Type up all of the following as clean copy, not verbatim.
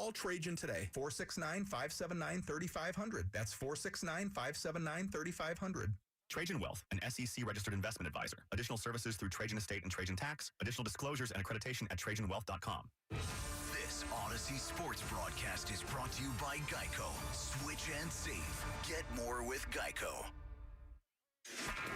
Call Trajan today, 469-579-3500. That's 469-579-3500. Trajan Wealth, an SEC-registered investment advisor. Additional services through Trajan Estate and Trajan Tax. Additional disclosures and accreditation at TrajanWealth.com. This Odyssey Sports broadcast is brought to you by Geico. Switch and save. Get more with Geico.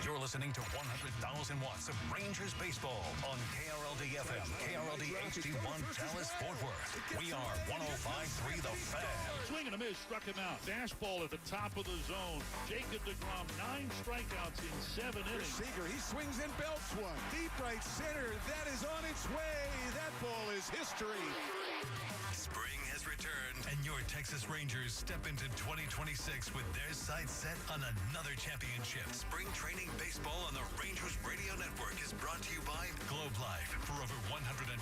You're listening to 100,000 watts of Rangers baseball on KRLD FM, KRLD HD1 Dallas Fort Worth. We are 105.3 The Fan. Swing and a miss, struck him out. Fastball at the top of the zone. Jacob deGrom, 9 strikeouts in 7 innings. Seager, he swings and belts one. Deep right center. That is on its way. That ball is history. Spring has returned, and your Texas Rangers step into 2026 with their sights set on another championship. Spring training baseball on the Rangers Radio Network is brought to you by Globe Life. For over 125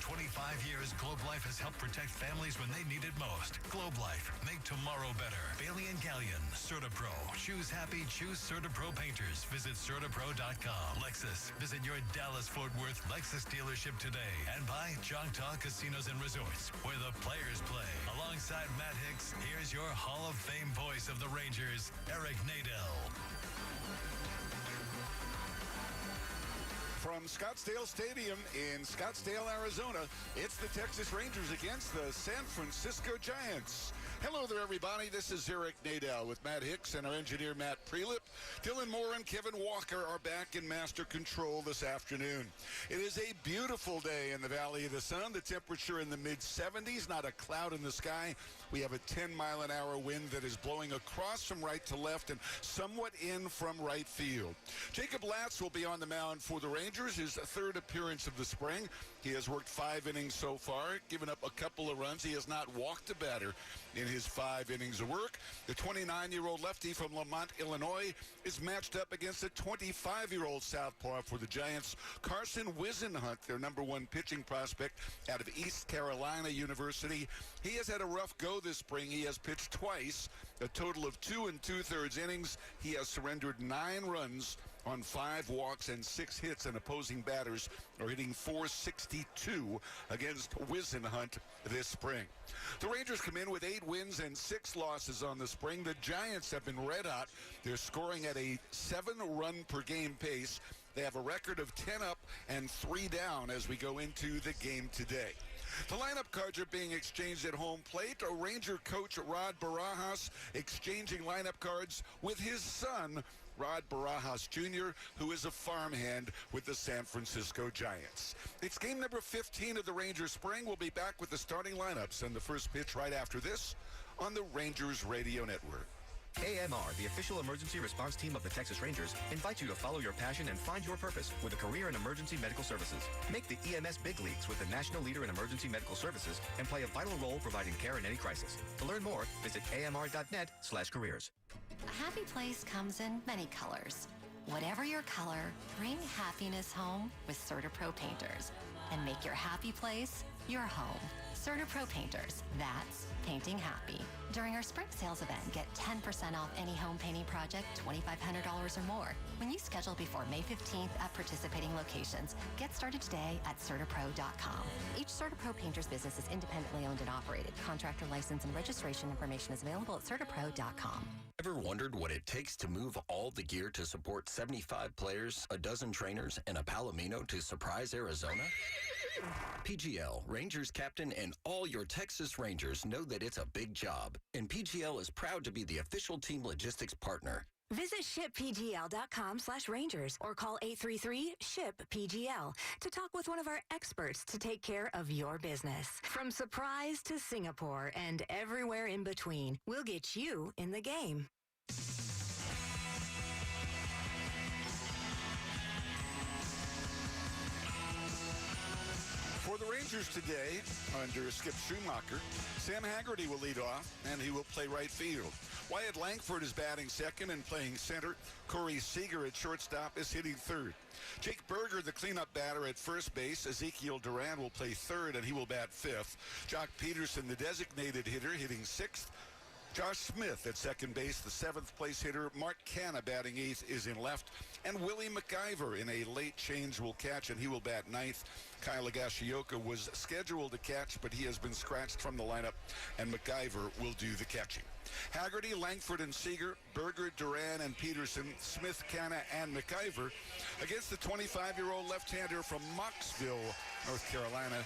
years, Globe Life has helped protect families when they need it most. Globe Life, make tomorrow better. Bailey and Gallion, CertaPro. Choose happy, choose CertaPro painters. Visit CertaPro.com. Lexus, visit your Dallas-Fort Worth Lexus dealership today. And by Choctaw Casinos and Resorts, where the players play. Alongside Matt Hicks, here's your Hall of Fame voice of the Rangers, Eric Nadel. From Scottsdale Stadium in Scottsdale, Arizona, it's the Texas Rangers against the San Francisco Giants. Hello there, everybody. This is Eric Nadel with Matt Hicks and our engineer, Matt Prelip. Dylan Moore and Kevin Walker are back in master control this afternoon. It is a beautiful day in the Valley of the Sun. The temperature in the mid-70s, not a cloud in the sky. We have a 10-mile-an-hour wind that is blowing across from right to left and somewhat in from right field. Jacob Latz will be on the mound for the Rangers, his third appearance of the spring. He has worked 5 innings so far, given up a couple of runs. He has not walked a batter in his 5 innings of work. The 29-year-old lefty from Lamont, Illinois, is matched up against a 25-year-old southpaw for the Giants, Carson Wisenhunt, their number 1 pitching prospect out of East Carolina University. He has had a rough go this spring. He has pitched twice, a total of 2 2/3 innings. He has surrendered 9 runs on 5 walks and 6 hits, and opposing batters are hitting .462 against Wisenhunt this spring. The Rangers come in with 8 wins and 6 losses on the spring. The Giants have been red hot. They're scoring at a 7-run per game pace. They have a record of 10 up and 3 down as we go into the game today. The lineup cards are being exchanged at home plate. Ranger coach Rod Barajas exchanging lineup cards with his son, Rod Barajas Jr., who is a farmhand with the San Francisco Giants. It's game number 15 of the Rangers spring. We'll be back with the starting lineups and the first pitch right after this on the Rangers Radio Network. AMR, the official emergency response team of the Texas Rangers, invites you to follow your passion and find your purpose with a career in emergency medical services. Make the EMS big leagues with the national leader in emergency medical services and play a vital role providing care in any crisis. To learn more, visit amr.net/careers. A happy place comes in many colors. Whatever your color, bring happiness home with CertaPro Painters and make your happy place your home. CertaPro Painters, that's painting happy. During our spring sales event, get 10% off any home painting project, $2,500 or more. When you schedule before May 15th at participating locations, get started today at CertaPro.com. Each CertaPro Painters business is independently owned and operated. Contractor license and registration information is available at CertaPro.com. Ever wondered what it takes to move all the gear to support 75 players, a dozen trainers, and a Palomino to Surprise, Arizona? PGL, Rangers captain, and all your Texas Rangers know that it's a big job, and PGL is proud to be the official team logistics partner. Visit shippgl.com/Rangers or call 833-SHIP-PGL to talk with one of our experts to take care of your business. From Surprise to Singapore and everywhere in between, we'll get you in the game. For the Rangers today, under Skip Schumacher, Sam Haggerty will lead off, and he will play right field. Wyatt Langford is batting second and playing center. Corey Seager at shortstop is hitting third. Jake Berger, the cleanup batter at first base. Ezekiel Duran will play third, and he will bat fifth. Jock Peterson, the designated hitter, hitting sixth. Josh Smith at second base, the 7th place hitter. Mark Canna batting 8th is in left. And Willie McIver in a late change will catch, and he will bat 9th. Kyle Higashioka was scheduled to catch, but he has been scratched from the lineup, and McIver will do the catching. Haggerty, Langford, and Seager, Berger, Duran, and Peterson, Smith, Canna, and McIver against the 25-year-old left-hander from Mocksville, North Carolina,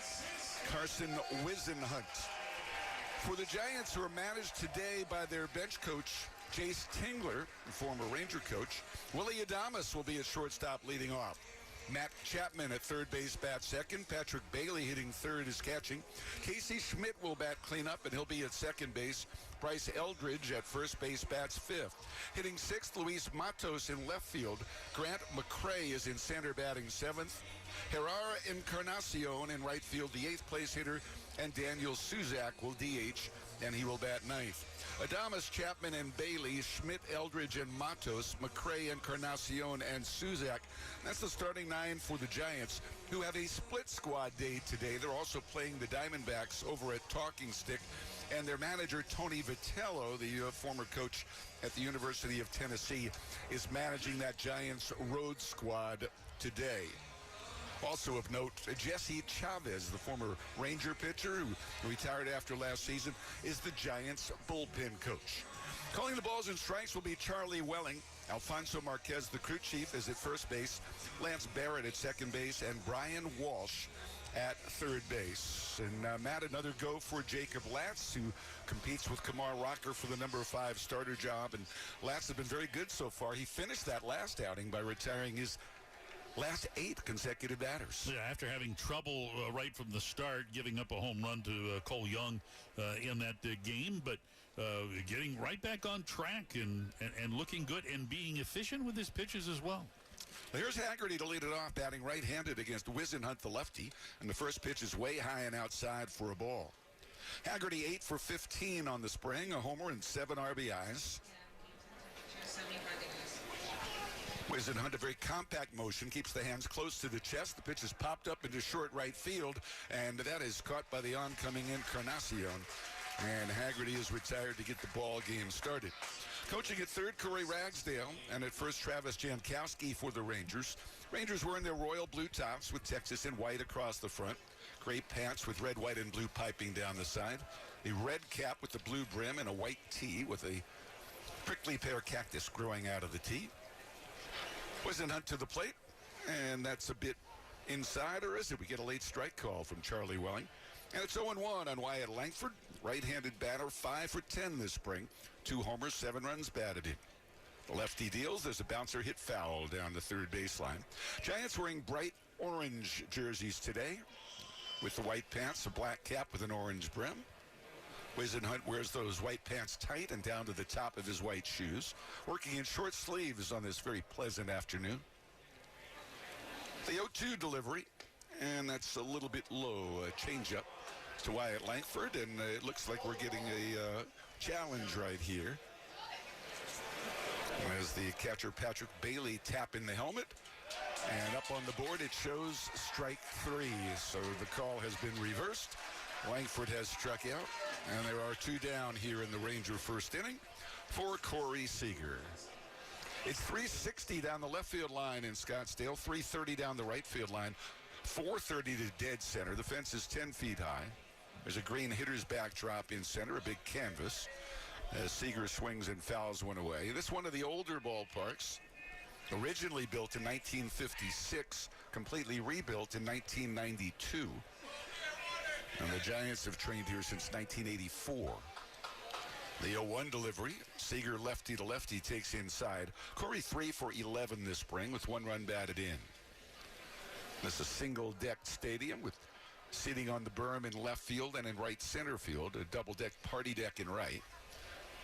Carson Wisenhunt. For the Giants, who are managed today by their bench coach, Jace Tingler, former Ranger coach, Willie Adames will be at shortstop leading off. Matt Chapman at third base bats second. Patrick Bailey hitting third is catching. Casey Schmidt will bat cleanup, and he'll be at second base. Bryce Eldridge at first base bats fifth. Hitting sixth, Luis Matos in left field. Grant McCray is in center batting seventh. Herrera Encarnacion in right field, the 8th place hitter, and Daniel Suzak will DH, and he will bat ninth. Adames, Chapman, and Bailey, Schmidt, Eldridge, and Matos, McCray, Encarnacion, and Suzak. That's the starting 9 for the Giants, who have a split squad day today. They're also playing the Diamondbacks over at Talking Stick, and their manager, Tony Vitello, the former coach at the University of Tennessee, is managing that Giants road squad today. Also of note, Jesse Chavez, the former Ranger pitcher who retired after last season, is the Giants bullpen coach. Calling the balls and strikes will be Charlie Welling. Alfonso Marquez, the crew chief, is at first base. Lance Barrett at second base, and Brian Walsh at third base. And Matt, another go for Jacob Latz, who competes with Kamar Rocker for the number 5 starter job. And Latz has been very good so far. He finished that last outing by retiring his last 8 consecutive batters. Yeah, after having trouble right from the start, giving up a home run to Cole Young in that game, but getting right back on track and looking good and being efficient with his pitches as well. Here's Haggerty to lead it off, batting right-handed against Wisenhunt, the lefty, and the first pitch is way high and outside for a ball. Haggerty 8 for 15 on the spring, a homer and 7 RBIs. Wisenhunt, a very compact motion, keeps the hands close to the chest. The pitch is popped up into short right field, and that is caught by the oncoming Encarnacion. And Haggerty is retired to get the ball game started. Coaching at third, Corey Ragsdale, and at first, Travis Jankowski for the Rangers. Rangers wearing their royal blue tops with Texas in white across the front. Gray pants with red, white, and blue piping down the side. A red cap with the blue brim and a white tee with a prickly pear cactus growing out of the tee. Wisenhunt to the plate, and that's a bit inside, or is it? We get a late strike call from Charlie Welling. And it's 0-1 on Wyatt Langford, right-handed batter, 5 for 10 this spring. 2 homers, 7 runs batted in. The lefty deals. There's a bouncer hit foul down the third baseline. Giants wearing bright orange jerseys today with the white pants, a black cap with an orange brim. Wisenhunt wears those white pants tight and down to the top of his white shoes, working in short sleeves on this very pleasant afternoon. The 0-2 delivery, and that's a little bit low. A changeup to Wyatt Langford, and it looks like we're getting a challenge right here. As the catcher Patrick Bailey tap in the helmet, and up on the board it shows strike 3. So the call has been reversed. Langford has struck out, and there are 2 down here in the Ranger first inning for Corey Seager. It's 360 down the left field line in Scottsdale, 330 down the right field line, 430 to dead center. The fence is 10 feet high. There's a green hitter's backdrop in center, a big canvas, as Seager swings and fouls one away. This is one of the older ballparks, originally built in 1956, completely rebuilt in 1992. And the Giants have trained here since 1984. The 0-1 delivery. Seager lefty to lefty takes inside. Corey 3 for 11 this spring with 1 run batted in. This is a single-decked stadium with seating on the berm in left field and in right center field. A double-decked party deck in right.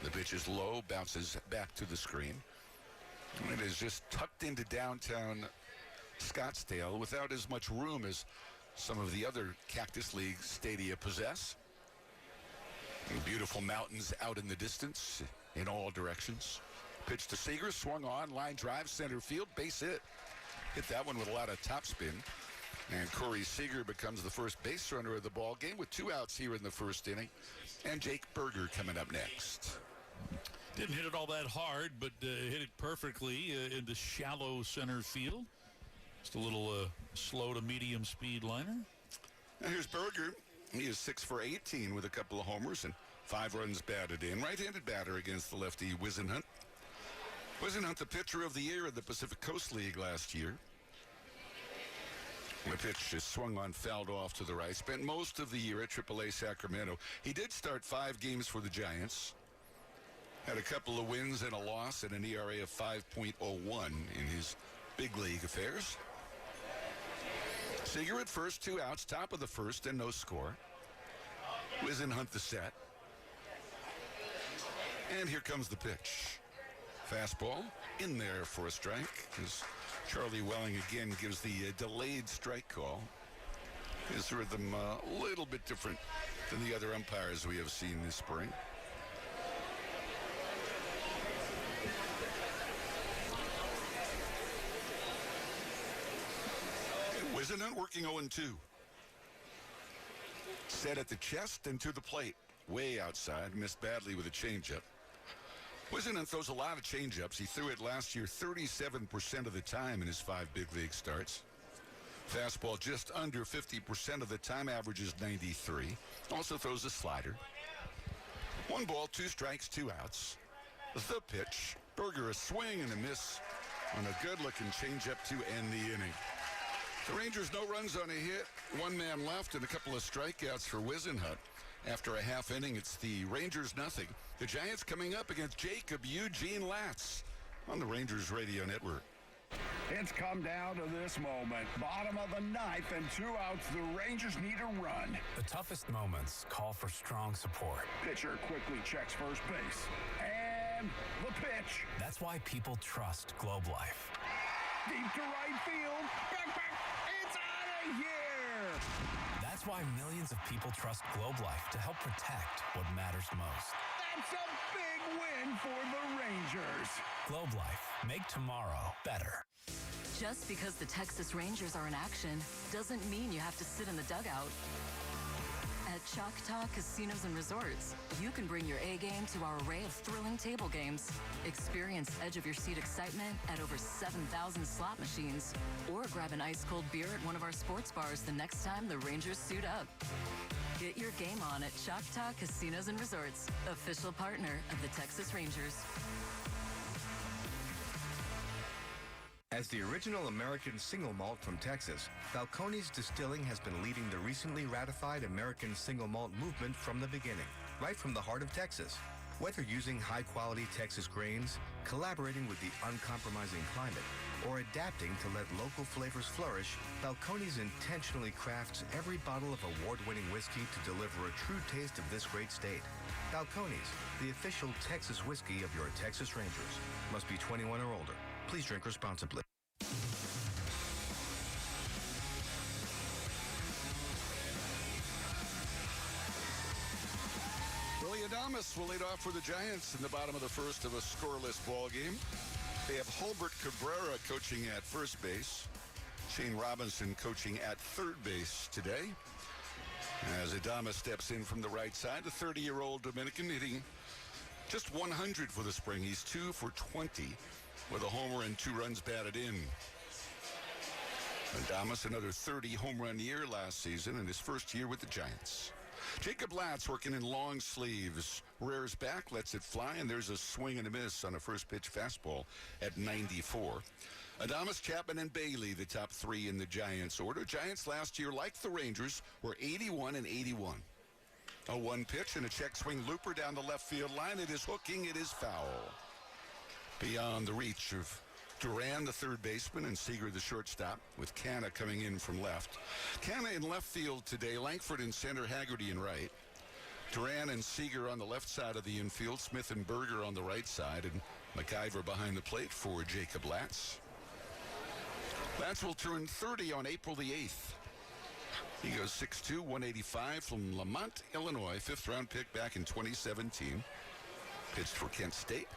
The pitch is low, bounces back to the screen. And it is just tucked into downtown Scottsdale without as much room as some of the other Cactus League stadia possess. And beautiful mountains out in the distance in all directions. Pitch to Seager, swung on, line drive, center field, base hit. Hit that one with a lot of topspin. And Corey Seager becomes the first base runner of the ball game with 2 outs here in the first inning. And Jake Berger coming up next. Didn't hit it all that hard, but hit it perfectly into shallow center field. Just a little slow to medium speed liner. Now here's Berger. He is 6 for 18 with a couple of homers and 5 runs batted in. Right-handed batter against the lefty Wisenhunt. Wisenhunt, the pitcher of the year in the Pacific Coast League last year. The pitch is swung on, fouled off to the right. Spent most of the year at AAA Sacramento. He did start 5 games for the Giants. Had a couple of wins and a loss and an ERA of 5.01 in his big league affairs. Seager at first, 2 outs, top of the first, and no score. Wisenhunt the set. And here comes the pitch. Fastball in there for a strike as Charlie Welling again gives the delayed strike call. His rhythm a little bit different than the other umpires we have seen this spring. Wisenhunt working 0-2. Set at the chest and to the plate. Way outside. Missed badly with a changeup. Wisenhunt throws a lot of changeups. He threw it last year 37% of the time in his 5 big league starts. Fastball just under 50% of the time, averages 93. Also throws a slider. 1 ball, 2 strikes, 2 outs. The pitch. Berger a swing and a miss on a good-looking changeup to end the inning. The Rangers no runs on a hit, 1 man left, and a couple of strikeouts for Wisenhunt. After a half inning, it's the Rangers nothing. The Giants coming up against Jacob Eugene Latz on the Rangers Radio Network. It's come down to this moment. Bottom of the 9th and 2 outs. The Rangers need a run. The toughest moments call for strong support. Pitcher quickly checks first base. And the pitch. That's why people trust Globe Life. Deep to right field. Back. It's out of here. That's why millions of people trust Globe Life to help protect what matters most. That's a big win for the Rangers. Globe Life. Make tomorrow better. Just because the Texas Rangers are in action doesn't mean you have to sit in the dugout. At Choctaw Casinos and Resorts, you can bring your A game to our array of thrilling table games. Experience edge-of-your-seat excitement at over 7,000 slot machines. Or grab an ice-cold beer at one of our sports bars the next time the Rangers suit up. Get your game on at Choctaw Casinos and Resorts, official partner of the Texas Rangers. As the original American single malt from Texas, Balcones Distilling has been leading the recently ratified American single malt movement from the beginning, right from the heart of Texas. Whether using high-quality Texas grains, collaborating with the uncompromising climate, or adapting to let local flavors flourish, Balcones intentionally crafts every bottle of award-winning whiskey to deliver a true taste of this great state. Balcones, the official Texas whiskey of your Texas Rangers. Must be 21 or older. Please drink responsibly. Willie Adames will lead off for the Giants in the bottom of the first of a scoreless ball game. They have Hulbert Cabrera coaching at first base. Shane Robinson coaching at third base today. As Adames steps in from the right side, the 30-year-old Dominican hitting just 100 for the spring. He's 2 for 20 with a homer and 2 runs batted in. Adames, another 30 home run year last season in his first year with the Giants. Jacob Latz working in long sleeves. Rears back, lets it fly, and there's a swing and a miss on a first pitch fastball at 94. Adames, Chapman, and Bailey, the top 3 in the Giants order. Giants last year, like the Rangers, were 81 and 81. A 1 pitch and a check swing looper down the left field line. It is hooking, it is foul. Beyond the reach of Duran, the third baseman, and Seager, the shortstop, with Canna coming in from left. Canna in left field today, Langford in center, Haggerty in right. Duran and Seager on the left side of the infield, Smith and Berger on the right side, and McIver behind the plate for Jacob Latz. Latz will turn 30 on April the 8th. He goes 6'2", 185 from Lamont, Illinois, 5th-round pick back in 2017. Pitched for Kent State.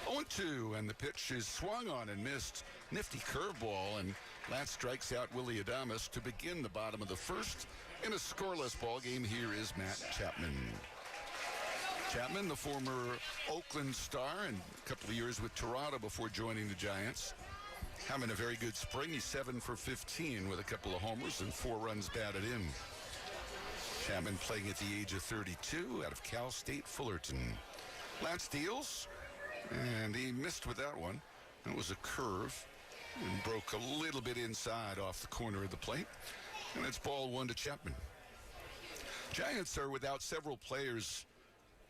0-2, and the pitch is swung on and missed. Nifty curveball, and Latz strikes out Willie Adames to begin the bottom of the first. In a scoreless ball game, here is Matt Chapman. Chapman, the former Oakland star and a couple of years with Toronto before joining the Giants, having a very good spring. He's 7 for 15 with a couple of homers and 4 runs batted in. Chapman playing at the age of 32 out of Cal State Fullerton. Lat steals, and he missed with that one. It was a curve and broke a little bit inside off the corner of the plate. And it's ball 1 to Chapman. Giants are without several players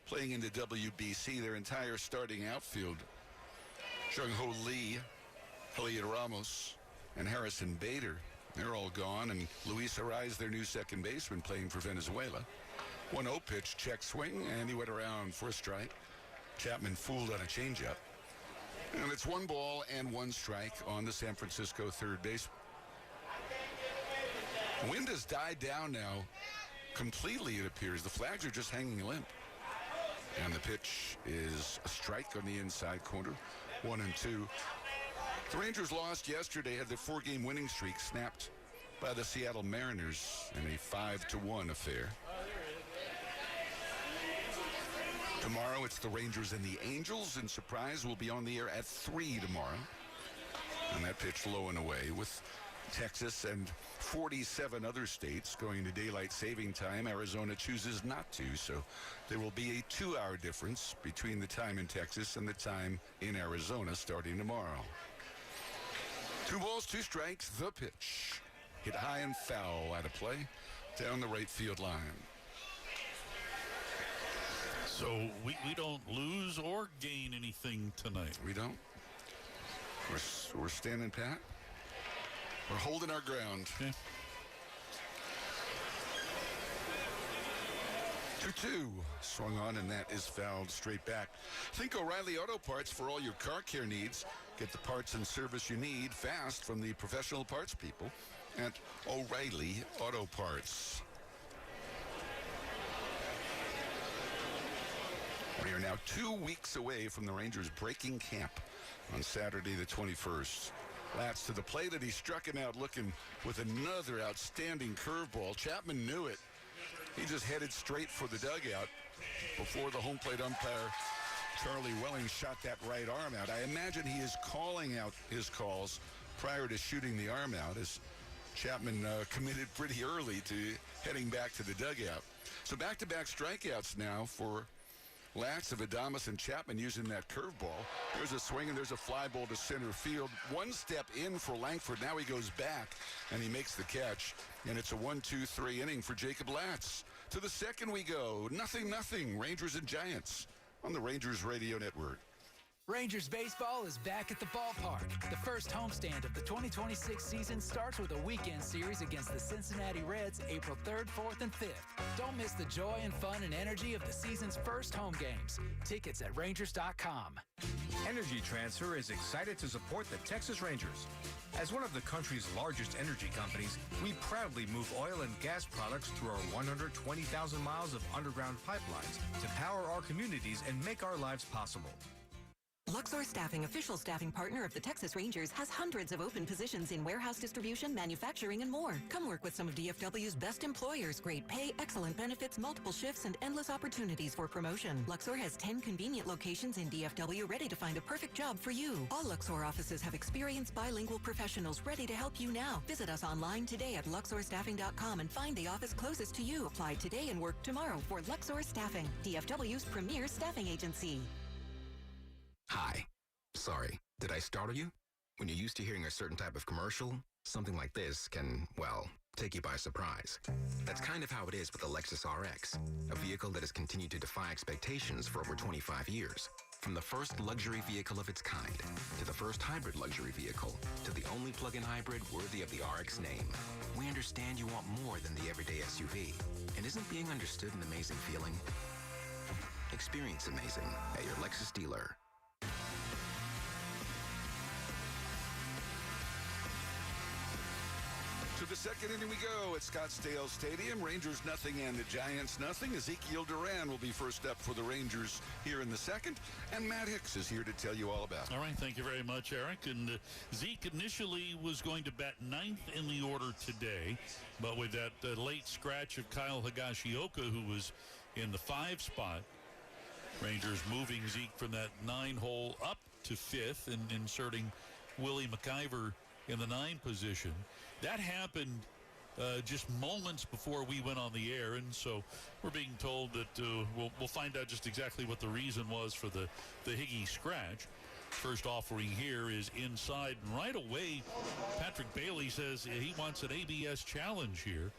playing in the WBC, their entire starting outfield. Jung-Ho Lee, Elliot Ramos, and Harrison Bader. They're all gone, and Luis Arraez, their new second baseman, playing for Venezuela. 1-0 pitch, check swing, and he went around for a strike. Chapman fooled on a changeup. And it's 1 ball and 1 strike on the San Francisco third base. Wind has died down now completely, it appears. The flags are just hanging limp. And the pitch is a strike on the inside corner, 1-2. The Rangers lost yesterday, had their 4-game winning streak snapped by the Seattle Mariners in a 5-1 affair. Tomorrow it's the Rangers and the Angels, and Surprise will be on the air at 3 tomorrow. And that pitch low and away with Texas and 47 other states going to daylight saving time. Arizona chooses not to, so there will be a 2-hour difference between the time in Texas and the time in Arizona starting tomorrow. 2 balls, 2 strikes, the pitch. Hit high and foul out of play down the right field line. So we don't lose or gain anything tonight. We don't. We're standing pat. We're holding our ground. Okay. 2-2. Swung on, and that is fouled straight back. Think O'Reilly Auto Parts for all your car care needs. Get the parts and service you need fast from the professional parts people at O'Reilly Auto Parts. We are now 2 weeks away from the Rangers breaking camp on Saturday the 21st. Latz to the plate, and he struck him out looking with another outstanding curveball. Chapman knew it. He just headed straight for the dugout before the home plate umpire, Charlie Welling, shot that right arm out. I imagine he is calling out his calls prior to shooting the arm out, as Chapman committed pretty early to heading back to the dugout. So back-to-back strikeouts now for Latz of Adames and Chapman using that curveball. There's a swing and there's a fly ball to center field. 1 step in for Langford. Now he goes back and he makes the catch. And it's a 1-2-3 inning for Jacob Latz. To the second we go. 0-0. Rangers and Giants on the Rangers Radio Network. Rangers baseball is back at the ballpark. The first homestand of the 2026 season starts with a weekend series against the Cincinnati Reds April 3rd, 4th, and 5th. Don't miss the joy and fun and energy of the season's first home games. Tickets at Rangers.com. Energy Transfer is excited to support the Texas Rangers. As one of the country's largest energy companies, we proudly move oil and gas products through our 120,000 miles of underground pipelines to power our communities and make our lives possible. Luxor Staffing, official staffing partner of the Texas Rangers, has hundreds of open positions in warehouse distribution, manufacturing, and more. Come work with some of DFW's best employers. Great pay, excellent benefits, multiple shifts, and endless opportunities for promotion. Luxor has 10 convenient locations in DFW ready to find a perfect job for you. All Luxor offices have experienced bilingual professionals ready to help you now. Visit us online today at luxorstaffing.com and find the office closest to you. Apply today and work tomorrow for Luxor Staffing, DFW's premier staffing agency. Hi. Sorry, did I startle you? When you're used to hearing a certain type of commercial, something like this can, well, take you by surprise. That's kind of how it is with the Lexus RX, a vehicle that has continued to defy expectations for over 25 years. From the first luxury vehicle of its kind, to the first hybrid luxury vehicle, to the only plug-in hybrid worthy of the RX name. We understand you want more than the everyday SUV. And isn't being understood an amazing feeling? Experience amazing at your Lexus dealer. To the second inning we go at Scottsdale Stadium. Rangers nothing and the Giants nothing. Ezekiel Duran will be first up for the Rangers here in the second. And Matt Hicks is here to tell you all about it. All right, thank you very much, Eric. And Zeke initially was going to bat 9th in the order today. But with that late scratch of Kyle Higashioka, who was in the 5 spot, Rangers moving Zeke from that 9-hole up to 5th and inserting Willie McIver in the 9 position. That happened just moments before we went on the air, and so we're being told that we'll find out just exactly what the reason was for the Higgy scratch. First offering here is inside, and right away Patrick Bailey says he wants an ABS challenge here.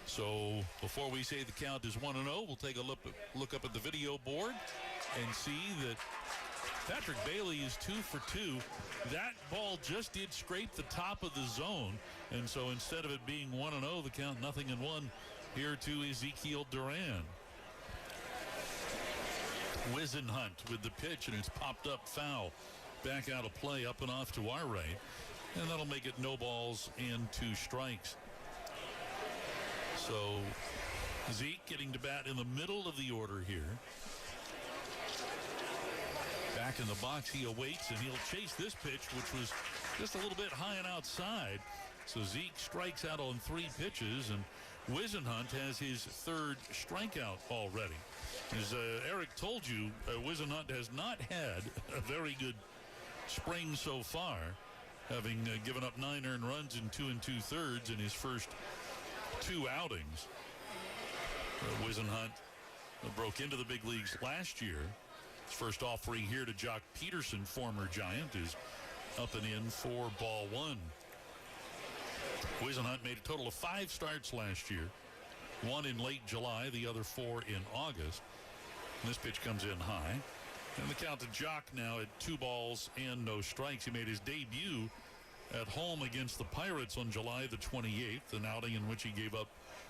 So before we say the count is 1-0, we'll take a look up at the video board and see that Patrick Bailey is 2 for 2. That ball just did scrape the top of the zone, and so instead of it being 1-0, the count 0-1 here to Ezekiel Duran. Wisenhunt with the pitch, and it's popped up foul. Back out of play, up and off to our right, and that'll make it no balls and 2 strikes. So Zeke getting to bat in the middle of the order here. Back in the box, he awaits, and he'll chase this pitch, which was just a little bit high and outside. So Zeke strikes out on 3 pitches, and Wisenhunt has his 3rd strikeout already. As Eric told you, Wisenhunt has not had a very good spring so far, having given up 9 earned runs in 2 2/3 in his first 2 outings. Wisenhunt broke into the big leagues last year. His first offering here to Jock Peterson, former Giant, is up and in for ball 1. Wisenhunt made a total of 5 starts last year. 1 in late July, the other 4 in August. And this pitch comes in high. And the count to Jock now at 2 balls and no strikes. He made his debut at home against the Pirates on July the 28th, an outing in which he gave up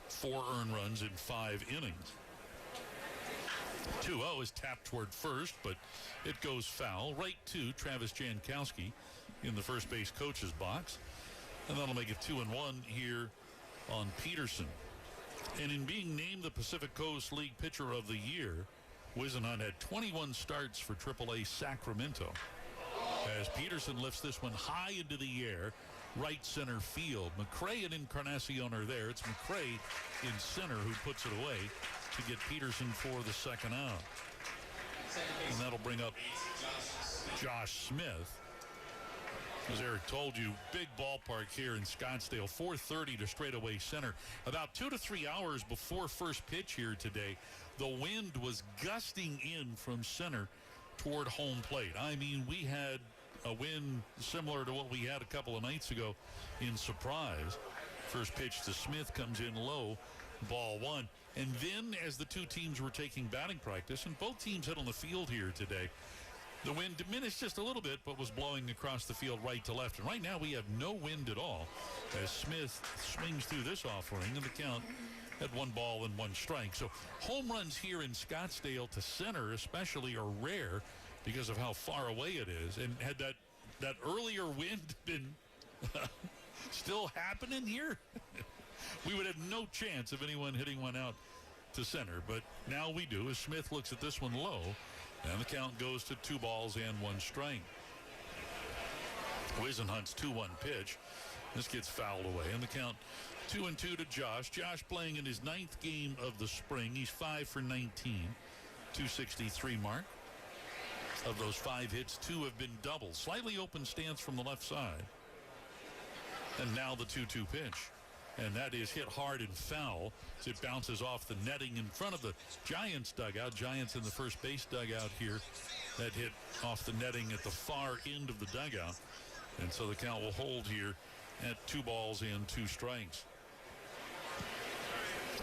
4 earned runs in 5 innings. 2-0 is tapped toward first, but it goes foul. Right to Travis Jankowski in the first base coach's box. And that'll make it 2-1 here on Peterson. And in being named the Pacific Coast League Pitcher of the Year, Wisenhunt had 21 starts for AAA Sacramento. As Peterson lifts this one high into the air, right center field. McRae and Encarnacion are there. It's McRae in center who puts it away to get Peterson for the 2nd out. And that'll bring up Josh Smith. As Eric told you, big ballpark here in Scottsdale, 4:30 to straightaway center. About 2 to 3 hours before first pitch here today, the wind was gusting in from center toward home plate. I mean, we had a wind similar to what we had a couple of nights ago in Surprise. First pitch to Smith comes in low, ball 1. And then as the 2 teams were taking batting practice, and both teams hit on the field here today, the wind diminished just a little bit, but was blowing across the field right to left. And right now we have no wind at all as Smith swings through this offering, and the count at 1 ball and 1 strike. So home runs here in Scottsdale to center especially are rare because of how far away it is. And had that earlier wind been still happening here, we would have no chance of anyone hitting one out to center. But now we do, as Smith looks at this one low. And the count goes to 2 balls and 1 strike. Wisenhunt's 2-1 pitch. This gets fouled away. And the count 2-2 to Josh. Josh playing in his 9th game of the spring. He's 5 for 19. 263 mark. Of those 5 hits, 2 have been doubles. Slightly open stance from the left side. And now the 2-2 pitch. And that is hit hard and foul as it bounces off the netting in front of the Giants dugout. Giants in the first base dugout here. That hit off the netting at the far end of the dugout. And so the count will hold here at 2 balls and 2 strikes.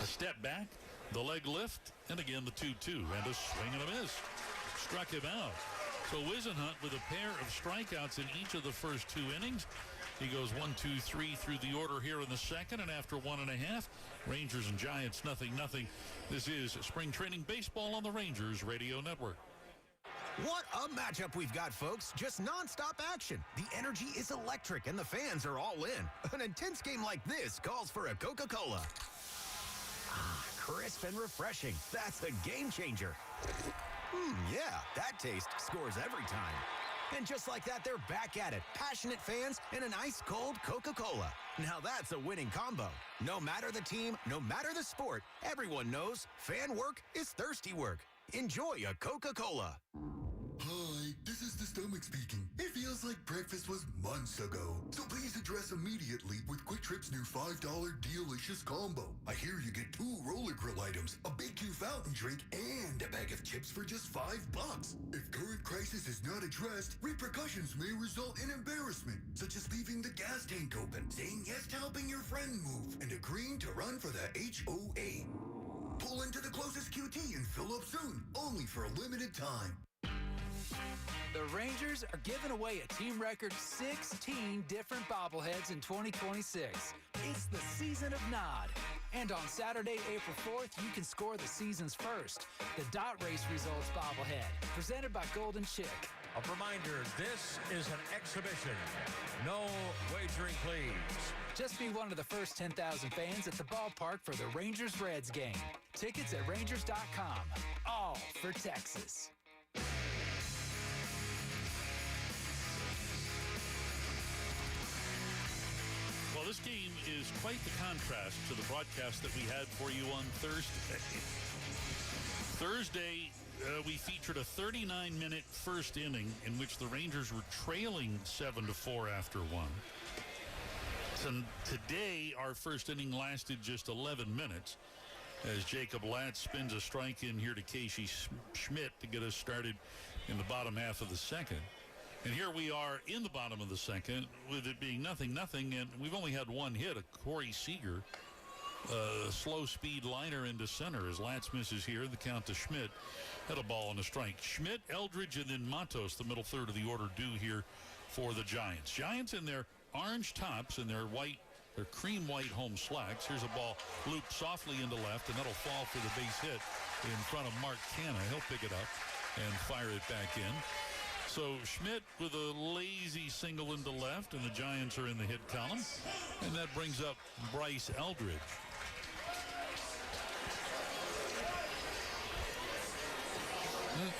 A step back, the leg lift, and again the 2-2. And a swing and a miss. Struck him out. So Wisenhunt with a pair of strikeouts in each of the first 2 innings. He goes 1, 2, 3 through the order here in the second, and after 1.5, Rangers and Giants 0-0. This is Spring Training Baseball on the Rangers Radio Network. What a matchup we've got, folks. Just nonstop action. The energy is electric, and the fans are all in. An intense game like this calls for a Coca-Cola. Ah, crisp and refreshing. That's a game changer. Yeah, that taste scores every time. And just like that, they're back at it. Passionate fans and an ice-cold Coca-Cola. Now that's a winning combo. No matter the team, no matter the sport, everyone knows fan work is thirsty work. Enjoy a Coca-Cola. Hi, this is the stomach speaking. It feels like breakfast was months ago. So please address immediately with Quick Trip's new $5 delicious combo. I hear you get 2 roller grill items, a Big Q fountain drink, and a bag of chips for just $5. If current crisis is not addressed, repercussions may result in embarrassment, such as leaving the gas tank open, saying yes to helping your friend move, and agreeing to run for the HOA. Pull into the closest QT and fill up soon, only for a limited time. The Rangers are giving away a team record 16 different bobbleheads in 2026. It's the season of Nod. And on Saturday, April 4th, you can score the season's first, the Dot Race Results bobblehead, presented by Golden Chick. A reminder, this is an exhibition. No wagering, please. Just be one of the first 10,000 fans at the ballpark for the Rangers-Reds game. Tickets at Rangers.com. All for Texas. Well, this game is quite the contrast to the broadcast that we had for you on Thursday. Thursday, we featured a 39-minute first inning in which the Rangers were trailing 7-4 after 1. So today, our first inning lasted just 11 minutes as Jacob Latz spins a strike in here to Casey Schmidt to get us started in the bottom half of the second. And here we are in the bottom of the second with it being 0-0, and we've only had one hit, a Corey Seager, slow speed liner into center as Latz misses here. The count to Schmidt had a ball and a strike. Schmidt, Eldridge, and then Matos, the middle third of the order, due here for the Giants. Giants in their orange tops and their cream white home slacks. Here's a ball looped softly into left, and that'll fall for the base hit in front of Mark Canna. He'll pick it up and fire it back in. So Schmidt with a lazy single into left, and the Giants are in the hit column. And that brings up Bryce Eldridge.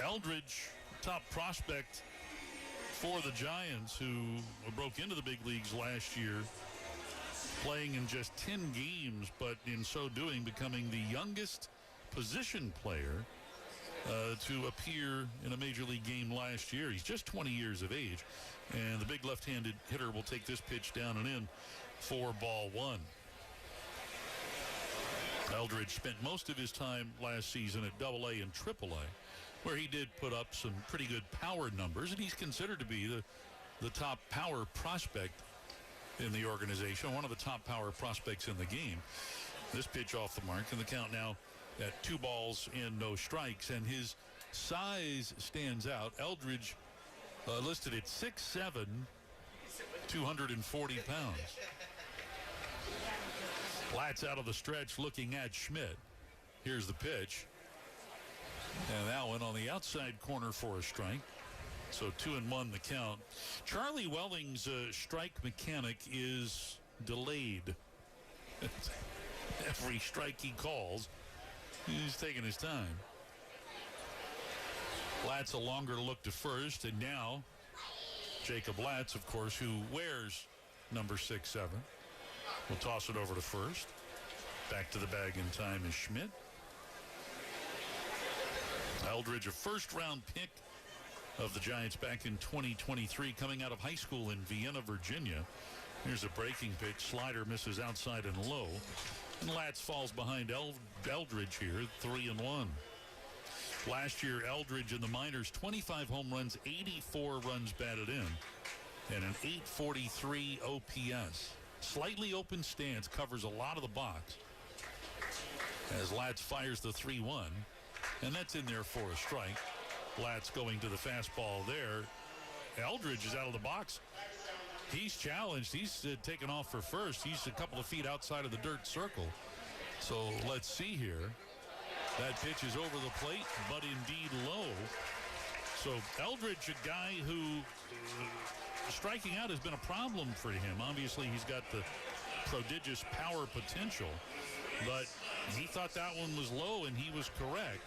Eldridge, top prospect for the Giants, who broke into the big leagues last year, playing in just 10 games, but in so doing becoming the youngest position player to appear in a major league game last year. He's just 20 years of age, and the big left-handed hitter will take this pitch down and in for ball 1. Eldridge spent most of his time last season at AA and AAA, where he did put up some pretty good power numbers, and he's considered to be the top power prospect in the organization, one of the top power prospects in the game. This pitch off the mark, and the count now at 2 balls and no strikes, and his size stands out. Eldridge listed at 6'7", 240 pounds. Latz out of the stretch looking at Schmidt. Here's the pitch. And that one on the outside corner for a strike. So 2-1 the count. Charlie Welling's strike mechanic is delayed. Every strike he calls, he's taking his time. Latz a longer look to first, and now Jacob Latz, of course, who wears number 6'7". We'll toss it over to first. Back to the bag in time is Schmidt. Eldridge, a first-round pick of the Giants back in 2023, coming out of high school in Vienna, Virginia. Here's a breaking pitch. Slider misses outside and low. And Latz falls behind Eldridge here, 3-1. Last year, Eldridge in the minors, 25 home runs, 84 runs batted in, and an .843 OPS. Slightly open stance, covers a lot of the box. As Latz fires the 3-1, and that's in there for a strike. Latz going to the fastball there. Eldridge is out of the box. He's challenged. He's taken off for first. He's a couple of feet outside of the dirt circle. So let's see here. That pitch is over the plate, but indeed low. So Eldridge, a guy who striking out has been a problem for him. Obviously, he's got the prodigious power potential, but he thought that one was low, and he was correct.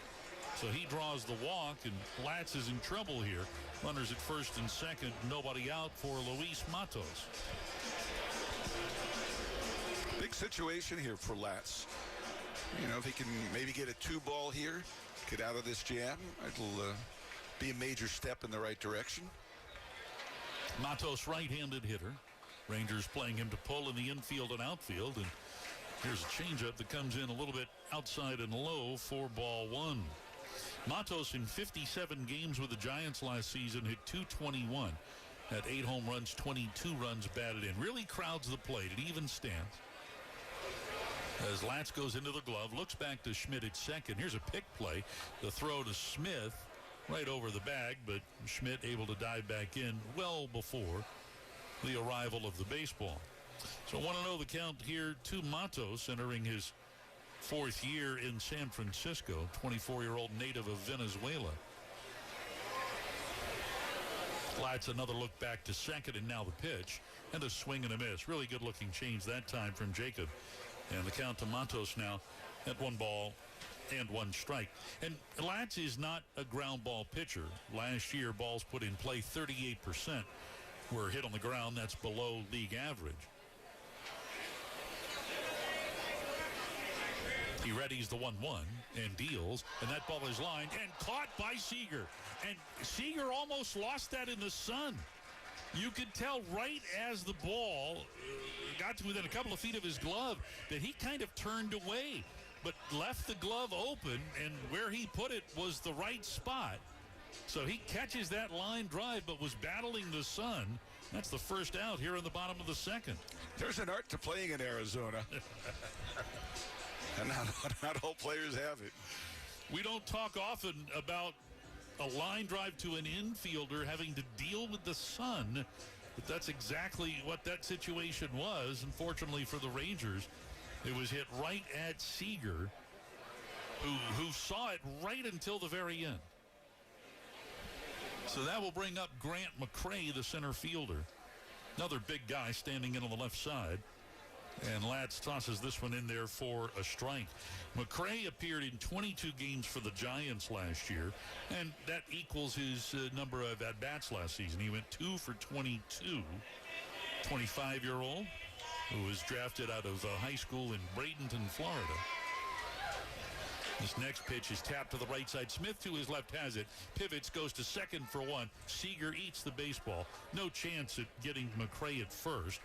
So he draws the walk, and Latz is in trouble here. Runners at first and second, nobody out for Luis Matos. Big situation here for Latz. You know, if he can maybe get a 2-ball here, get out of this jam. It'll be a major step in the right direction. Matos, right-handed hitter. Rangers playing him to pull in the infield and outfield. And here's a changeup that comes in a little bit outside and low for ball one. Matos in 57 games with the Giants last season hit .221. Had 8 home runs, 22 runs batted in. Really crowds the plate at even stance. As Latz goes into the glove, looks back to Schmidt at second. Here's a pick play. The throw to Smith right over the bag, but Schmidt able to dive back in well before the arrival of the baseball. So I want to know the count here to Matos, entering his 4th year in San Francisco, 24-year-old native of Venezuela. Latz another look back to second, and now the pitch, and a swing and a miss. Really good looking change that time from Jacob. And the count to Matos now at 1 ball and 1 strike. And Latz is not a ground ball pitcher. Last year, balls put in play, 38% were hit on the ground. That's below league average. He readies the 1-1 and deals, and that ball is lined and caught by Seager. And Seager almost lost that in the sun. You could tell right as the ball got to within a couple of feet of his glove that he kind of turned away, but left the glove open, and where he put it was the right spot. So he catches that line drive, but was battling the sun. That's the first out here in the bottom of the second. There's an art to playing in Arizona. And not all players have it. We don't talk often about a line drive to an infielder having to deal with the sun, but that's exactly what that situation was. Unfortunately for the Rangers, it was hit right at Seager, who saw it right until the very end. So that will bring up Grant McCray, the center fielder. Another big guy standing in on the left side. And Latz tosses this one in there for a strike. McCray appeared in 22 games for the Giants last year, and that equals his number of at-bats last season. He went 2 for 22. 25-year-old who was drafted out of high school in Bradenton, Florida. This next pitch is tapped to the right side. Smith to his left has it. Pivots, goes to second for 1. Seager eats the baseball. No chance at getting McCray at first.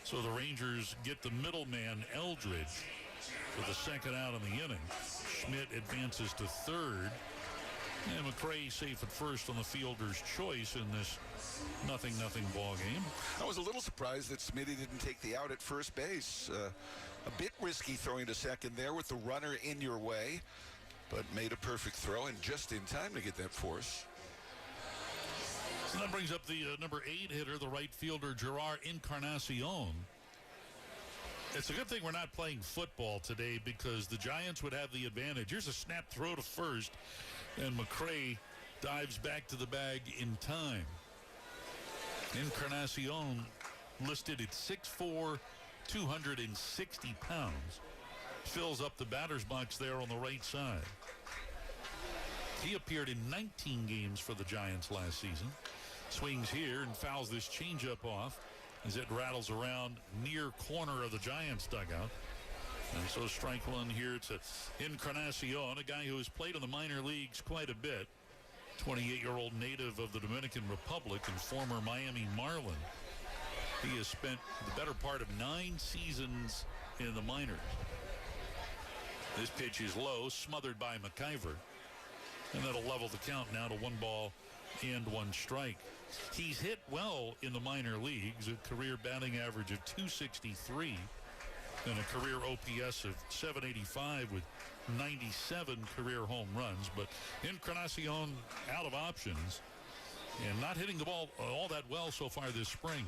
So the Rangers get the middleman, Eldridge, for the second out in the inning. Schmidt advances to third. And McCray safe at first on the fielder's choice in this 0-0 ball game. I was a little surprised that Smitty didn't take the out at first base. A bit risky throwing to second there with the runner in your way, but made a perfect throw and just in time to get that force. So that brings up the number 8 hitter, the right fielder, Gerard Encarnacion. It's a good thing we're not playing football today because the Giants would have the advantage. Here's a snap throw to first, and McCray dives back to the bag in time. Encarnacion listed at 6'4", 260 pounds. Fills up the batter's box there on the right side. He appeared in 19 games for the Giants last season. Swings here and fouls this changeup off as it rattles around near corner of the Giants dugout. And so strike one here to Encarnacion, a guy who has played in the minor leagues quite a bit. 28-year-old native of the Dominican Republic and former Miami Marlin. He has spent the better part of 9 seasons in the minors. This pitch is low, smothered by McIver. And that'll level the count now to 1 ball and 1 strike. He's hit well in the minor leagues, a career batting average of .263 and a career OPS of .785 with 97 career home runs. But Encarnacion out of options and not hitting the ball all that well so far this spring.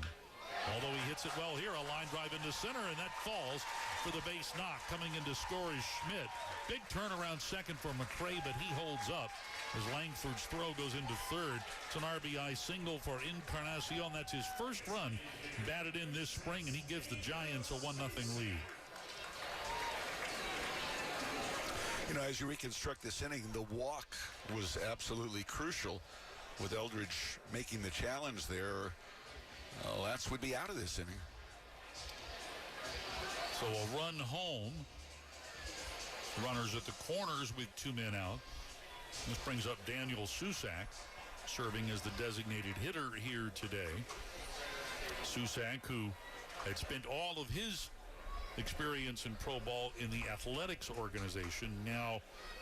Although he hits it well here, a line drive into center, and that falls for the base knock. Coming in to score is Schmidt. Big turnaround second for McCray, but he holds up as Langford's throw goes into third. It's an RBI single for Encarnacion. That's his first run batted in this spring, and he gives the Giants a 1-0 lead. You know, as you reconstruct this inning, the walk was absolutely crucial with Eldridge making the challenge there. Latz would be out of this inning. So a run home. Runners at the corners with 2 men out. This brings up Daniel Susak, serving as the designated hitter here today. Susak, who had spent all of his experience in pro ball in the athletics organization, now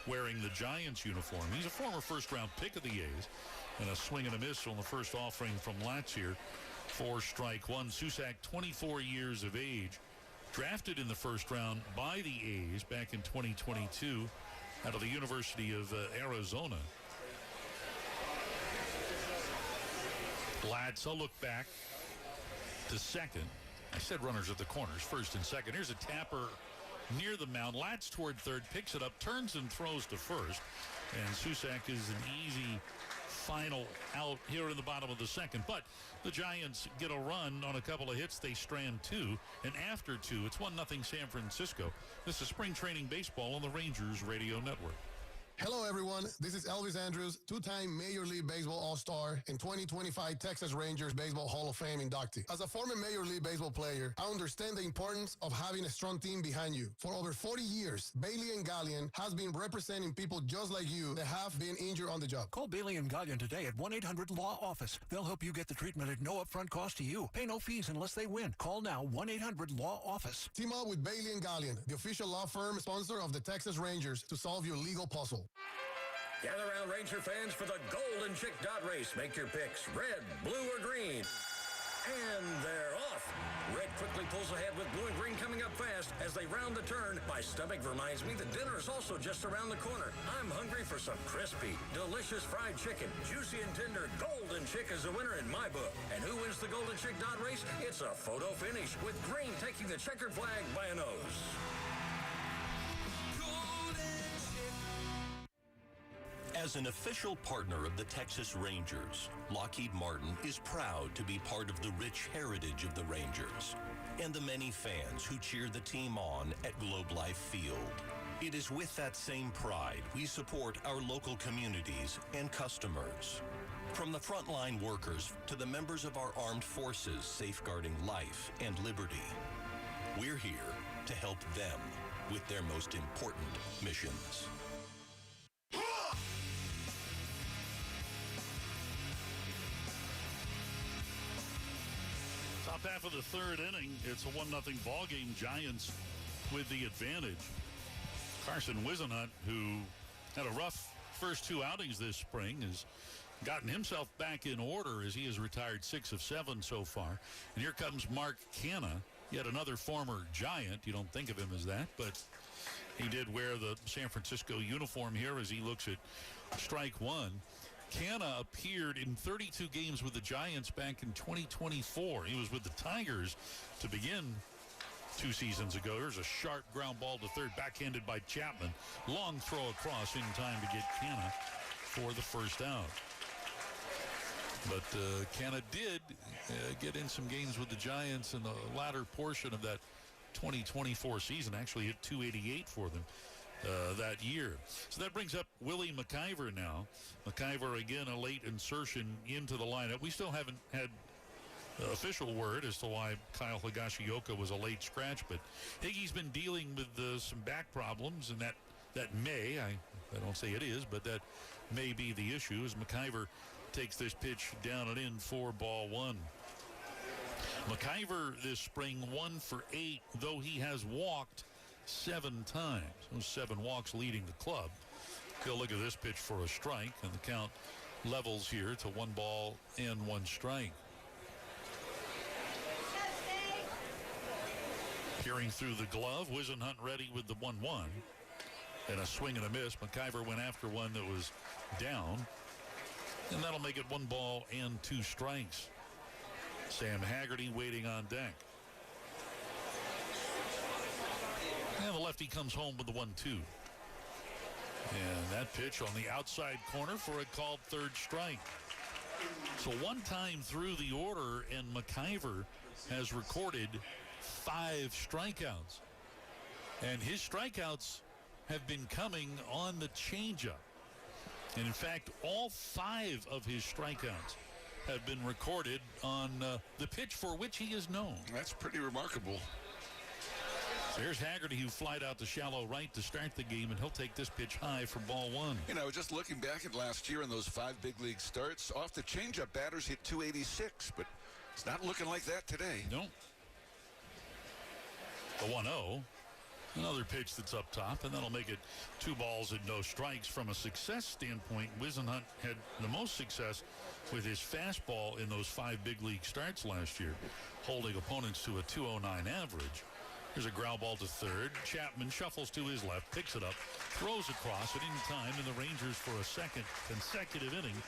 wearing the Giants uniform. He's a former first-round pick of the A's, and a swing and a miss on the first offering from Latz here for strike one. Susak, 24 years of age, drafted in the first round by the A's back in 2022 out of the University of Arizona. Latz, a look back to second. I said runners at the corners, first and second. Here's a tapper near the mound. Latz toward third, picks it up, turns and throws to first. And Susak is an easy final out here in the bottom of the second. But the Giants get a run on a couple of hits. They strand two. And after two, it's 1-0 San Francisco. This is spring training baseball on the Rangers Radio Network. Hello, everyone. This is Elvis Andrews, two-time Major League Baseball All-Star and 2025 Texas Rangers Baseball Hall of Fame inductee. As a former Major League Baseball player, I understand the importance of having a strong team behind you. For over 40 years, Bailey & Gallion has been representing people just like you that have been injured on the job. Call Bailey & Gallion today at 1-800-LAW-OFFICE. They'll help you get the treatment at no upfront cost to you. Pay no fees unless they win. Call now, 1-800-LAW-OFFICE. Team up with Bailey & Gallion, the official law firm sponsor of the Texas Rangers, to solve your legal puzzle. Gather around, Ranger fans, for the Golden Chick Dot Race. Make your picks, red, blue, or green. And they're off. Red quickly pulls ahead with blue and green coming up fast as they round the turn. My stomach reminds me that dinner is also just around the corner. I'm hungry for some crispy, delicious fried chicken. Juicy and tender Golden Chick is the winner in my book. And who wins the Golden Chick Dot Race? It's a photo finish with green taking the checkered flag by a nose. As an official partner of the Texas Rangers, Lockheed Martin is proud to be part of the rich heritage of the Rangers and the many fans who cheer the team on at Globe Life Field. It is with that same pride we support our local communities and customers. From the frontline workers to the members of our armed forces safeguarding life and liberty, we're here to help them with their most important missions. Top half of the third inning, it's a 1-0 ball game. Giants with the advantage. Carson Whisenhunt, who had a rough first two outings this spring, has gotten himself back in order as he has retired 6 of 7 so far. And here comes Mark Canha, yet another former Giant. You don't think of him as that, but he did wear the San Francisco uniform here as he looks at strike one. Canha appeared in 32 games with the Giants back in 2024. He was with the Tigers to begin 2 seasons ago. There's a sharp ground ball to third, backhanded by Chapman. Long throw across in time to get Canha for the first out. But Canha did get in some games with the Giants in the latter portion of that 2024 season. Actually hit .288 for them that year. So that brings up Willie McIver now. McIver, again, a late insertion into the lineup. We still haven't had official word as to why Kyle Higashioka was a late scratch, but Higgy's been dealing with some back problems, and that may, I don't say it is, but that may be the issue as McIver takes this pitch down and in for ball one. McIver this spring 1 for 8, though he has walked 7 times. Those 7 walks leading the club. He'll look at this pitch for a strike, and the count levels here to 1 ball and 1 strike. Peering through the glove, Whisenhunt ready with the 1-1. And a swing and a miss. McIver went after one that was down. And that'll make it 1 ball and 2 strikes. Sam Haggerty waiting on deck. And the lefty comes home with the 1-2. And that pitch on the outside corner for a called third strike. So 1 time through the order, and McIver has recorded 5 strikeouts. And his strikeouts have been coming on the changeup. And in fact, all 5 of his strikeouts have been recorded on the pitch for which he is known. That's pretty remarkable. So here's Haggerty, who flied out to shallow right to start the game, and he'll take this pitch high for ball one. You know, just looking back at last year in those 5 big league starts, off the changeup, batters hit 286, but it's not looking like that today. Nope. The 1-0. Another pitch that's up top, and that'll make it 2 balls and no strikes. From a success standpoint, Wisenhunt had the most success with his fastball in those 5 big league starts last year, holding opponents to a 209 average. There's a ground ball to third. Chapman shuffles to his left, picks it up, throws across it in time, and the Rangers, for a second consecutive inning,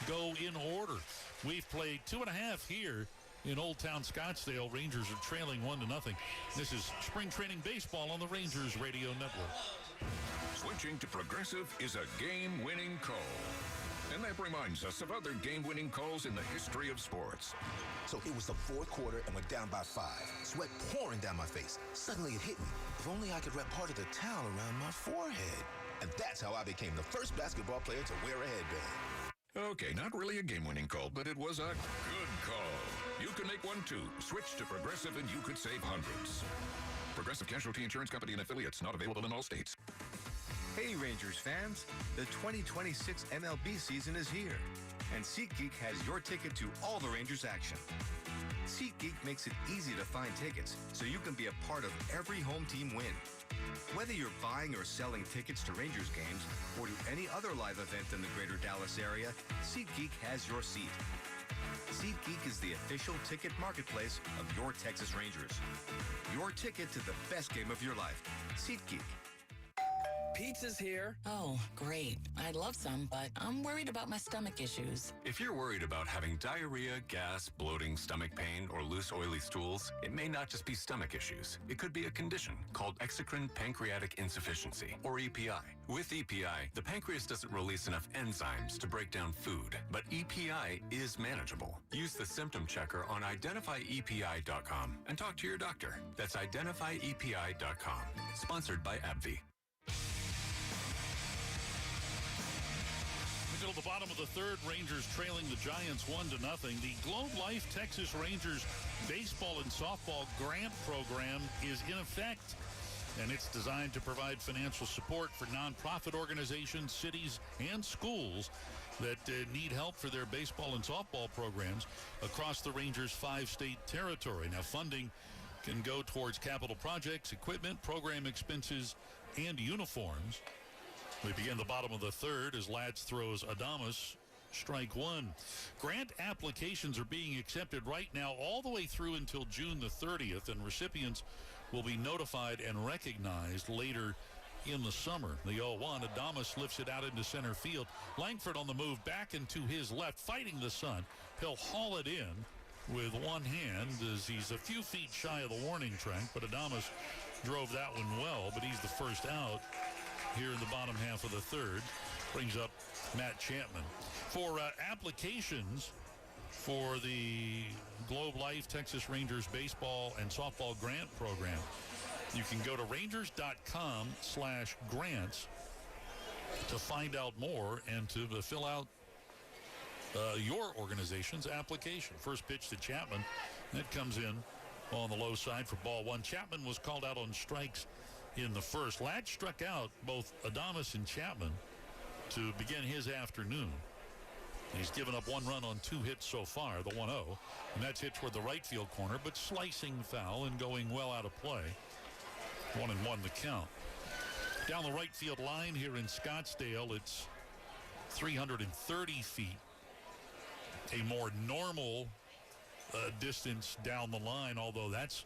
go in order. We've played 2.5 here in Old Town Scottsdale. Rangers are trailing 1-0. This is spring training baseball on the Rangers Radio Network. Switching to Progressive is a game-winning call. And that reminds us of other game-winning calls in the history of sports. So it was the fourth quarter and we're down by 5. Sweat pouring down my face. Suddenly it hit me. If only I could wrap part of the towel around my forehead. And that's how I became the first basketball player to wear a headband. Okay, not really a game-winning call, but it was a good call. You can make one too. Switch to Progressive and you could save hundreds. Progressive Casualty Insurance Company and affiliates, not available in all states. Hey Rangers fans, the 2026 MLB season is here, and SeatGeek has your ticket to all the Rangers action. SeatGeek makes it easy to find tickets, so you can be a part of every home team win. Whether you're buying or selling tickets to Rangers games or to any other live event in the greater Dallas area, SeatGeek has your seat. SeatGeek is the official ticket marketplace of your Texas Rangers. Your ticket to the best game of your life. SeatGeek. Pizza's here. Oh, great. I'd love some, but I'm worried about my stomach issues. If you're worried about having diarrhea, gas, bloating, stomach pain, or loose, oily stools, it may not just be stomach issues. It could be a condition called exocrine pancreatic insufficiency, or EPI. With EPI, the pancreas doesn't release enough enzymes to break down food, but EPI is manageable. Use the symptom checker on identifyepi.com and talk to your doctor. That's identifyepi.com. Sponsored by AbbVie. Until the bottom of the third, Rangers trailing the Giants 1-0. The Globe Life Texas Rangers baseball and softball grant program is in effect, and it's designed to provide financial support for nonprofit organizations, cities, and schools that need help for their baseball and softball programs across the Rangers' 5-state territory. Now, funding can go towards capital projects, equipment, program expenses, and uniforms. We begin the bottom of the third as Latz throws Adames, strike one. Grant applications are being accepted right now all the way through until June the 30th, and recipients will be notified and recognized later in the summer. The 0-1, Adames lifts it out into center field. Langford on the move back into his left, fighting the sun. He'll haul it in with one hand as he's a few feet shy of the warning track, but Adames drove that one well, but he's the first out here in the bottom half of the third. Brings up Matt Chapman. For applications for the Globe Life Texas Rangers baseball and softball grant program, you can go to rangers.com/grants to find out more and to fill out your organization's application. First pitch to Chapman. That comes in on the low side for ball one. Chapman was called out on strikes in the first. Latz struck out both Adames and Chapman to begin his afternoon. He's given up 1 run on 2 hits so far, the 1-0, and that's hit toward the right field corner, but slicing foul and going well out of play. 1-1 the count. Down the right field line here in Scottsdale, it's 330 feet. A more normal distance down the line, although that's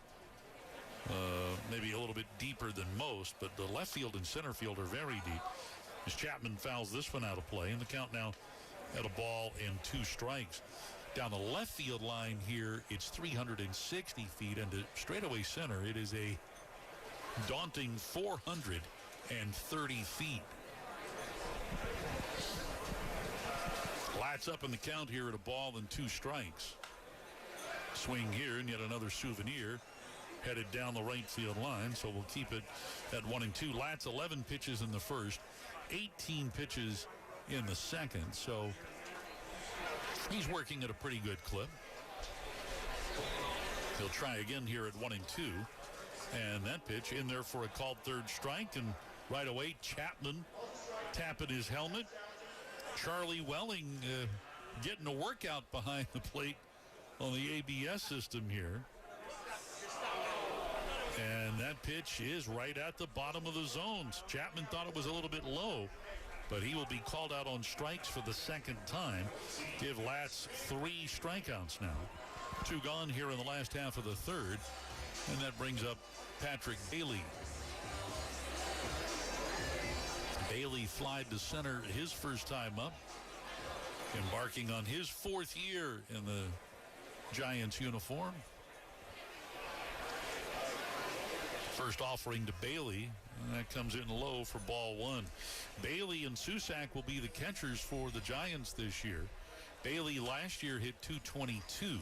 maybe a little bit deeper than most, but the left field and center field are very deep. As Chapman fouls this one out of play, and the count now at a ball and 2 strikes. Down the left field line here, it's 360 feet, and to straightaway center, it is a daunting 430 feet. Latz up in the count here at a ball and 2 strikes. Swing here, and yet another souvenir headed down the right field line, so we'll keep it at 1-2. Latz 11 pitches in the first, 18 pitches in the second, so he's working at a pretty good clip. He'll try again here at 1-2. And that pitch in there for a called third strike, and right away Chapman tapping his helmet. Charlie Welling getting a workout behind the plate on the ABS system here. And that pitch is right at the bottom of the zones. Chapman thought it was a little bit low, but he will be called out on strikes for the second time. Give Latz 3 strikeouts now. 2 gone here in the last half of the third. And that brings up Patrick Bailey. Bailey flied to center his first time up, embarking on his 4th year in the Giants uniform. First offering to Bailey, and that comes in low for ball 1. Bailey and Susac will be the catchers for the Giants this year. Bailey last year hit .222,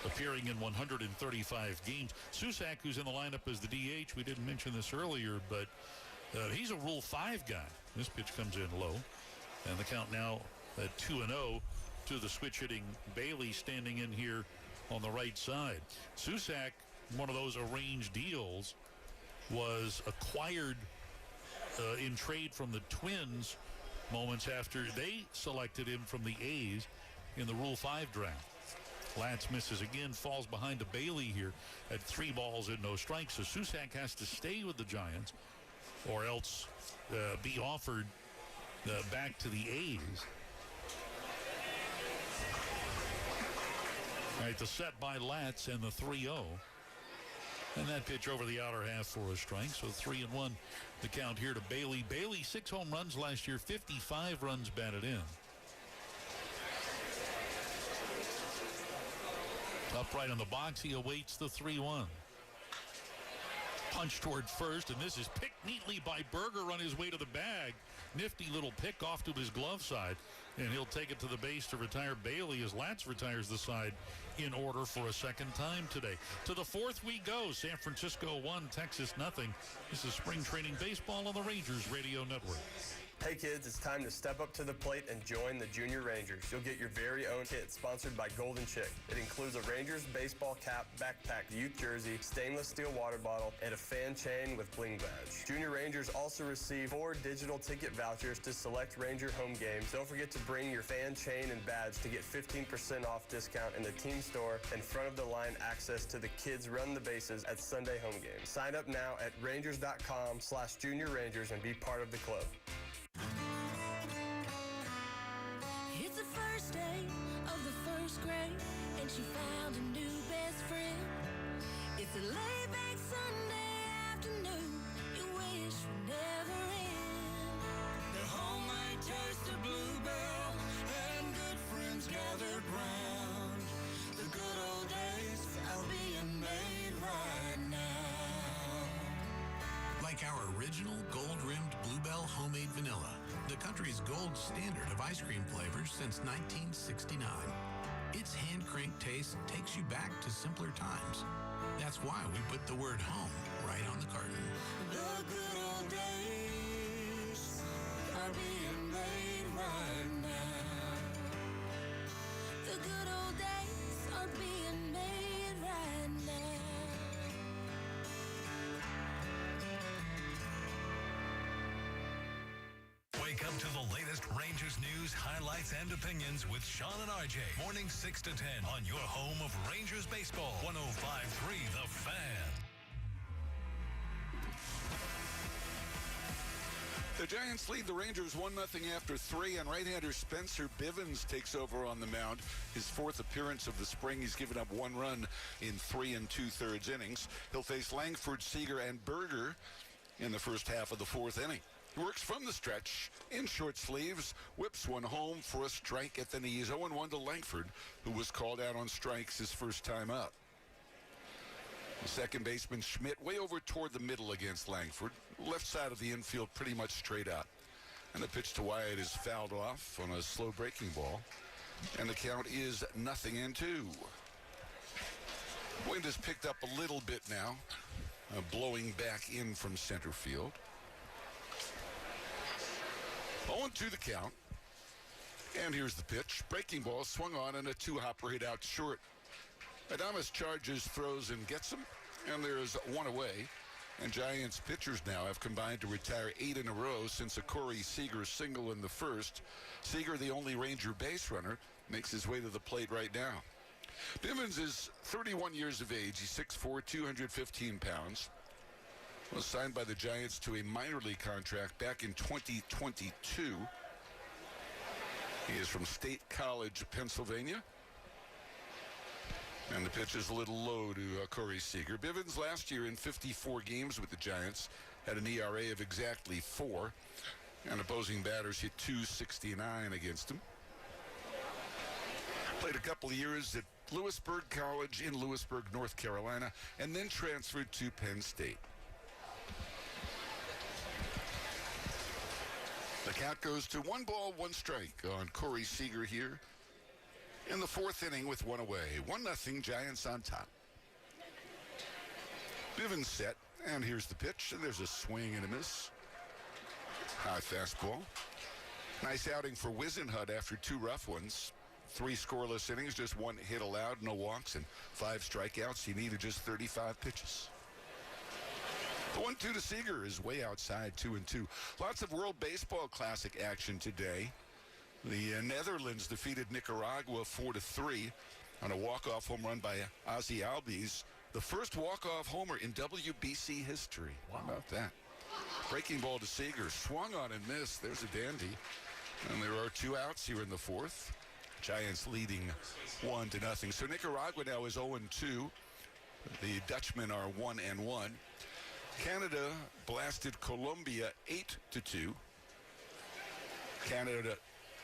appearing in 135 games. Susac, who's in the lineup as the DH, we didn't mention this earlier, but he's a Rule 5 guy. This pitch comes in low, and the count now at 2-0 to the switch-hitting Bailey, standing in here on the right side. Susac, one of those arranged deals, was acquired in trade from the Twins moments after they selected him from the A's in the Rule 5 draft. Latz misses again, falls behind to Bailey here at 3 balls and no strikes. So Susac has to stay with the Giants or else be offered back to the A's. All right, the set by Latz and the 3-0. And that pitch over the outer half for a strike. So 3-1 the count here to Bailey. Bailey, 6 home runs last year, 55 runs batted in. Upright in the box, he awaits the 3-1. Punch toward first, and this is picked neatly by Berger on his way to the bag. Nifty little pick off to his glove side, and he'll take it to the base to retire Bailey as Latz retires the side in order for a second time today. To the 4th we go. San Francisco 1, Texas nothing. This is spring training baseball on the Rangers Radio Network. Hey kids, it's time to step up to the plate and join the Junior Rangers. You'll get your very own kit sponsored by Golden Chick. It includes a Rangers baseball cap, backpack, youth jersey, stainless steel water bottle, and a fan chain with bling badge. Junior Rangers also receive 4 digital ticket vouchers to select Ranger home games. Don't forget to bring your fan chain and badge to get 15% off discount in the team store and front of the line access to the kids run the bases at Sunday home games. Sign up now at rangers.com/Junior Rangers and be part of the club. It's the first day of the first grade, and she found a new best friend. It's a laid-back Sunday afternoon you wish would never end. The homemade taste of Bluebell and good friends gathered round. The good old days are being made right now. Like our original gold-rimmed Bluebell homemade vanilla, the country's gold standard of ice cream flavors since 1969. Its hand-cranked taste takes you back to simpler times. That's why we put the word home right on the carton. The good old days are being made right now. The good old days are being made right now. Wake up to the latest Rangers news, highlights, and opinions with Sean and RJ. Morning 6 to 10 on your home of Rangers baseball. 105.3 The Fan. The Giants lead the Rangers 1-0 after 3, and right-hander Spencer Bivens takes over on the mound. His 4th appearance of the spring. He's given up 1 run in 3 2/3 innings. He'll face Langford, Seager, and Berger in the first half of the 4th inning. He works from the stretch in short sleeves, whips one home for a strike at the knees. 0-1 to Langford, who was called out on strikes his first time up. The second baseman Schmidt way over toward the middle against Langford. Left side of the infield pretty much straight up. And the pitch to Wyatt is fouled off on a slow breaking ball. And the count is 0-2. Wind has picked up a little bit now, blowing back in from center field. 0-2 the count. And here's the pitch. Breaking ball swung on and a 2-hopper hit out short. Adames charges, throws, and gets him. and there's one away. And Giants pitchers now have combined to retire 8 in a row since a Corey Seager single in the first. Seager, the only Ranger base runner, makes his way to the plate right now. Bivens is 31 years of age. He's 6'4", 215 pounds. Was signed by the Giants to a minor league contract back in 2022. He is from State College, Pennsylvania. And the pitch is a little low to Corey Seager. Bivens last year in 54 games with the Giants had an ERA of exactly 4. And opposing batters hit .269 against him. Played a couple of years at Lewisburg College in Lewisburg, North Carolina, and then transferred to Penn State. The count goes to 1 ball, 1 strike on Corey Seager here in the 4th inning with 1 away. 1-0, Giants on top. Bivens set, and here's the pitch, and there's a swing and a miss. High fastball. Nice outing for Wisenhut after 2 rough ones. 3 scoreless innings, just 1 hit allowed, no walks, and 5 strikeouts. He needed just 35 pitches. The 1-2 to Seager is way outside, 2-2. Lots of World Baseball Classic action today. The Netherlands defeated Nicaragua 4-3 on a walk-off home run by Ozzy Albies. The first walk-off homer in WBC history. Wow. How about that? Breaking ball to Seager, swung on and missed. There's a dandy. And there are 2 outs here in the 4th. Giants leading 1-0. So Nicaragua now is 0-2. The Dutchmen are 1-1. Canada blasted Colombia 8-2. Canada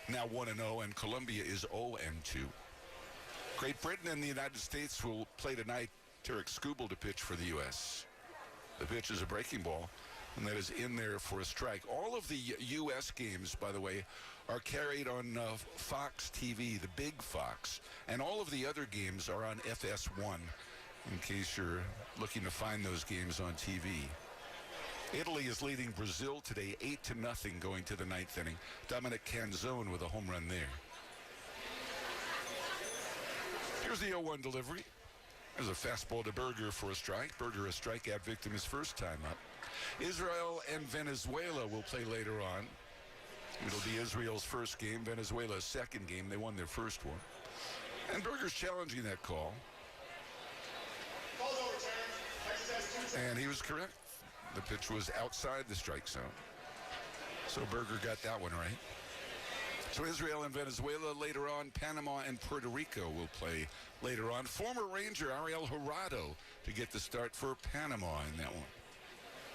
now 1-0, and Colombia is 0-2. Great Britain and the United States will play tonight. Tarek Skubal to pitch for the U.S. The pitch is a breaking ball, and that is in there for a strike. All of the U.S. games, by the way, are carried on Fox TV, the big Fox, and all of the other games are on FS1, in case you're looking to find those games on TV. Italy is leading Brazil today 8-0 going to the 9th inning. Dominic Canzone with a home run there. Here's the 0-1 delivery. There's a fastball to Berger for a strike. Berger, a strikeout victim, his first time up. Israel and Venezuela will play later on. It'll be Israel's first game, Venezuela's second game. They won their first one. And Berger's challenging that call. And he was correct. The pitch was outside the strike zone. So Berger got that one right. So Israel and Venezuela later on. Panama and Puerto Rico will play later on. Former Ranger Ariel Jurado to get the start for Panama in that one.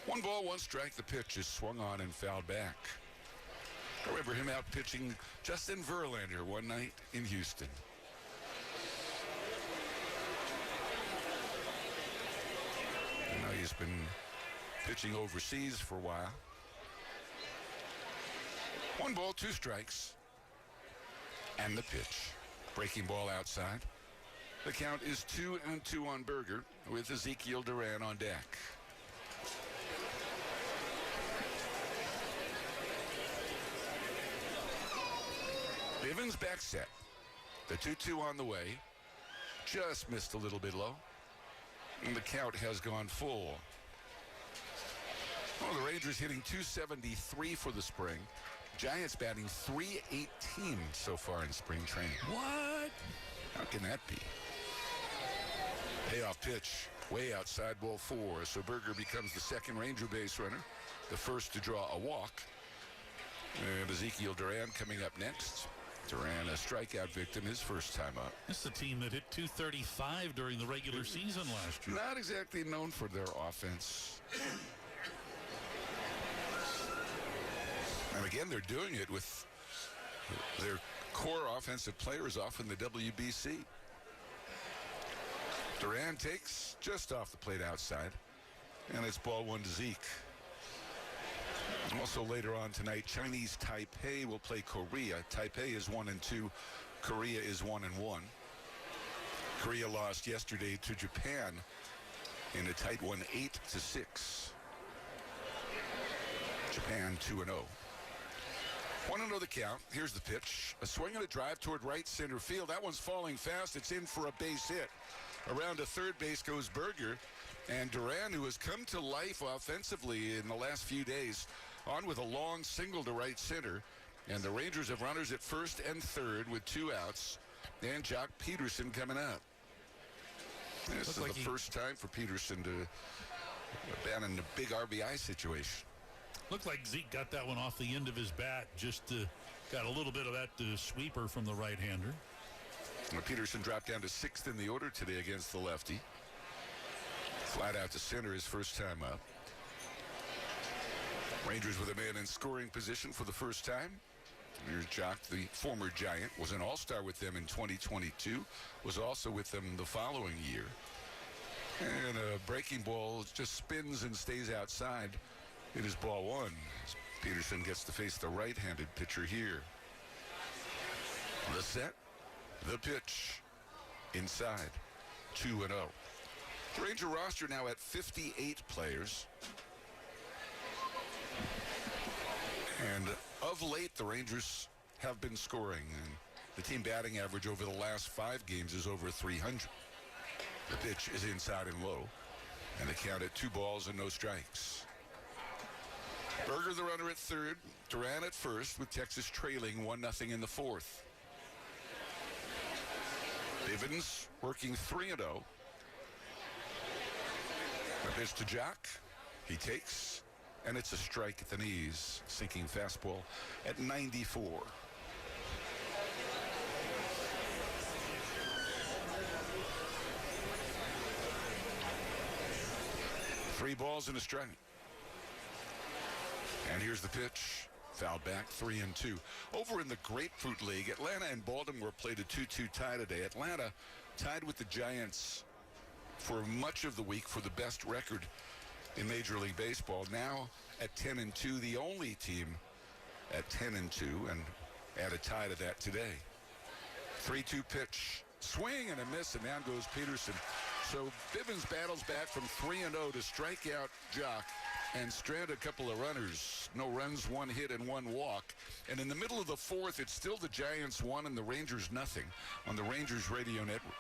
1 ball, 1 strike. The pitch is swung on and fouled back. I remember him out pitching Justin Verlander one night in Houston. And now he's been pitching overseas for a while. 1 ball, 2 strikes. And the pitch. Breaking ball outside. The count is 2-2 on Berger with Ezekiel Duran on deck. Bivens back set. The 2-2 on the way. Just missed a little bit low. And the count has gone full. Well, the Rangers hitting .273 for the spring. Giants batting .318 so far in spring training. What? How can that be? Payoff pitch way outside, ball 4. So Berger becomes the second Ranger base runner, the first to draw a walk. And Ezekiel Duran coming up next. Duran, a strikeout victim, his first time up. This is a team that hit .235 during the regular season last year. Not exactly known for their offense. And again, they're doing it with their core offensive players off in the WBC. Duran takes just off the plate outside, and it's ball 1 to Zeke. Also later on tonight, Chinese Taipei will play Korea. Taipei is 1-2. Korea is 1-1. Korea lost yesterday to Japan in a tight one, 8-6. Japan 2-0. 1-0 the count. Here's the pitch. A swing and a drive toward right center field. That one's falling fast. It's in for a base hit. Around to third base goes Berger. And Duran, who has come to life offensively in the last few days, on with a long single to right center. And the Rangers have runners at first and third with 2 outs. And Jock Peterson coming up. This is the first time for Peterson to abandon a big RBI situation. Looked like Zeke got that one off the end of his bat. Just got a little bit of that sweeper from the right-hander. Peterson dropped down to 6th in the order today against the lefty. Flat out to center his first time up. Rangers with a man in scoring position for the first time. Here's Jock, the former Giant, was an all-star with them in 2022, was also with them the following year. And a breaking ball just spins and stays outside. It is ball 1. Peterson gets to face the right-handed pitcher here. The set, the pitch, inside, 2-0. The Ranger roster now at 58 players. And of late, the Rangers have been scoring. And the team batting average over the last 5 games is over 300. The pitch is inside and low. And the count at 2 balls and no strikes. Berger the runner at third. Duran at first with Texas trailing 1-0 in the 4th. Bivens working 3-0. A pitch to Jock. He takes. And it's a strike at the knees. Sinking fastball at 94. Three balls and a strike. And here's the pitch. Fouled back, 3-2. Over in the Grapefruit League, Atlanta and Baltimore played a 2-2 tie today. Atlanta tied with the Giants for much of the week for the best record in Major League Baseball. Now at 10-2, the only team at 10-2, and add a tie to that today. 3-2 pitch, swing and a miss, and down goes Peterson. So Bivens battles back from 3-0 to strike out Jock and strand a couple of runners. No runs, 1 hit, and 1 walk. And in the middle of the 4th, it's still the Giants 1 and the Rangers nothing on the Rangers Radio Network.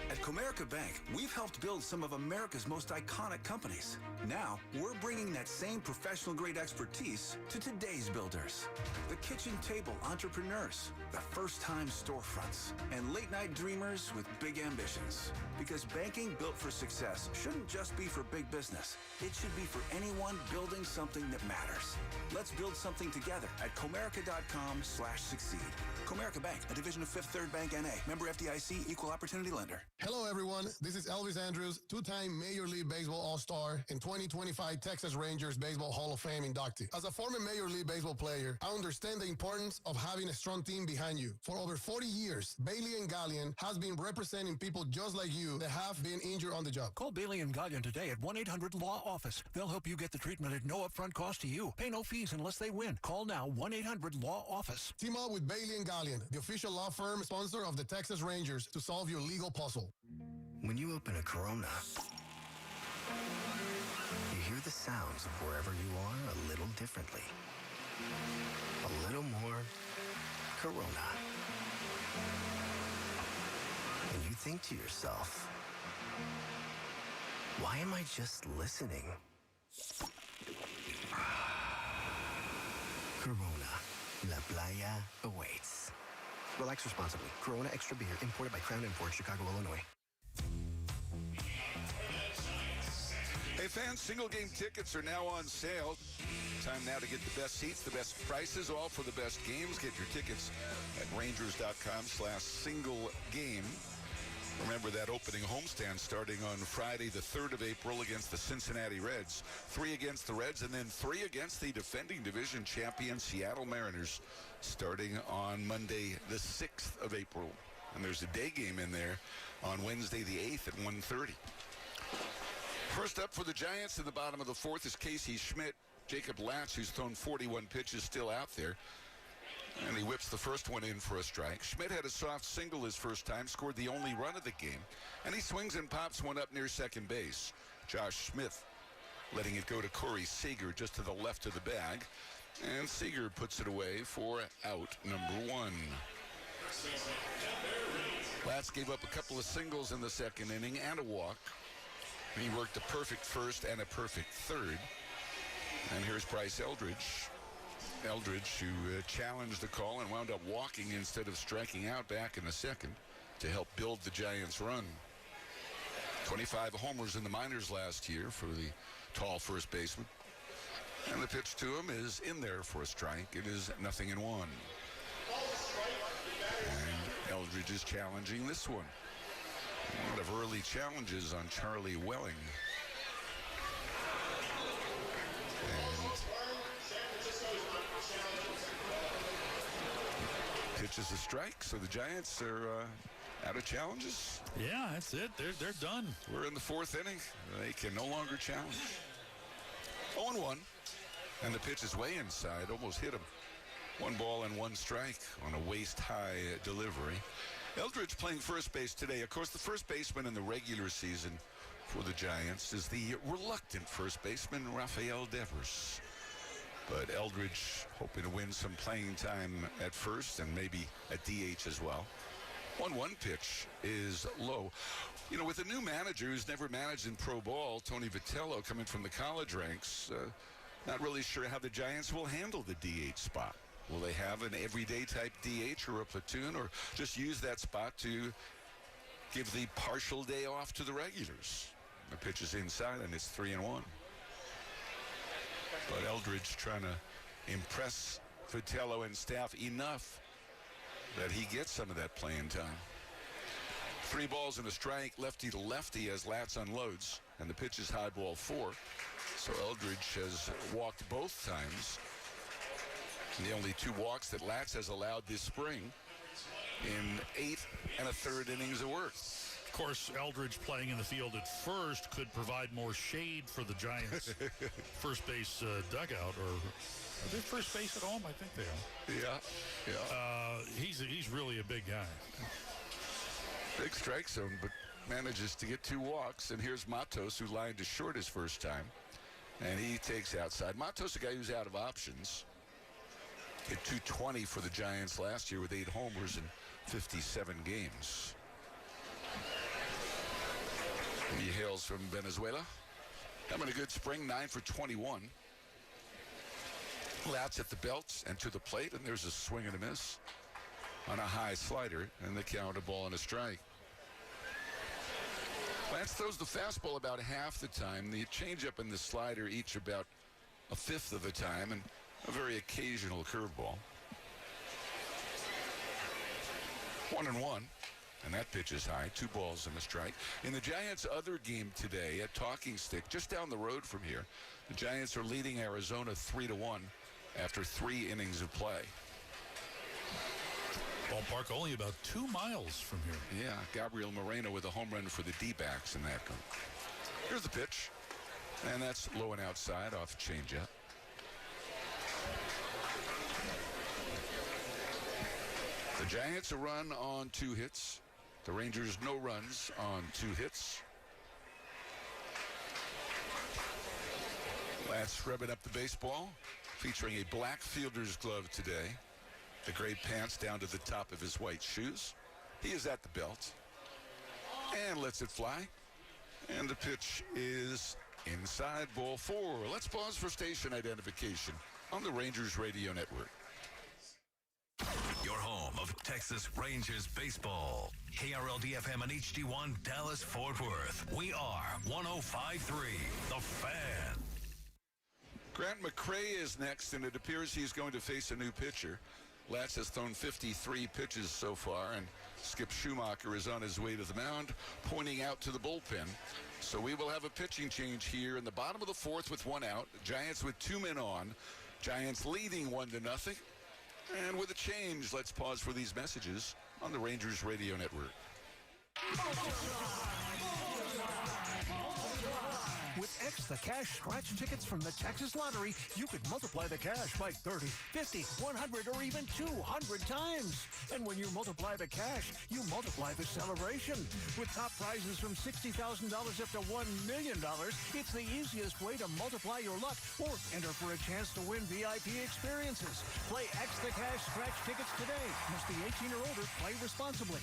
At Comerica Bank, we've helped build some of America's most iconic companies. Now, we're bringing that same professional-grade expertise to today's builders. The kitchen table entrepreneurs, the first-time storefronts, and late-night dreamers with big ambitions. Because banking built for success shouldn't just be for big business. It should be for anyone building something that matters. Let's build something together at Comerica.com/succeed. Comerica Bank, a division of Fifth Third Bank N.A., member FDIC, equal opportunity lender. Hello, everyone. This is Elvis Andrews, 2-time Major League Baseball All-Star and 2025 Texas Rangers Baseball Hall of Fame inductee. As a former Major League Baseball player, I understand the importance of having a strong team behind you. For over 40 years, Bailey and Gallion has been representing people just like you that have been injured on the job. Call Bailey and Gallion today at 1-800-LAW-OFFICE. They'll help you get the treatment at no upfront cost to you. Pay no fees unless they win. Call now, 1-800-LAW-OFFICE. Team up with Bailey and Gallion, the official law firm sponsor of the Texas Rangers, to solve your legal puzzle. When you open a Corona, you hear the sounds of wherever you are a little differently. A little more Corona. And you think to yourself, why am I just listening? Corona, La Playa awaits. Relax responsibly. Corona Extra Beer, imported by Crown Imports, Chicago, Illinois. Hey fans, single game tickets are now on sale. Time now to get the best seats, the best prices, all for the best games. Get your tickets at Rangers.com/single game. Remember that opening homestand starting on Friday, the 3rd of April against the Cincinnati Reds. 3 against the Reds and then 3 against the defending division champion Seattle Mariners starting on Monday, the 6th of April. And there's a day game in there on Wednesday, the 8th at 1:30. First up for the Giants in the bottom of the 4th is Casey Schmidt. Jacob Latz, who's thrown 41 pitches, still out there. And he whips the first one in for a strike. Schmidt had a soft single his first time, scored the only run of the game. And he swings and pops one up near second base. Josh Smith letting it go to Corey Seager just to the left of the bag. And Seager puts it away for out number 1. Latz gave up a couple of singles in the second inning and a walk. He worked a perfect first and a perfect third. And here's Bryce Eldridge. Eldridge, who challenged the call and wound up walking instead of striking out back in the second to help build the Giants' run. 25 homers in the minors last year for the tall first baseman. And the pitch to him is in there for a strike. It is 0-1. And Eldridge is challenging this one. A lot of early challenges on Charlie Welling. And pitch is a strike, so the Giants are out of challenges. Yeah, that's it. They're done. We're in the fourth inning. They can no longer challenge. 0-1. And the pitch is way inside, almost hit him. 1 ball and 1 strike on a waist-high delivery. Eldridge playing first base today. Of course, the first baseman in the regular season for the Giants is the reluctant first baseman, Rafael Devers. But Eldridge hoping to win some playing time at first and maybe at DH as well. 1-1 pitch is low. You know, with a new manager who's never managed in pro ball, Tony Vitello, coming from the college ranks, not really sure how the Giants will handle the DH spot. Will they have an everyday type DH or a platoon, or just use that spot to give the partial day off to the regulars? The pitch is inside, and it's 3-1. But Eldridge trying to impress Vitello and staff enough that he gets some of that playing time. 3 balls and a strike, lefty to lefty as Latz unloads, and the pitch is high ball 4. So Eldridge has walked both times. And the only 2 walks that Latz has allowed this spring in 8 1/3 innings of work. Of course, Eldridge playing in the field at first could provide more shade for the Giants' first base dugout. Or are they first base at home? I think they are. Yeah. He's really a big guy. Big strike zone, but manages to get 2 walks. And here's Matos, who lined to short his first time. And he takes outside. Matos, a guy who's out of options. Hit .220 for the Giants last year with 8 homers in 57 games. He hails from Venezuela. Having a good spring, 9 for 21. Latz at the belt and to the plate, and there's a swing and a miss on a high slider, and the count, a ball and a strike. Latz throws the fastball about half the time, the changeup and the slider each about 1/5 of the time, and a very occasional curveball. 1-1, and that pitch is high. 2 balls and a strike. In the Giants' other game today at Talking Stick, just down the road from here, the Giants are leading Arizona 3-1 after 3 innings of play. Ballpark only about 2 miles from here. Yeah, Gabriel Moreno with a home run for the D-backs in that one. Here's the pitch, and that's low and outside off changeup. The Giants a run on 2 hits. The Rangers no runs on 2 hits. Latz rubbing up the baseball, featuring a black fielder's glove today. The gray pants down to the top of his white shoes. He is at the belt and lets it fly. And the pitch is inside, ball 4. Let's pause for station identification on the Rangers Radio Network. Your home of Texas Rangers baseball. KRLD-FM and HD1 Dallas-Fort Worth. We are 105.3 The Fan. Grant McCray is next, and it appears he's going to face a new pitcher. Latz has thrown 53 pitches so far, and Skip Schumacher is on his way to the mound, pointing out to the bullpen. So we will have a pitching change here in the bottom of the 4th with 1 out. Giants with 2 men on. Giants leading 1-0. And with a change, let's pause for these messages on the Rangers Radio Network. With X the Cash scratch tickets from the Texas Lottery, you could multiply the cash by 30, 50, 100, or even 200 times. And when you multiply the cash, you multiply the celebration. With top prizes from $60,000 up to $1 million, it's the easiest way to multiply your luck or enter for a chance to win VIP experiences. Play X the Cash scratch tickets today. Must be 18 or older. Play responsibly.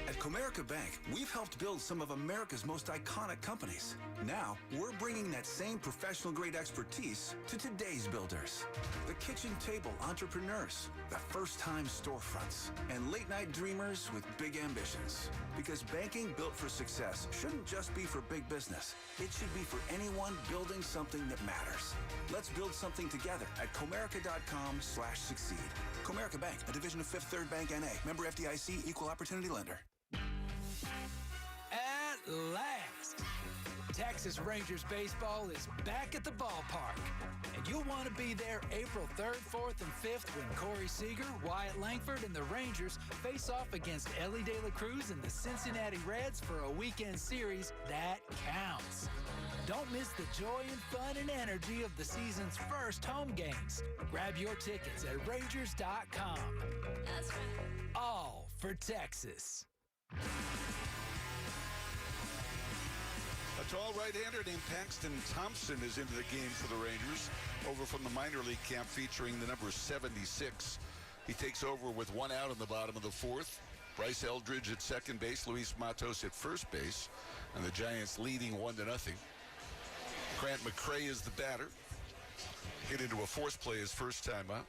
At Comerica Bank, we've helped build some of America's most iconic companies. Now, we're bringing that same professional-grade expertise to today's builders. The kitchen table entrepreneurs, the first-time storefronts, and late-night dreamers with big ambitions. Because banking built for success shouldn't just be for big business. It should be for anyone building something that matters. Let's build something together at Comerica.com/succeed. Comerica Bank, a division of Fifth Third Bank N.A. Member FDIC, equal opportunity lender. At last, Texas Rangers baseball is back at the ballpark. And you'll want to be there April 3rd, 4th, and 5th when Corey Seager, Wyatt Langford, and the Rangers face off against Ellie De La Cruz and the Cincinnati Reds for a weekend series that counts. Don't miss the joy and fun and energy of the season's first home games. Grab your tickets at Rangers.com. That's right. All for Texas. A tall right-hander named Paxton Thompson is into the game for the Rangers, over from the minor league camp featuring the number 76. He takes over with one out in the bottom of the fourth. Bryce Eldridge at second base, Luis Matos at first base, and the Giants leading 1-0. Grant McCray is the batter. Hit into a force play his first time up.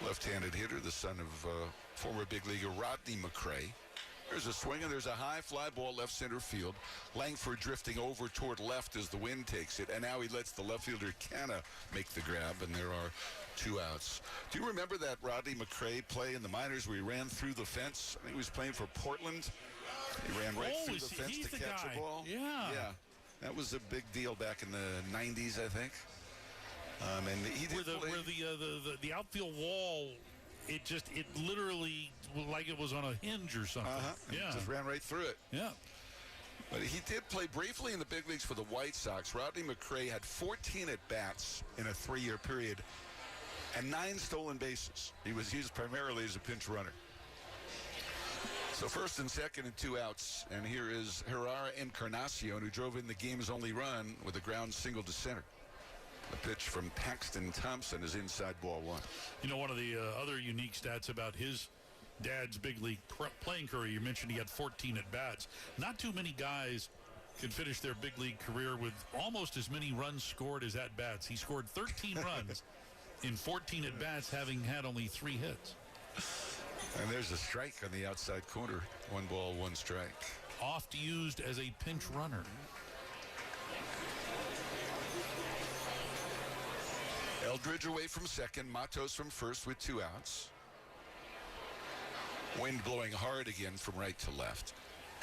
Left-handed hitter, the son of former big leaguer Rodney McCray. There's a swing, and there's a high fly ball left center field. Langford drifting over toward left as the wind takes it, and now he lets the left fielder Canna make the grab, and there are two outs. Do you remember that Rodney McCray play in the minors where he ran through the fence? I think he was playing for Portland. He ran right through the fence to catch a ball. Yeah. That was a big deal back in the 90s, I think. And he did where the outfield wall, it literally, like it was on a hinge or something. Yeah. Just ran right through it. Yeah. But he did play briefly in the big leagues for the White Sox. Rodney McCray had 14 at-bats in a 3-year period and 9 stolen bases. He was used primarily as a pinch runner. So first and second and 2 outs. And here is Herrera Encarnacion, who drove in the game's only run with a ground single to center. The pitch from Paxton Thompson is inside ball one. You know, one of the other unique stats about his dad's big league playing career, you mentioned he had 14 at-bats. Not too many guys can finish their big league career with almost as many runs scored as at-bats. He scored 13 runs in 14 at-bats, having had only 3 hits. And there's a strike on the outside corner. 1 ball, 1 strike. Oft used as a pinch runner. Eldridge away from second, Matos from first with 2 outs. Wind blowing hard again from right to left.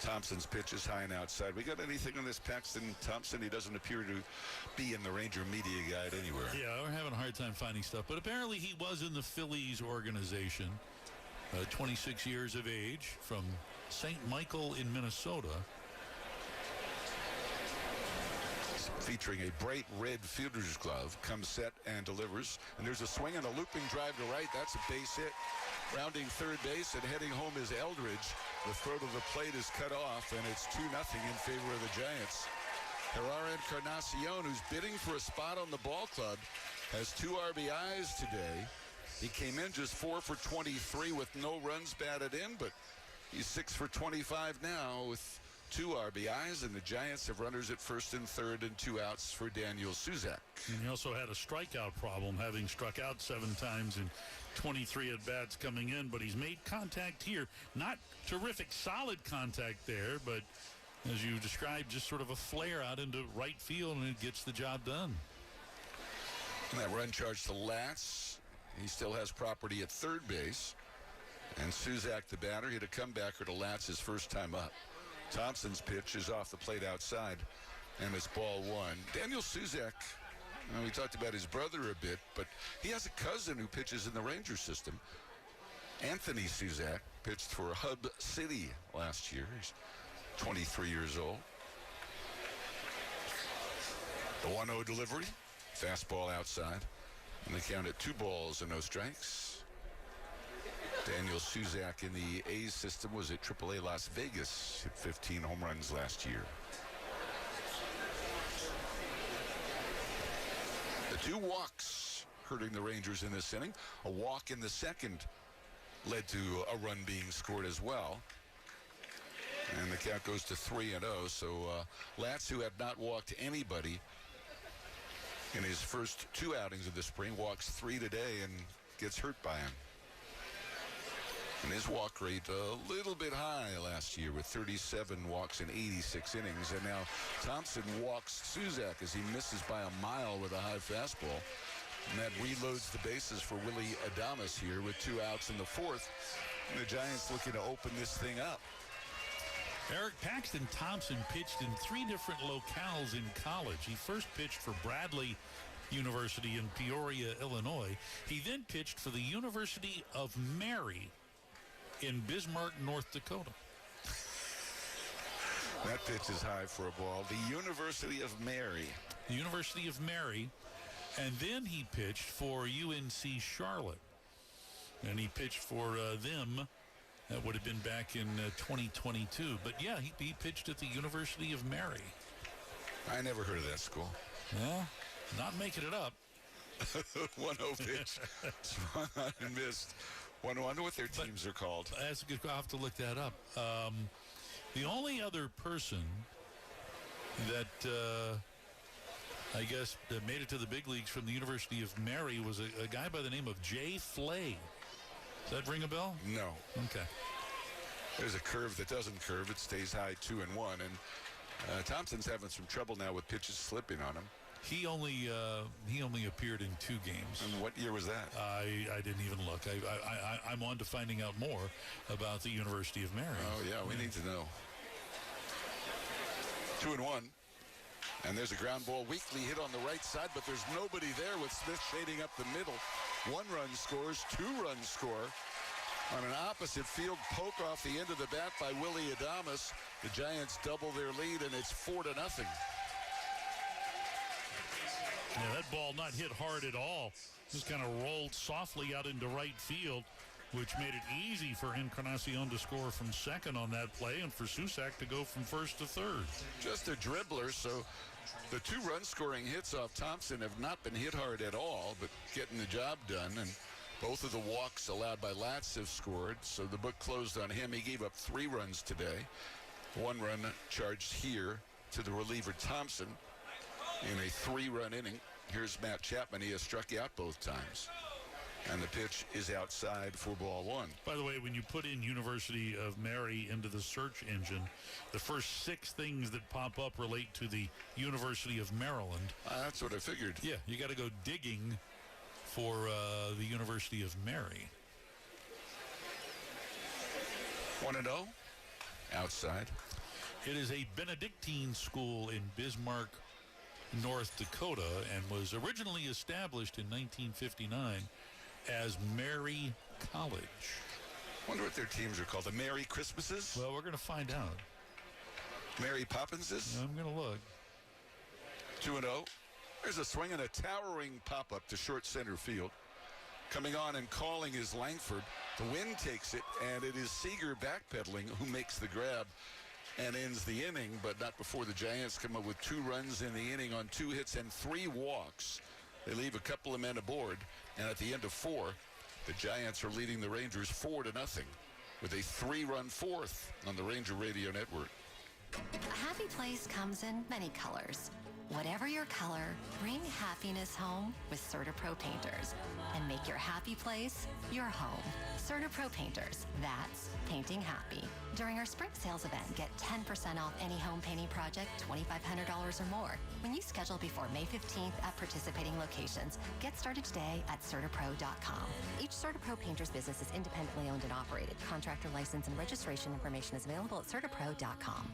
Thompson's pitch is high and outside. We got anything on this Paxton Thompson? He doesn't appear to be in the Ranger media guide anywhere. Yeah, we're having a hard time finding stuff. But apparently he was in the Phillies organization. 26 years of age, from St. Michael in Minnesota. Featuring a bright red fielder's glove, comes set and delivers. And there's a swing and a looping drive to right. That's a base hit. Rounding third base and heading home is Eldridge. The throw to the plate is cut off, and it's 2-0 in favor of the Giants. Herrera Encarnacion, who's bidding for a spot on the ball club, has 2 RBIs today. He came in just 4 for 23 with no runs batted in, but he's 6 for 25 now with 2 RBIs, and the Giants have runners at first and third and 2 outs for Daniel Suzak. And he also had a strikeout problem, having struck out 7 times in 23 at-bats coming in, but he's made contact here. Not terrific solid contact there, but as you described, just sort of a flare out into right field, and it gets the job done. And that run charge to Latz. He still has property at third base. And Suzak, the batter, hit a comebacker to Latz his first time up. Thompson's pitch is off the plate outside, and it's ball 1. Daniel Suzak, we talked about his brother a bit, but he has a cousin who pitches in the Ranger system. Anthony Suzak pitched for Hub City last year. He's 23 years old. The 1-0 delivery, fastball outside. And they count at 2 balls and no strikes. Daniel Suzak in the A's system was at AAA Las Vegas. Hit 15 home runs last year. The 2 walks hurting the Rangers in this inning. A walk in the second led to a run being scored as well. And the count goes to 3-0. So Latz, who had not walked anybody in his first 2 outings of the spring, walks 3 today and gets hurt by him. And his walk rate a little bit high last year with 37 walks in 86 innings. And now Thompson walks Suzak as he misses by a mile with a high fastball. And that reloads the bases for Willie Adames here with 2 outs in the 4th. And the Giants looking to open this thing up. Eric Paxton Thompson pitched in 3 different locales in college. He first pitched for Bradley University in Peoria, Illinois. He then pitched for the University of Mary in Bismarck, North Dakota. That pitch is high for a ball. The University of Mary. The University of Mary. And then he pitched for UNC Charlotte. And he pitched for them. That would have been back in 2022. But, yeah, he pitched at the University of Mary. I never heard of that school. Yeah, not making it up. 1-0 pitch. Swung on and missed. I wonder what their teams are called. That's a good. I'll have to look that up. The only other person that I guess that made it to the big leagues from the University of Mary was a guy by the name of Jay Flay. Does that ring a bell? No. Okay. There's a curve that doesn't curve. It stays high 2-1. And Thompson's having some trouble now with pitches slipping on him. He only appeared in 2 games. And what year was that? I didn't even look. I'm on to finding out more about the University of Mary. Oh, yeah, we need to know. 2-1. And there's a ground ball weakly hit on the right side, but there's nobody there with Smith shading up the middle. 1 run scores, 2 runs score. On an opposite field poke off the end of the bat by Willie Adames. The Giants double their lead, and it's 4-0. Yeah, that ball not hit hard at all. Just kind of rolled softly out into right field, which made it easy for Encarnacion to score from second on that play and for Susak to go from first to third. Just a dribbler, so the 2 run-scoring hits off Thompson have not been hit hard at all, but getting the job done. And both of the walks allowed by Latz have scored, so the book closed on him. He gave up 3 runs today. 1 run charged here to the reliever Thompson in a 3-run inning. Here's Matt Chapman. He has struck out both times. And the pitch is outside for ball 1. By the way, when you put in University of Mary into the search engine, the first 6 things that pop up relate to the University of Maryland. That's what I figured. Yeah, you got to go digging for the University of Mary. 1-0. Outside. It is a Benedictine school in Bismarck, North Dakota, and was originally established in 1959 as Mary College. Wonder what their teams are called. The Merry Christmases? Well, we're going to find out. Mary Poppinses? I'm going to look. 2-0. There's a swing and a towering pop-up to short center field. Coming on and calling is Langford. The wind takes it, and it is Seager backpedaling who makes the grab and ends the inning, but not before the Giants come up with 2 runs in the inning on 2 hits and 3 walks. They leave a couple of men aboard, and at the end of 4, the Giants are leading the Rangers 4-0 with a 3-run 4th on the Ranger Radio Network. A happy place comes in many colors. Whatever your color, bring happiness home with CertaPro Painters and make your happy place your home. CertaPro Painters, that's painting happy. During our spring sales event, get 10% off any home painting project, $2,500 or more. When you schedule before May 15th at participating locations, get started today at CertaPro.com. Each CertaPro Painters business is independently owned and operated. Contractor license and registration information is available at CertaPro.com.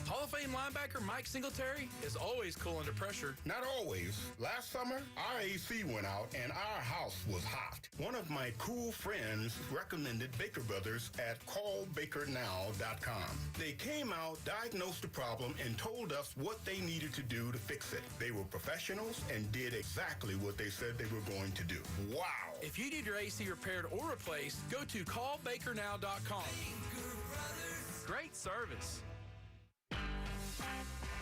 Hall of Fame linebacker Mike Singletary is always cool under pressure. Not always. Last summer, our AC went out and our house was hot. One of my cool friends recommended Baker Brothers at callbakernow.com. They came out, diagnosed the problem, and told us what they needed to do to fix it. They were professionals and did exactly what they said they were going to do. Wow. If you need your AC repaired or replaced, go to callbakernow.com. Great service.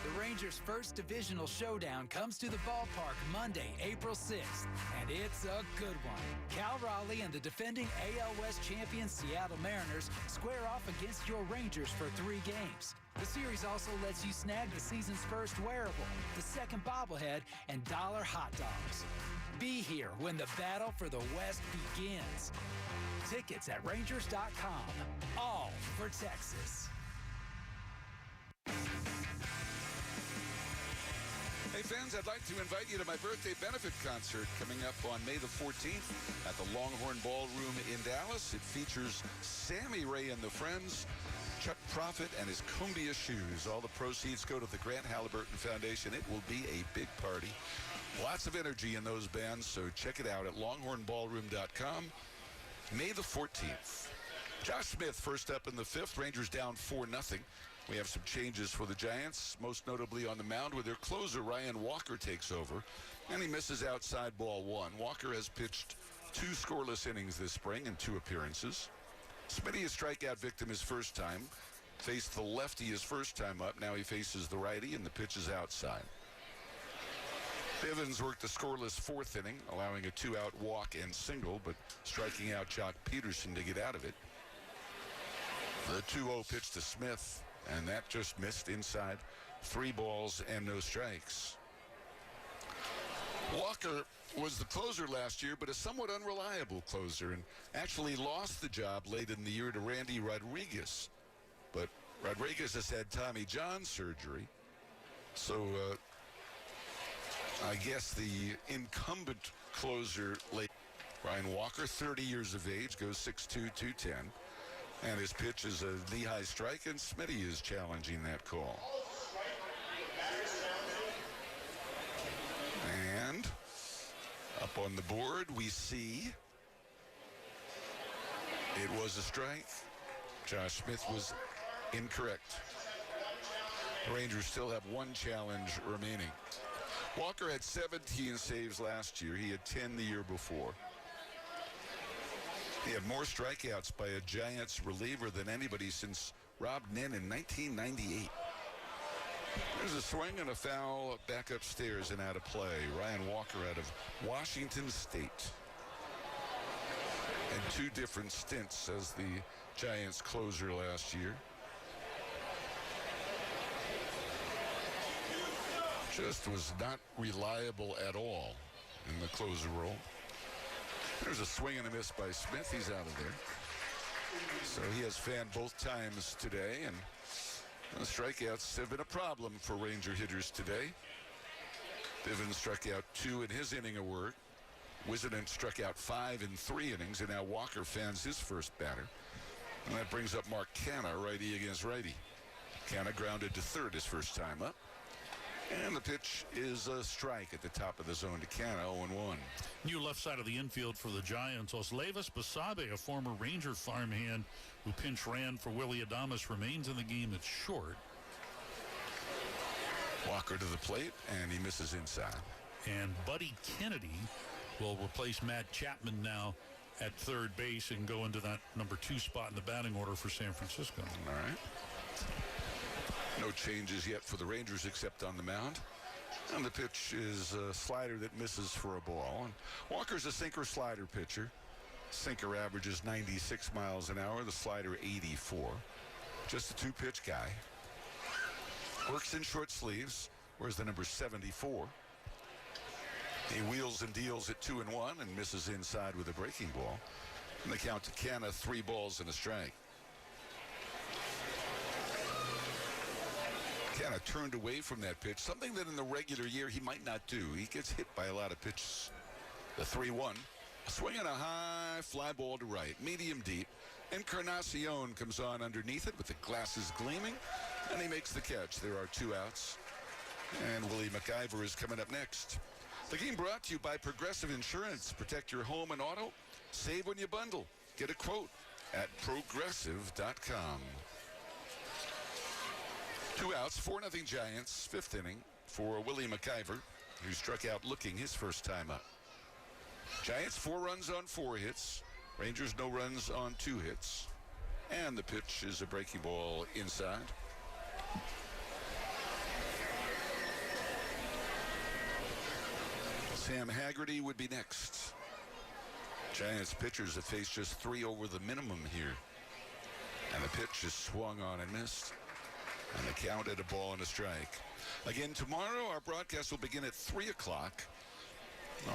The Rangers' first divisional showdown comes to the ballpark Monday, April 6th, and it's a good one. Cal Raleigh and the defending AL West champion Seattle Mariners square off against your Rangers for 3 games. The series also lets you snag the season's first wearable, the second bobblehead, and dollar hot dogs. Be here when the battle for the West begins. Tickets at Rangers.com. All for Texas. Hey fans, I'd like to invite you to my birthday benefit concert coming up on May the 14th at the Longhorn Ballroom in Dallas. It features Sammy Ray and the Friends, Chuck Prophet and his Cumbia shoes. All the proceeds go to the Grant Halliburton Foundation. It will be a big party. Lots of energy in those bands, so check it out at longhornballroom.com. May the 14th. Josh Smith first up in the 5th. Rangers down 4-0. We have some changes for the Giants, most notably on the mound where their closer, Ryan Walker, takes over, and he misses outside ball 1. Walker has pitched 2 scoreless innings this spring in 2 appearances. Smitty, a strikeout victim his first time, faced the lefty his first time up. Now he faces the righty, and the pitch is outside. Bivens worked the scoreless 4th inning, allowing a 2-out walk and single, but striking out Jock Peterson to get out of it. The 2-0 pitch to Smith, and that just missed inside. 3 balls and no strikes. Walker was the closer last year, but a somewhat unreliable closer, and actually lost the job late in the year to Randy Rodriguez. But Rodriguez has had Tommy John surgery, so I guess the incumbent closer late. Ryan Walker, 30 years of age, goes 6'2", 210. And his pitch is a knee-high strike, and Smitty is challenging that call. And up on the board, we see it was a strike. Josh Smith was incorrect. The Rangers still have 1 challenge remaining. Walker had 17 saves last year. He had 10 the year before. He had more strikeouts by a Giants reliever than anybody since Rob Nen in 1998. There's a swing and a foul back upstairs and out of play. Ryan Walker out of Washington State. And 2 different stints as the Giants closer last year. Just was not reliable at all in the closer role. There's a swing and a miss by Smith. He's out of there. So he has fanned both times today, and the strikeouts have been a problem for Ranger hitters today. Bivens struck out 2 in his inning of work. Wisnant struck out 5 in 3 innings, and now Walker fans his first batter. And that brings up Mark Canha, righty against righty. Canha grounded to third his first time up. And the pitch is a strike at the top of the zone to Canha, 0-1. New left side of the infield for the Giants. Oslevis Basabe, a former Ranger farmhand who pinch ran for Willie Adames, remains in the game at short. Walker to the plate, and he misses inside. And Buddy Kennedy will replace Matt Chapman now at third base and go into that number 2 spot in the batting order for San Francisco. All right. No changes yet for the Rangers except on the mound. And the pitch is a slider that misses for a ball. And Walker's a sinker-slider pitcher. Sinker averages 96 miles an hour. The slider 84. Just a 2-pitch guy. Works in short sleeves. Wears the number 74. He wheels and deals at 2-1 and misses inside with a breaking ball. And the count to Canha, 3 balls and a strike. Canha turned away from that pitch, something that in the regular year he might not do. He gets hit by a lot of pitches. The 3-1, a swing and a high fly ball to right, medium deep. Encarnacion comes on underneath it with the glasses gleaming, and he makes the catch. There are 2 outs, and Willie McIver is coming up next. The game brought to you by Progressive Insurance. Protect your home and auto. Save when you bundle. Get a quote at progressive.com. 2 outs, 4-0 Giants, 5th inning for Willie McIver, who struck out looking his first time up. Giants 4 runs on 4 hits. Rangers no runs on 2 hits. And the pitch is a breaking ball inside. Sam Haggerty would be next. Giants pitchers have faced just 3 over the minimum here. And the pitch is swung on and missed. And the count at a ball and a strike. Again, tomorrow our broadcast will begin at 3 o'clock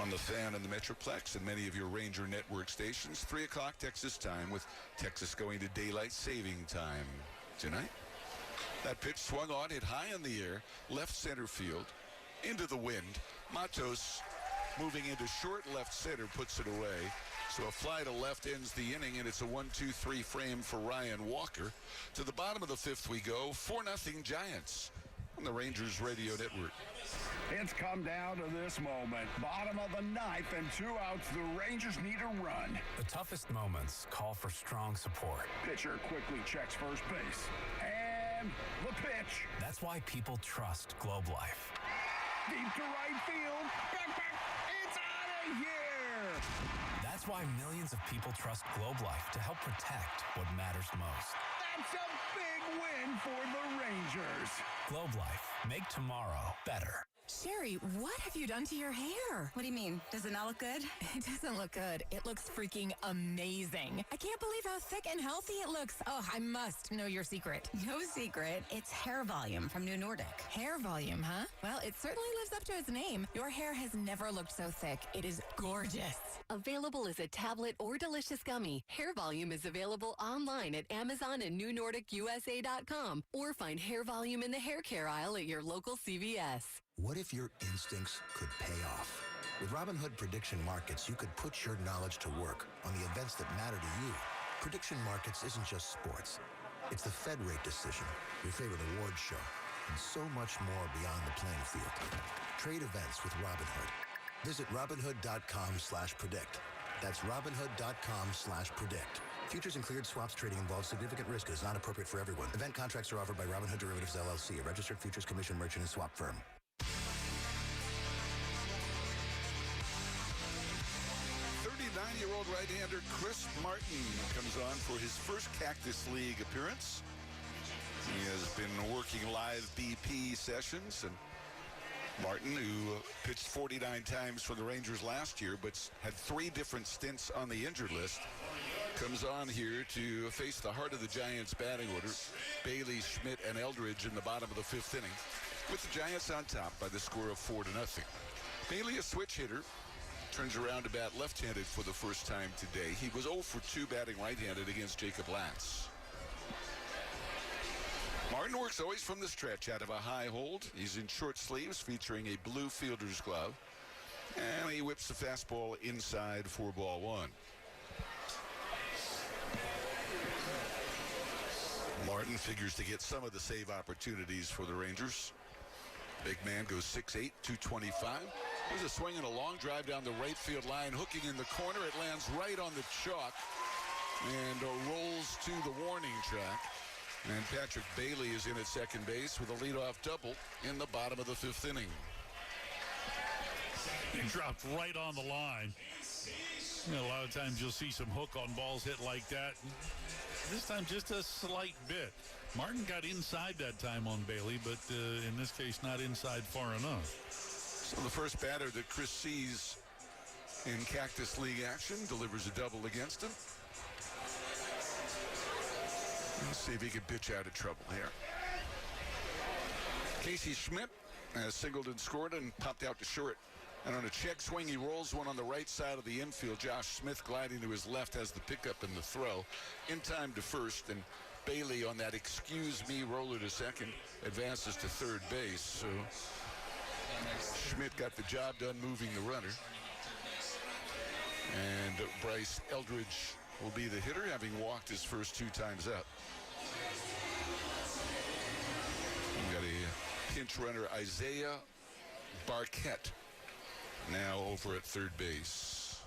on the Fan and the Metroplex and many of your Ranger Network stations. 3 o'clock Texas time, with Texas going to daylight saving time tonight. That pitch swung on, hit high in the air, left center field, into the wind. Matos moving into short left center puts it away. So a fly to left ends the inning, and it's a 1-2-3 frame for Ryan Walker. To the bottom of the 5th we go. 4-0 Giants on the Rangers Radio Network. It's come down to this moment. Bottom of the 9th and 2 outs. The Rangers need a run. The toughest moments call for strong support. Pitcher quickly checks first base. And the pitch. That's why people trust Globe Life. Deep to right field. Back. It's out of here. That's why millions of people trust Globe Life to help protect what matters most. That's a big win for the Rangers. Globe Life. Make tomorrow better. Sherry, what have you done to your hair? What do you mean? Does it not look good? It doesn't look good. It looks freaking amazing. I can't believe how thick and healthy it looks. Oh, I must know your secret. No secret. It's hair volume from New Nordic. Hair volume, huh? Well, it certainly lives up to its name. Your hair has never looked so thick. It is gorgeous. Available as a tablet or delicious gummy, Hair Volume is available online at Amazon and NewNordicUSA.com, or find Hair Volume in the hair care aisle at your local CVS. What if your instincts could pay off? With Robinhood Prediction Markets, you could put your knowledge to work on the events that matter to you. Prediction Markets isn't just sports. It's the Fed rate decision, your favorite awards show, and so much more beyond the playing field. Trade events with Robinhood. Visit Robinhood.com/predict. That's Robinhood.com/predict. Futures and cleared swaps trading involves significant risk and is not appropriate for everyone. Event contracts are offered by Robinhood Derivatives LLC, a registered futures commission merchant and swap firm. 39-year-old right-hander Chris Martin comes on for his first Cactus League appearance. He has been working live BP sessions, and Martin, who pitched 49 times for the Rangers last year, but had 3 different stints on the injured list, comes on here to face the heart of the Giants batting order, Bailey, Schmidt, and Eldridge in the bottom of the 5th inning, with the Giants on top by the score of 4-0. Bailey, a switch hitter, turns around to bat left-handed for the first time today. He was 0 for 2 batting right-handed against Jacob Latz. Martin works always from the stretch out of a high hold. He's in short sleeves featuring a blue fielder's glove. And he whips the fastball inside for ball 1. Martin figures to get some of the save opportunities for the Rangers. Big man goes 6'8", 225. There's a swing and a long drive down the right field line, hooking in the corner. It lands right on the chalk and rolls to the warning track. And Patrick Bailey is in at second base with a leadoff double in the bottom of the 5th inning. It dropped right on the line. You know, a lot of times you'll see some hook on balls hit like that. This time just a slight bit. Martin got inside that time on Bailey, but in this case not inside far enough. So the first batter that Chris sees in Cactus League action delivers a double against him. Let's see if he can pitch out of trouble here. Casey Schmidt has singled and scored and popped out to short. And on a check swing, he rolls one on the right side of the infield. Josh Smith gliding to his left has the pickup and the throw. In time to first, and Bailey on that excuse me roller to second advances to third base. So Schmidt got the job done moving the runner. And Bryce Eldridge will be the hitter, having walked his first 2 times up. We've got a pinch runner, Isaiah Barquette, now over at third base.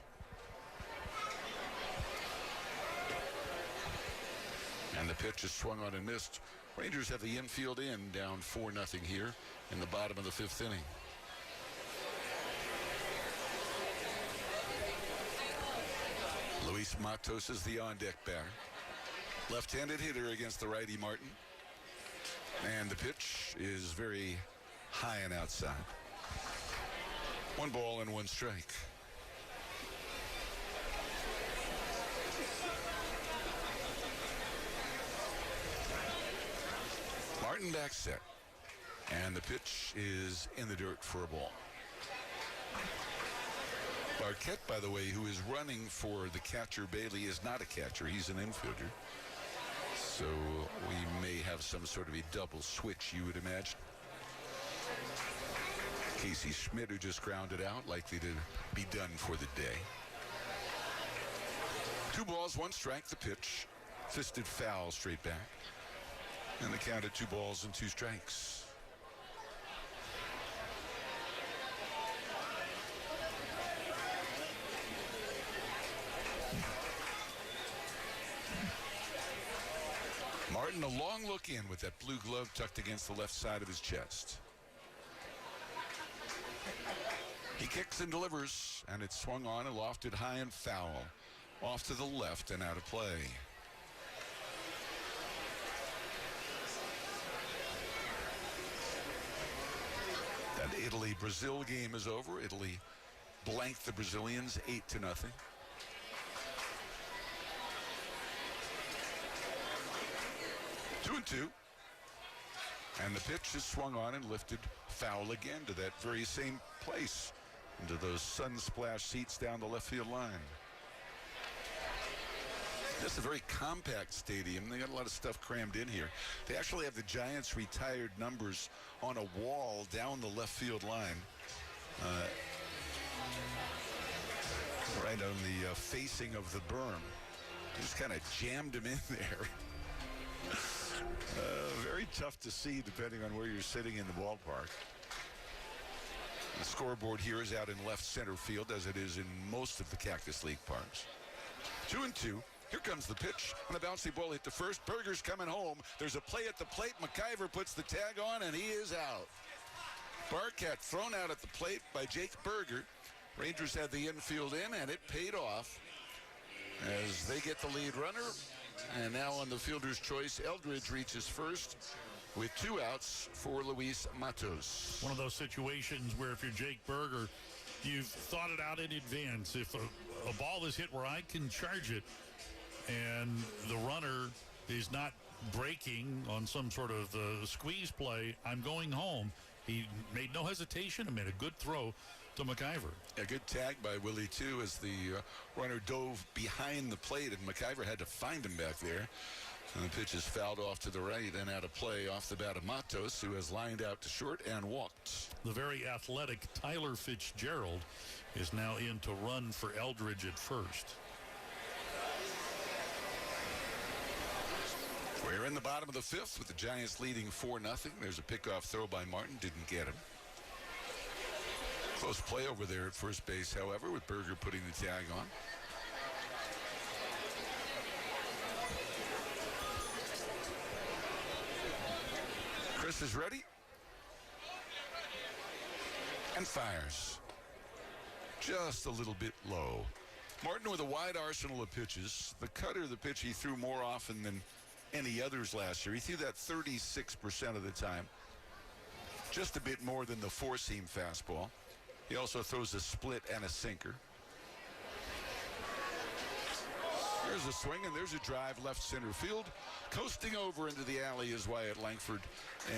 And the pitch is swung on and missed. Rangers have the infield in, down 4-0 here in the bottom of the 5th inning. Luis Matos is the on-deck batter. Left-handed hitter against the righty Martin. And the pitch is very high and outside. 1 ball and 1 strike. Martin back set. And the pitch is in the dirt for a ball. Barquette, by the way, who is running for the catcher Bailey, is not a catcher. He's an infielder. So we may have some sort of a double switch, you would imagine. Casey Schmidt, who just grounded out, likely to be done for the day. 2 balls, 1 strike, the pitch. Fisted foul straight back. And the count at 2 balls and 2 strikes. Martin, a long look in with that blue glove tucked against the left side of his chest. He kicks and delivers, and it's swung on and lofted high and foul. Off to the left and out of play. That Italy-Brazil game is over. Italy blanked the Brazilians 8-0. Two and two. And the pitch is swung on and lifted foul again to that very same place, into those sun-splashed seats down the left field line. This is a very compact stadium. They got a lot of stuff crammed in here. They actually have the Giants' retired numbers on a wall down the left field line. Right on the facing of the berm. Just kind of jammed them in there. Very tough to see depending on where you're sitting in the ballpark. The scoreboard here is out in left center field, as it is in most of the Cactus League parks. 2 and 2. Here comes the pitch, and the bouncy ball hit the first. Berger's coming home. There's a play at the plate. McIver puts the tag on, and he is out. Barquette thrown out at the plate by Jake Berger. Rangers had the infield in, and it paid off as they get the lead runner. And now on the fielder's choice, Eldridge reaches first with 2 outs for Luis Matos. One of those situations where if you're Jake Berger, you've thought it out in advance. If a ball is hit where I can charge it and the runner is not breaking on some sort of squeeze play, I'm going home. He made no hesitation and made a good throw to McIver. A good tag by Willie, too, as the runner dove behind the plate, and McIver had to find him back there. And the pitch is fouled off to the right and out of play off the bat of Matos, who has lined out to short and walked. The very athletic Tyler Fitzgerald is now in to run for Eldridge at first. We're in the bottom of the 5th with the Giants leading 4-0. There's a pickoff throw by Martin. Didn't get him. Close play over there at first base, however, with Berger putting the tag on. Chris is ready. And fires. Just a little bit low. Martin with a wide arsenal of pitches. The cutter, the pitch he threw more often than any others last year. He threw that 36% of the time. Just a bit more than the four-seam fastball. He also throws a split and a sinker. There's a swing, and there's a drive left center field. Coasting over into the alley is Wyatt Langford,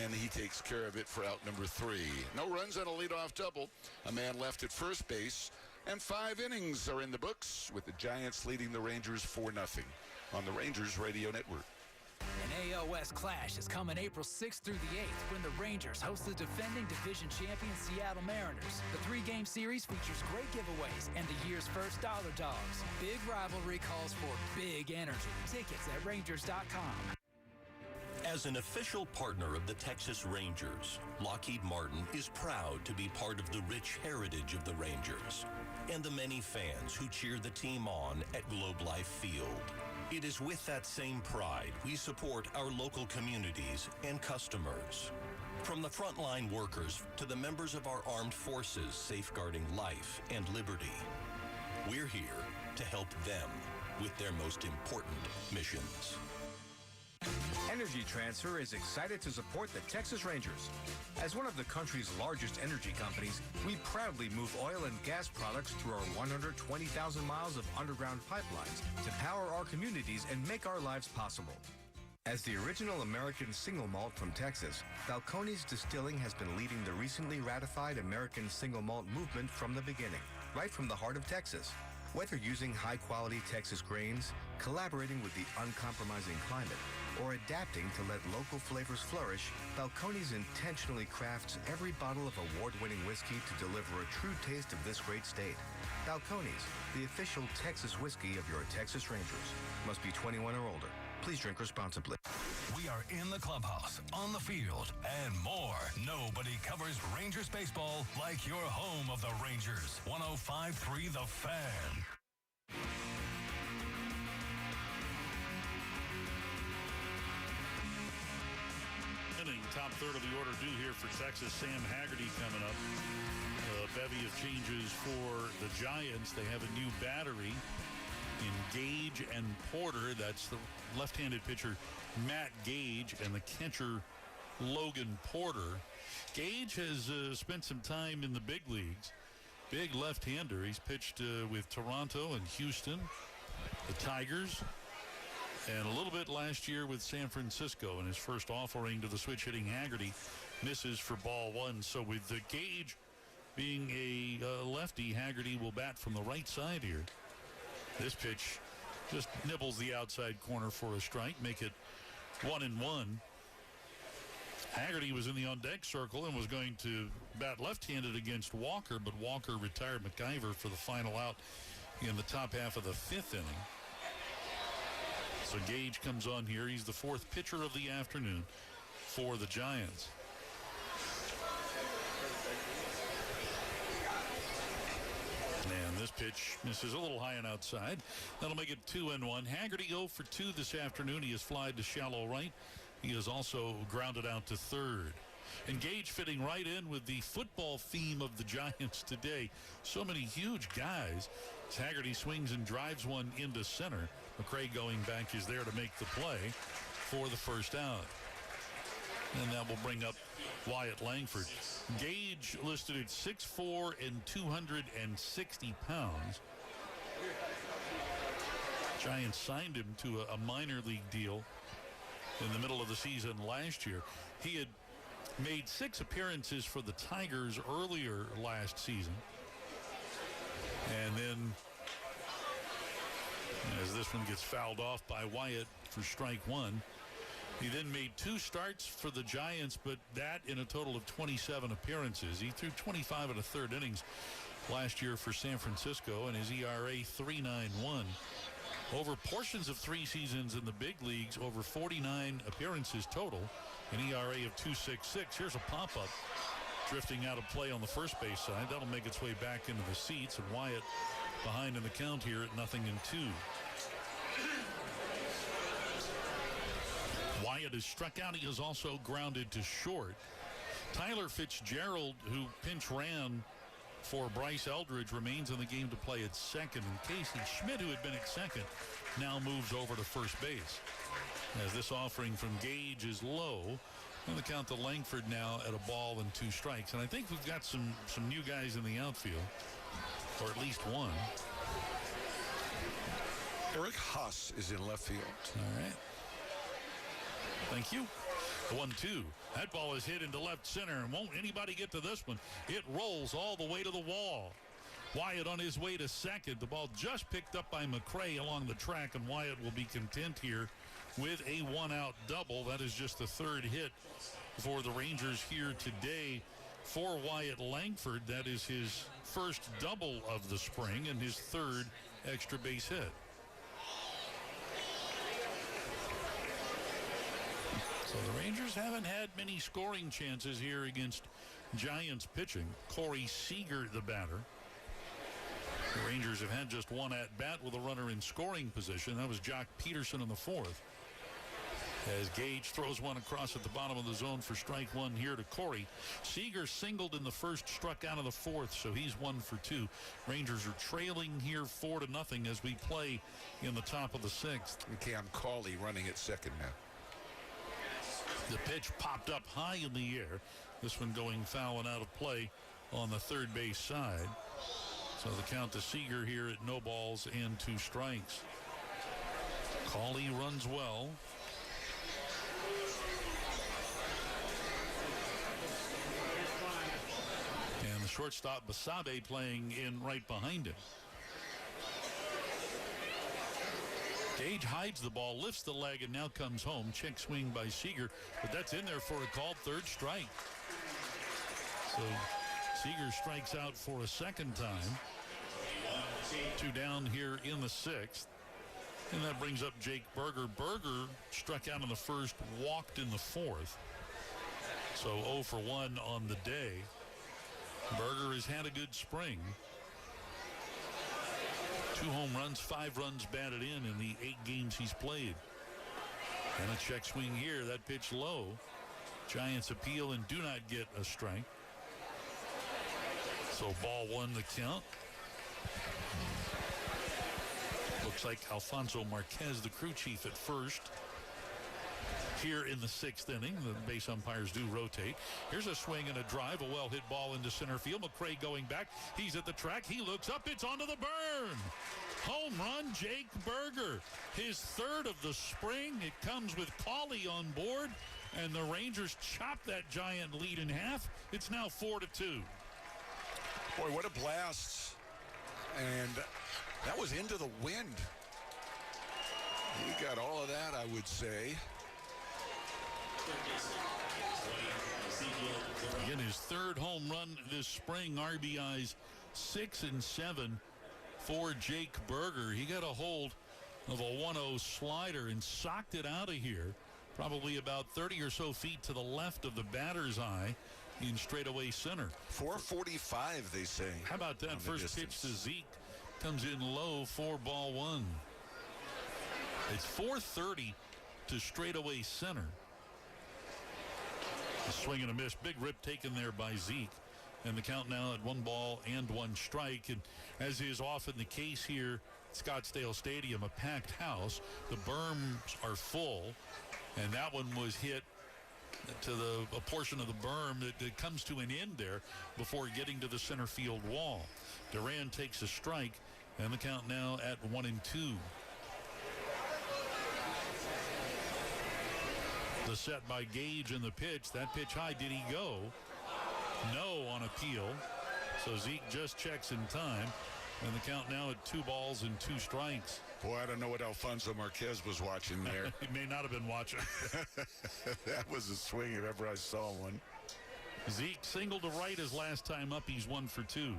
and he takes care of it for out number 3. No runs on a leadoff double. A man left at first base, and 5 innings are in the books, with the Giants leading the Rangers 4-0 on the Rangers Radio Network. An AOS clash is coming April 6th through the 8th when the Rangers host the defending division champion Seattle Mariners. The 3-game series features great giveaways and the year's first dollar dogs. Big rivalry calls for big energy. Tickets at Rangers.com. As an official partner of the Texas Rangers, Lockheed Martin is proud to be part of the rich heritage of the Rangers and the many fans who cheer the team on at Globe Life Field. It is with that same pride we support our local communities and customers. From the frontline workers to the members of our armed forces safeguarding life and liberty, we're here to help them with their most important missions. And Energy Transfer is excited to support the Texas Rangers. As one of the country's largest energy companies, we proudly move oil and gas products through our 120,000 miles of underground pipelines to power our communities and make our lives possible. As the original American single malt from Texas, Balcones Distilling has been leading the recently ratified American single malt movement from the beginning, right from the heart of Texas. Whether using high-quality Texas grains, collaborating with the uncompromising climate, or adapting to let local flavors flourish, Balcones intentionally crafts every bottle of award-winning whiskey to deliver a true taste of this great state. Balcones, the official Texas whiskey of your Texas Rangers. Must be 21 or older. Please drink responsibly. We are in the clubhouse, on the field, and more. Nobody covers Rangers baseball like your home of the Rangers. 105.3 The Fan. Inning, top third of the order due here for Texas. Sam Haggerty coming up. A bevy of changes for the Giants. They have a new battery in Gage and Porter. That's the left-handed pitcher Matt Gage and the catcher Logan Porter. Gage has spent some time in the big leagues. Big left-hander. He's pitched with Toronto and Houston, the Tigers, and a little bit last year with San Francisco. In his first offering to the switch-hitting Haggerty, misses for ball one. So with the Gage being a lefty, Haggerty will bat from the right side here. This pitch just nibbles the outside corner for a strike, make it 1-1. Haggerty was in the on-deck circle and was going to bat left-handed against Walker, but Walker retired McIver for the final out in the top half of the fifth inning. So Gage comes on here. He's the fourth pitcher of the afternoon for the Giants. And this pitch misses a little high and outside. That'll make it 2-1. Haggerty 0 for 2 this afternoon. He has flied to shallow right. He has also grounded out to third. And Gage fitting right in with the football theme of the Giants today. So many huge guys. As Haggerty swings and drives one into center. McCray going back is there to make the play for the first out. And that will bring up Wyatt Langford. Gage listed at 6'4" and 260 pounds. Giants signed him to a minor league deal in the middle of the season last year. He had made 6 appearances for the Tigers earlier last season. And then, as this one gets fouled off by Wyatt for strike one, he then made 2 starts for the Giants, but that in a total of 27 appearances. He threw 25 and a third innings last year for San Francisco, and his ERA 3.91. Over portions of 3 seasons in the big leagues, over 49 appearances total, an ERA of 2.66. Here's a pop-up drifting out of play on the first base side. That'll make its way back into the seats, and Wyatt behind in the count here at 0-2. Wyatt is struck out. He is also grounded to short. Tyler Fitzgerald, who pinch ran for Bryce Eldridge, remains in the game to play at second. And Casey Schmidt, who had been at second, now moves over to first base. As this offering from Gage is low, and the count to Langford now at 1-2 strikes. And I think we've got some new guys in the outfield, or at least one. Eric Haas is in left field. All right. Thank you. The 1-2. That ball is hit into left center, and won't anybody get to this one? It rolls all the way to the wall. Wyatt on his way to second. The ball just picked up by McCray along the track, and Wyatt will be content here with a 1-out double. That is just the third hit for the Rangers here today for Wyatt Langford. That is his first double of the spring and his third extra base hit. So the Rangers haven't had many scoring chances here against Giants pitching. Corey Seager, the batter. The Rangers have had just one at-bat with a runner in scoring position. That was Jock Peterson in the fourth. As Gage throws one across at the bottom of the zone for strike one here to Corey. Seager singled in the first, struck out of the fourth, so he's 1 for 2. Rangers are trailing here 4-0 as we play in the top of the sixth. Okay, I'm Cawley running at second now. The pitch popped up high in the air. This one going foul and out of play on the third base side. So the count to Seager here at no balls and 2 strikes. Cawley runs well. And the shortstop Basabe playing in right behind him. Gage hides the ball, lifts the leg, and now comes home. Check swing by Seager, but that's in there for a called third strike. So Seager strikes out for a second time. 2 down here in the 6th. And that brings up Jake Berger. Berger struck out in the first, walked in the 4th. So 0 for 1 on the day. Berger has had a good spring. 2 home runs, 5 runs batted in the 8 games he's played. And a check swing here. That pitch low. Giants appeal and do not get a strike. So ball 1 the count. Looks like Alfonso Marquez, the crew chief at first. Here in the 6th inning, the base umpires do rotate. Here's a swing and a drive, a well-hit ball into center field. McCray going back. He's at the track. He looks up. It's onto the burn. Home run, Jake Berger. His 3rd of the spring. It comes with Cawley on board, and the Rangers chop that Giant lead in half. It's now 4-2. Boy, what a blast. And that was into the wind. He got all of that, I would say. Again, his 3rd home run this spring. RBIs 6 and 7 for Jake Berger. He got a hold of a 1-0 slider and socked it out of here, probably about 30 or so feet to the left of the batter's eye in straightaway center. 445, they say. How about that? First pitch to Zeke comes in low for ball 1. It's 430 to straightaway center. A swing and a miss. Big rip taken there by Zeke. And the count now at 1 ball and 1 strike. And as is often the case here at Scottsdale Stadium, a packed house. The berms are full. And that one was hit to a portion of the berm that comes to an end there before getting to the center field wall. Duran takes a strike. And the count now at 1-2. The set by Gage in the pitch. That pitch high. Did he go? No on appeal. So Zeke just checks in time. And the count now at 2 balls and 2 strikes. Boy, I don't know what Alfonso Marquez was watching there. He may not have been watching. That was a swing if ever I saw one. Zeke singled to right his last time up. He's 1 for 2.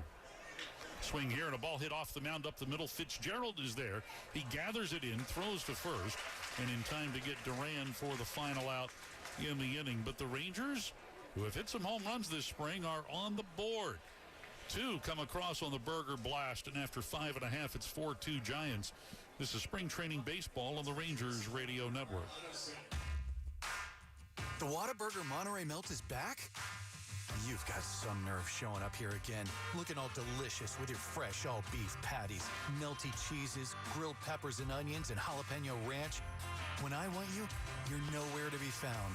Swing here and a ball hit off the mound up the middle. Fitzgerald is there. He gathers it in, throws to first, and in time to get Duran for the final out in the inning. But the Rangers, who have hit some home runs this spring, are on the board. 2 come across on the Berger blast, and after 5.5, it's 4-2 Giants. This is spring training baseball on the Rangers Radio Network. The Whataburger Monterey Melt is back? You've got some nerve showing up here again, looking all delicious with your fresh all-beef patties, melty cheeses, grilled peppers and onions, and jalapeno ranch. When I want you, you're nowhere to be found.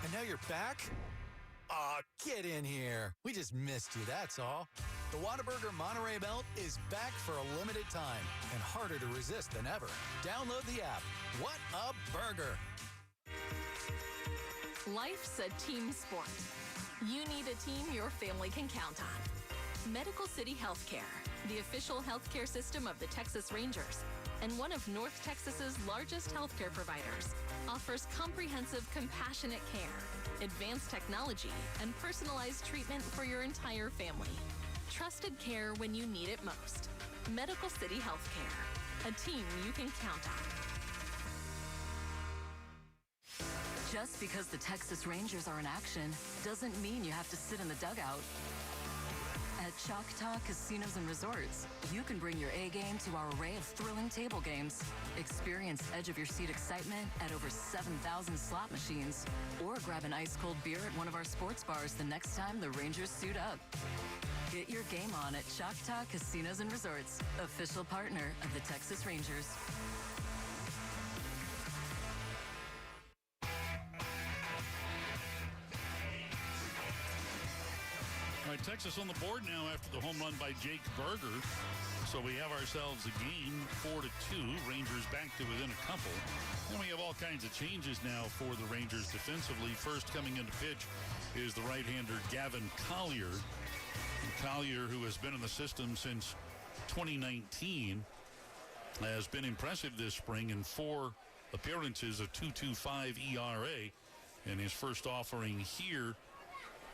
And now you're back? Aw, get in here. We just missed you, that's all. The Whataburger Monterey Melt is back for a limited time and harder to resist than ever. Download the app. What a burger! Life's a team sport. You need a team your family can count on. Medical City Healthcare, the official healthcare system of the Texas Rangers and one of North Texas's largest healthcare providers, offers comprehensive, compassionate care, advanced technology, and personalized treatment for your entire family. Trusted care when you need it most. Medical City Healthcare, a team you can count on. Just because the Texas Rangers are in action doesn't mean you have to sit in the dugout. At Choctaw Casinos and Resorts, you can bring your A game to our array of thrilling table games. Experience edge-of-your-seat excitement at over 7,000 slot machines. Or grab an ice-cold beer at one of our sports bars the next time the Rangers suit up. Get your game on at Choctaw Casinos and Resorts, official partner of the Texas Rangers. Texas on the board now after the home run by Jake Berger. So we have ourselves a game 4-2. Rangers back to within a couple. And we have all kinds of changes now for the Rangers defensively. First coming into pitch is the right-hander Gavin Collier. And Collier, who has been in the system since 2019, has been impressive this spring in 4 appearances, a 2.25 ERA. And his first offering here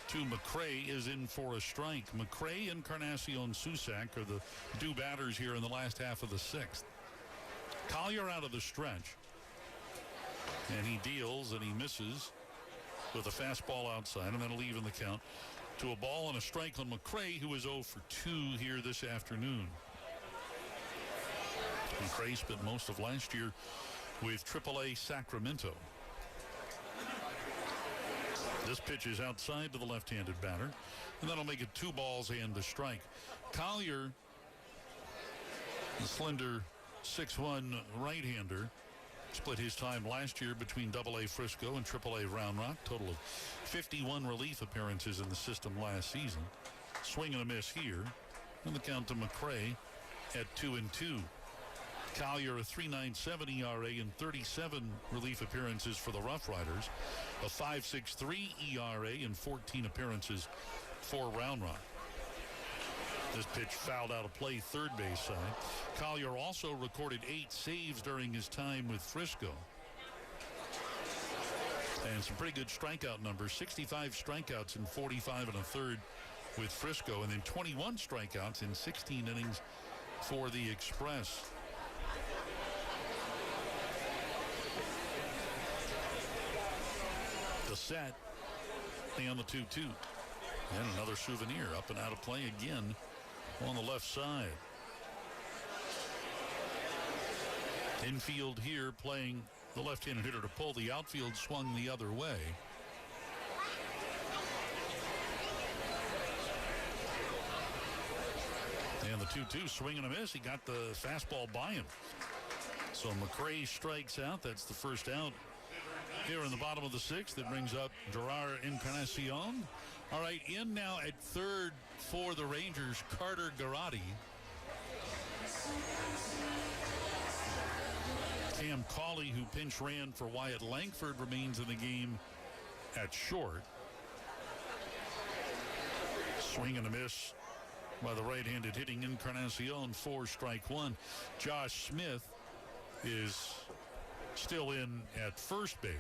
to McRae is in for a strike. McRae and Encarnacion Susac are the 2 batters here in the last half of the 6th. Collier out of the stretch. And he deals and he misses with a fastball outside, and that'll even the count to a ball and a strike on McRae, who is 0 for 2 here this afternoon. McRae spent most of last year with AAA Sacramento. This pitch is outside to the left-handed batter, and that'll make it 2 balls and the strike. Collier, the slender 6'1" right-hander, split his time last year between AA Frisco and AAA Round Rock. Total of 51 relief appearances in the system last season. Swing and a miss here, and the count to McRae at 2-2. Collier, a 3.97 ERA and 37 relief appearances for the Rough Riders, a 5.63 ERA and 14 appearances for Round Rock. This pitch fouled out of play, third base side. Collier also recorded 8 saves during his time with Frisco. And some pretty good strikeout numbers, 65 strikeouts in 45 1/3 with Frisco, and then 21 strikeouts in 16 innings for the Express. The set and the 2-2. And another souvenir up and out of play again on the left side. Infield here playing the left-handed hitter to pull. The outfield swung the other way. And the 2-2, swing and a miss. He got the fastball by him. So McRae strikes out. That's the first out here in the bottom of the 6th. That brings up Gerard Encarnacion. All right, in now at third for the Rangers, Carter Garotti. Cam Cauley, who pinch ran for Wyatt Langford, remains in the game at short. Swing and a miss by the right-handed hitting Encarnacion for strike 1. Josh Smith is still in at first base.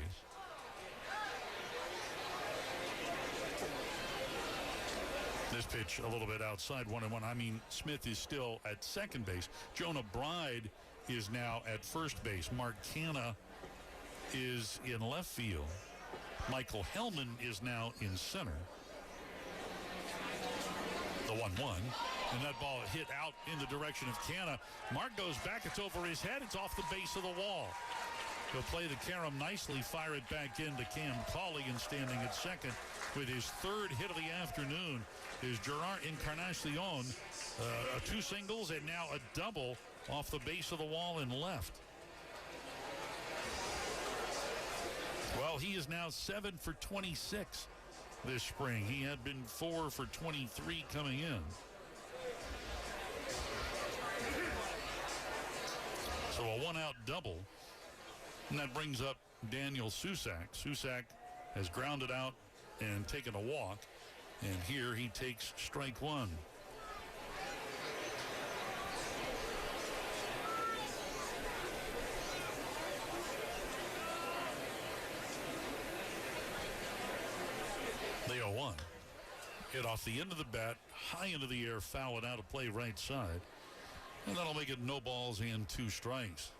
This pitch a little bit outside, 1-1. I mean, Smith is still at second base. Jonah Bride is now at first base. Mark Canna is in left field. Michael Hellman is now in center. The 1-1. And that ball hit out in the direction of Canna. Mark goes back. It's over his head. It's off the base of the wall. He'll play the carom nicely, fire it back into Cam Cauley, and standing at second with his third hit of the afternoon is Gerard Encarnacion. 2 singles and now a double off the base of the wall in left. Well, he is now 7 for 26 this spring. He had been 4 for 23 coming in. So a 1-out double. And that brings up Daniel Susac. Susac has grounded out and taken a walk. And here he takes strike 1. The 0-1. Hit off the end of the bat, high into the air, foul it out of play right side. And that'll make it no balls and 2 strikes.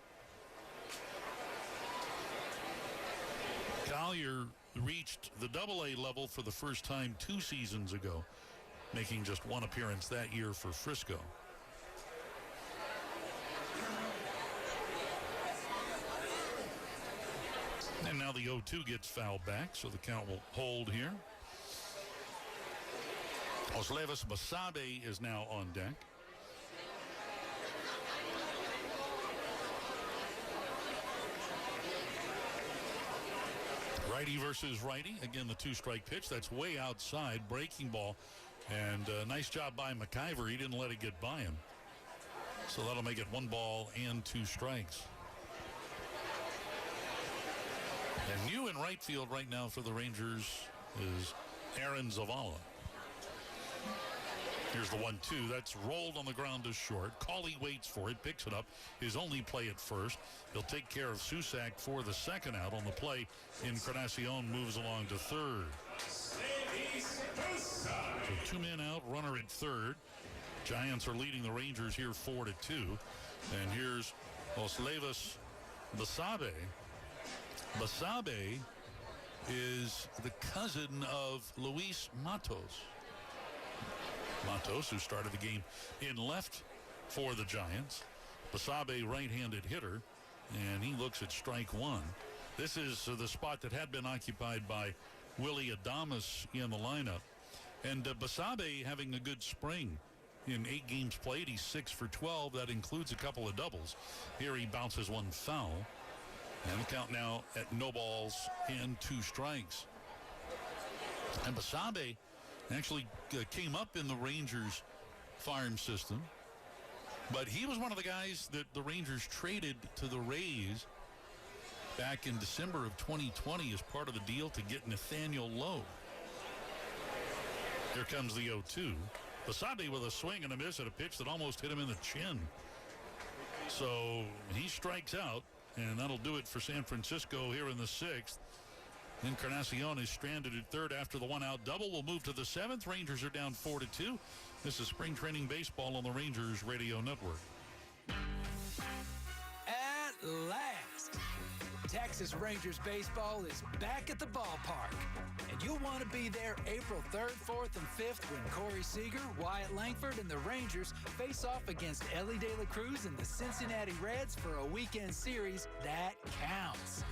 Collier reached the AA level for the first time 2 seasons ago, making just 1 appearance that year for Frisco. And now the 0-2 gets fouled back, so the count will hold here. Oslevis Basabe is now on deck. Righty versus righty. Again, the 2-strike pitch. That's way outside. Breaking ball And nice job by McIver. He didn't let it get by him. So that'll make it 1 ball and 2 strikes. And new in right field right now for the Rangers is Aaron Zavala. Here's the 1-2. That's rolled on the ground to short. Cauley waits for it, picks it up. His only play at first. He'll take care of Susak for the second out on the play. Encarnacion moves along to third. So 2 men out, runner at third. Giants are leading the Rangers here 4-2. And here's Oslevis Basabe. Basabe is the cousin of Luis Matos. Matos, who started the game in left for the Giants. Basabe, right-handed hitter, and he looks at strike 1. This is the spot that had been occupied by Willie Adames in the lineup. And Basabe having a good spring. In 8 games played, he's 6 for 12. That includes a couple of doubles. Here he bounces 1 foul. And the count now at no balls and 2 strikes. And Basabe actually came up in the Rangers farm system. But he was one of the guys that the Rangers traded to the Rays back in December of 2020 as part of the deal to get Nathaniel Lowe. Here comes the 0-2. Basabe with a swing and a miss at a pitch that almost hit him in the chin. So he strikes out, and that'll do it for San Francisco here in the 6th. Encarnacion is stranded at third after the 1-out double. We'll move to the 7th. Rangers are down 4-2. This is spring training baseball on the Rangers Radio Network. At last, Texas Rangers baseball is back at the ballpark. And you'll want to be there April 3rd, 4th, and 5th when Corey Seager, Wyatt Langford, and the Rangers face off against Ellie De La Cruz and the Cincinnati Reds for a weekend series that counts.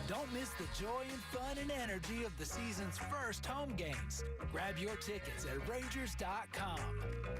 Don't miss the joy and fun and energy of the season's first home games. Grab your tickets at Rangers.com.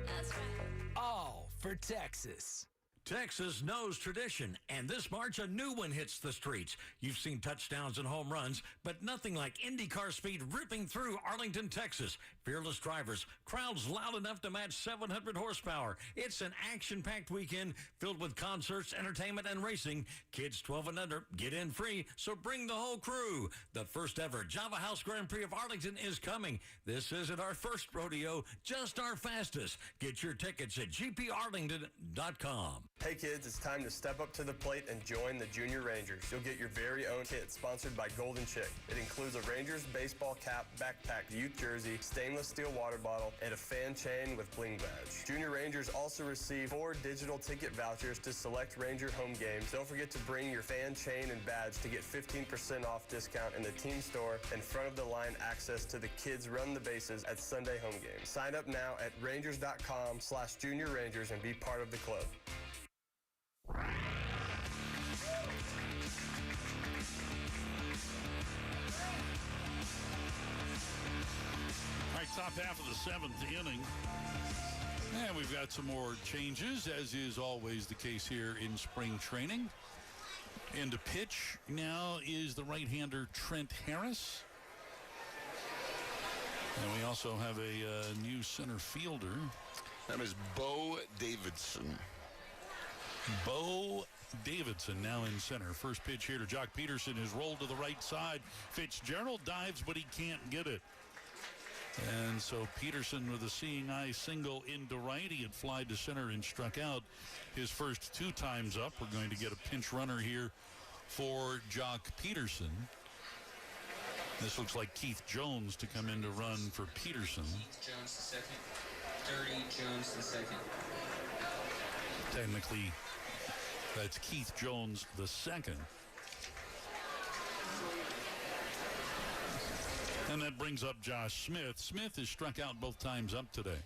That's right. All for Texas. Texas knows tradition, and this March a new one hits the streets. You've seen touchdowns and home runs, but nothing like IndyCar speed ripping through Arlington, Texas. Fearless drivers, crowds loud enough to match 700 horsepower. It's an action-packed weekend filled with concerts, entertainment, and racing. Kids 12 and under get in free, so bring the whole crew. The first ever Java House Grand Prix of Arlington is coming. This isn't our first rodeo, just our fastest. Get your tickets at gparlington.com. Hey kids, it's time to step up to the plate and join the Junior Rangers. You'll get your very own kit sponsored by Golden Chick. It includes a Rangers baseball cap, backpack, youth jersey, stainless steel water bottle, and a fan chain with bling badge. Junior Rangers also receive 4 digital ticket vouchers to select Ranger home games. Don't forget to bring your fan chain and badge to get 15% off discount in the team store and front of the line access to the kids run the bases at Sunday home games. Sign up now at rangers.com/Junior Rangers and be part of the club. All right, top half of the 7th inning. And we've got some more changes, as is always the case here in spring training. And to pitch now is the right-hander Trent Harris. And we also have a new center fielder. That is Bo Davidson. Bo Davidson now in center. First pitch here to Jock Peterson is rolled to the right side. Fitzgerald dives, but he can't get it. And so Peterson with a seeing eye single into right. He had flied to center and struck out his first 2 times up. We're going to get a pinch runner here for Jock Peterson. This looks like Keith Jones to come in to run for Peterson. Jones the second. Dirty Jones the second. Technically, that's Keith Jones the second. And that brings up Josh Smith. Smith has struck out both times up today.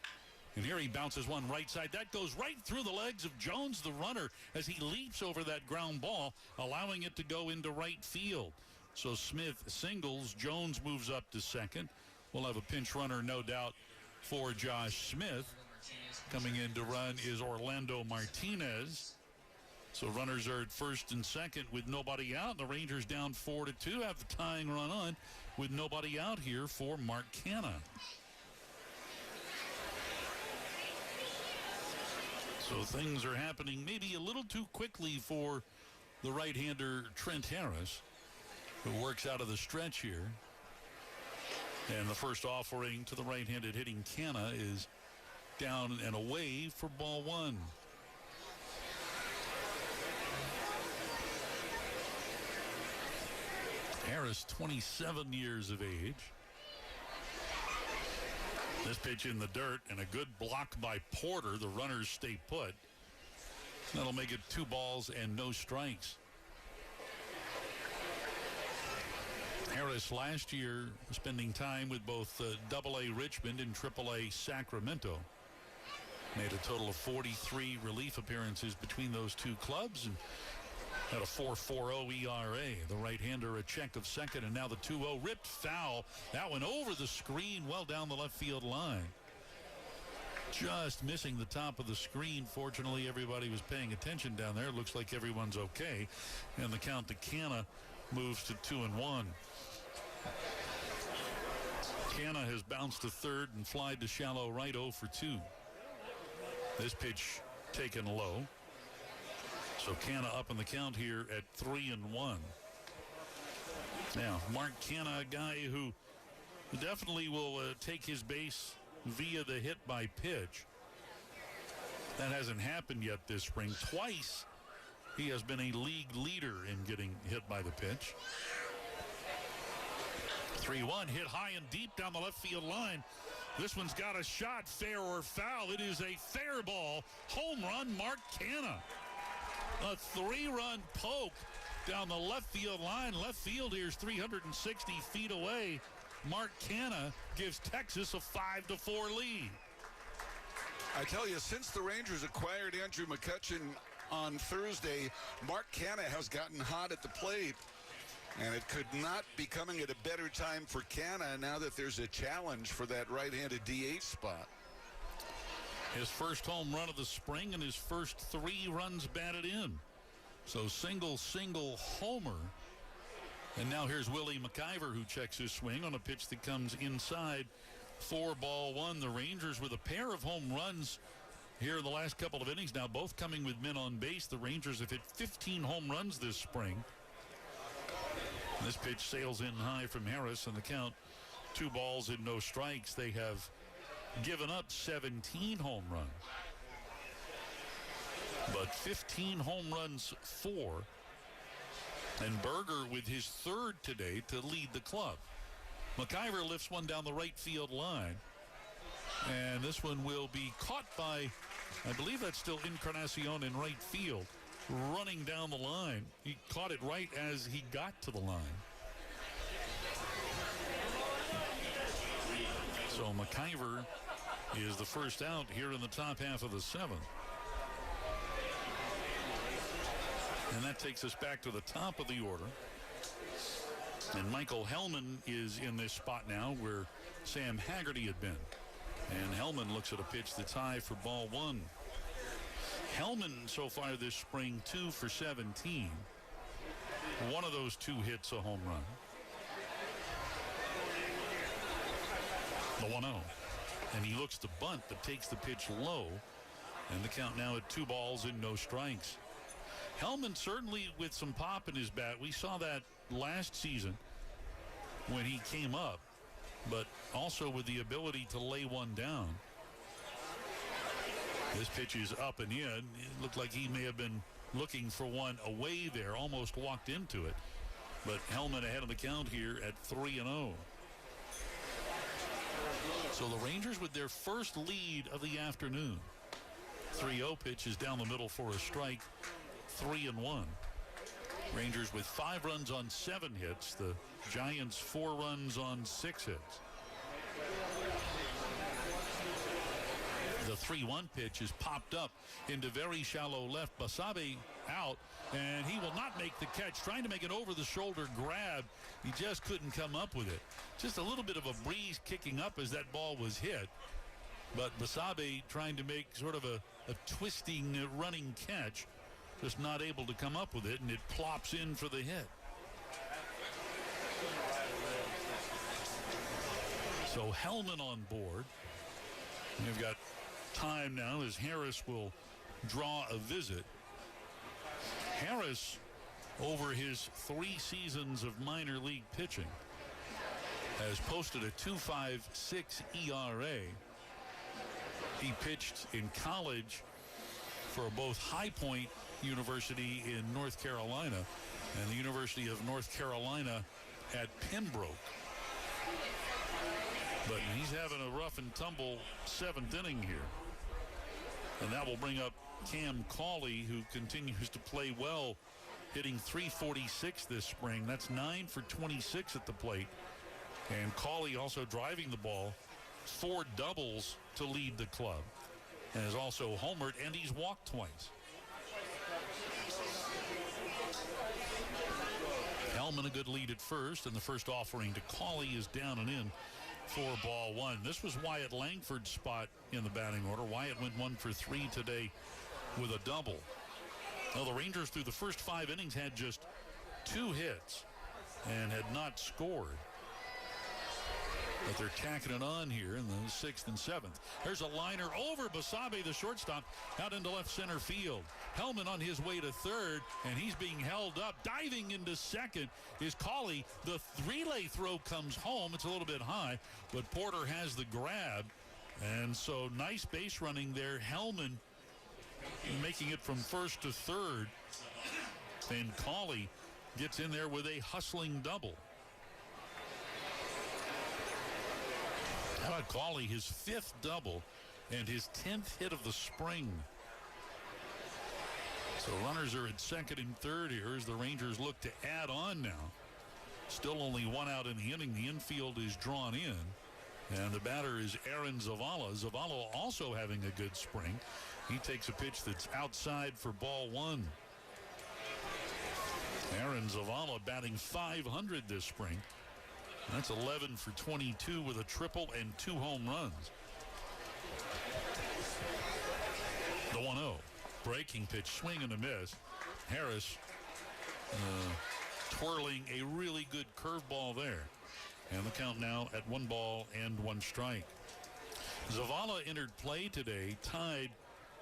And here he bounces one right side. That goes right through the legs of Jones, the runner, as he leaps over that ground ball, allowing it to go into right field. So Smith singles. Jones moves up to second. We'll have a pinch runner, no doubt, for Josh Smith. Coming in to run is Orlando Martinez. So runners are at first and second with nobody out. The Rangers down 4-2, have the tying run on with nobody out here for Mark Canha. So things are happening maybe a little too quickly for the right-hander Trent Harris, who works out of the stretch here. And the first offering to the right-handed hitting Canna is down and away for ball one. Harris, 27 years of age. This pitch in the dirt and a good block by Porter. The runners stay put. That'll make it 2 balls and no strikes. Harris last year spending time with both AA Richmond and AAA Sacramento. Made a total of 43 relief appearances between those two clubs and had a 4.40 ERA. The right-hander a check of second, and now the 2-0 ripped foul. That one over the screen, well down the left field line. Just missing the top of the screen. Fortunately, everybody was paying attention down there. Looks like everyone's okay. And the count to Canna moves to 2-1. Canna has bounced to third and flied to shallow right, 0 for 2. This pitch taken low. So Canna up in the count here at 3-1. Now, Mark Canna, a guy who definitely will take his base via the hit by pitch. That hasn't happened yet this spring. Twice he has been a league leader in getting hit by the pitch. 3-1, hit high and deep down the left field line. This one's got a shot, fair or foul. It is a fair ball. Home run, Mark Canna. A 3-run poke down the left field line. Left field here's 360 feet away. Mark Canna gives Texas a 5-4 lead. I tell you, since the Rangers acquired Andrew McCutchen on Thursday, Mark Canna has gotten hot at the plate. And it could not be coming at a better time for Canna now that there's a challenge for that right-handed DH spot. His first home run of the spring and his first 3 runs batted in. So single homer. And now here's Willie McIver, who checks his swing on a pitch that comes inside. 4-1. The Rangers with a pair of home runs here in the last couple of innings now, both coming with men on base. The Rangers have hit 15 home runs this spring. This pitch sails in high from Harris, and the count 2 balls and no strikes. They have given up 17 home runs, but 15 home runs for. And Berger with his 3rd today to lead the club. McIver lifts one down the right field line, and this one will be caught by, I believe that's still Encarnacion in right field. Running down the line. He caught it right as he got to the line. So McIver is the first out here in the top half of the 7th. And that takes us back to the top of the order. And Michael Hellman is in this spot now where Sam Haggerty had been. And Hellman looks at a pitch that's high for ball 1. Hellman so far this spring 2 for 17. One of those 2 hits a home run. The 1-0. And he looks to bunt but takes the pitch low. And the count now at 2 balls and no strikes. Hellman certainly with some pop in his bat. We saw that last season when he came up, but also with the ability to lay one down. This pitch is up and in. It looked like he may have been looking for one away there, almost walked into it. But Hellman ahead of the count here at 3-0. So the Rangers with their first lead of the afternoon. 3-0 pitch is down the middle for a strike. 3-1. Rangers with 5 runs on 7 hits. The Giants 4 runs on 6 hits. The 3-1 pitch is popped up into very shallow left. Basabe out, and he will not make the catch. Trying to make an over-the-shoulder grab. He just couldn't come up with it. Just a little bit of a breeze kicking up as that ball was hit. But Basabe trying to make sort of a twisting, running catch. Just not able to come up with it, and it plops in for the hit. So Hellman on board. We've got time now as Harris will draw a visit. Harris, over his 3 seasons of minor league pitching, has posted a 2.56 ERA. He pitched in college for both High Point University in North Carolina and the University of North Carolina at Pembroke. But he's having a rough and tumble 7th inning here. And that will bring up Cam Cauley, who continues to play well, hitting .346 this spring. That's 9 for 26 at the plate. And Cauley also driving the ball, 4 doubles to lead the club. And has also homered, and he's walked twice. Hellman a good lead at first, and the first offering to Cauley is down and in for ball 1. This was Wyatt Langford's spot in the batting order. Wyatt went 1 for 3 today with a double. Now, the Rangers through the first 5 innings had just 2 hits and had not scored. But they're tacking it on here in the 6th and 7th. There's a liner over Basabe, the shortstop, out into left center field. Hellman on his way to third, and he's being held up. Diving into second is Cauley. The relay throw comes home. It's a little bit high, but Porter has the grab. And so nice base running there. Hellman making it from first to third. And Cauley gets in there with a hustling double. How about Cauley, his 5th double and his 10th hit of the spring. So runners are at second and third here as the Rangers look to add on now. Still only 1 out in the inning. The infield is drawn in. And the batter is Aaron Zavala. Zavala also having a good spring. He takes a pitch that's outside for ball 1. Aaron Zavala batting .500 this spring. That's 11 for 22 with a triple and 2 home runs. The 1-0. Breaking pitch, swing and a miss. Harris twirling a really good curveball there. And the count now at 1 ball and 1 strike. Zavala entered play today, tied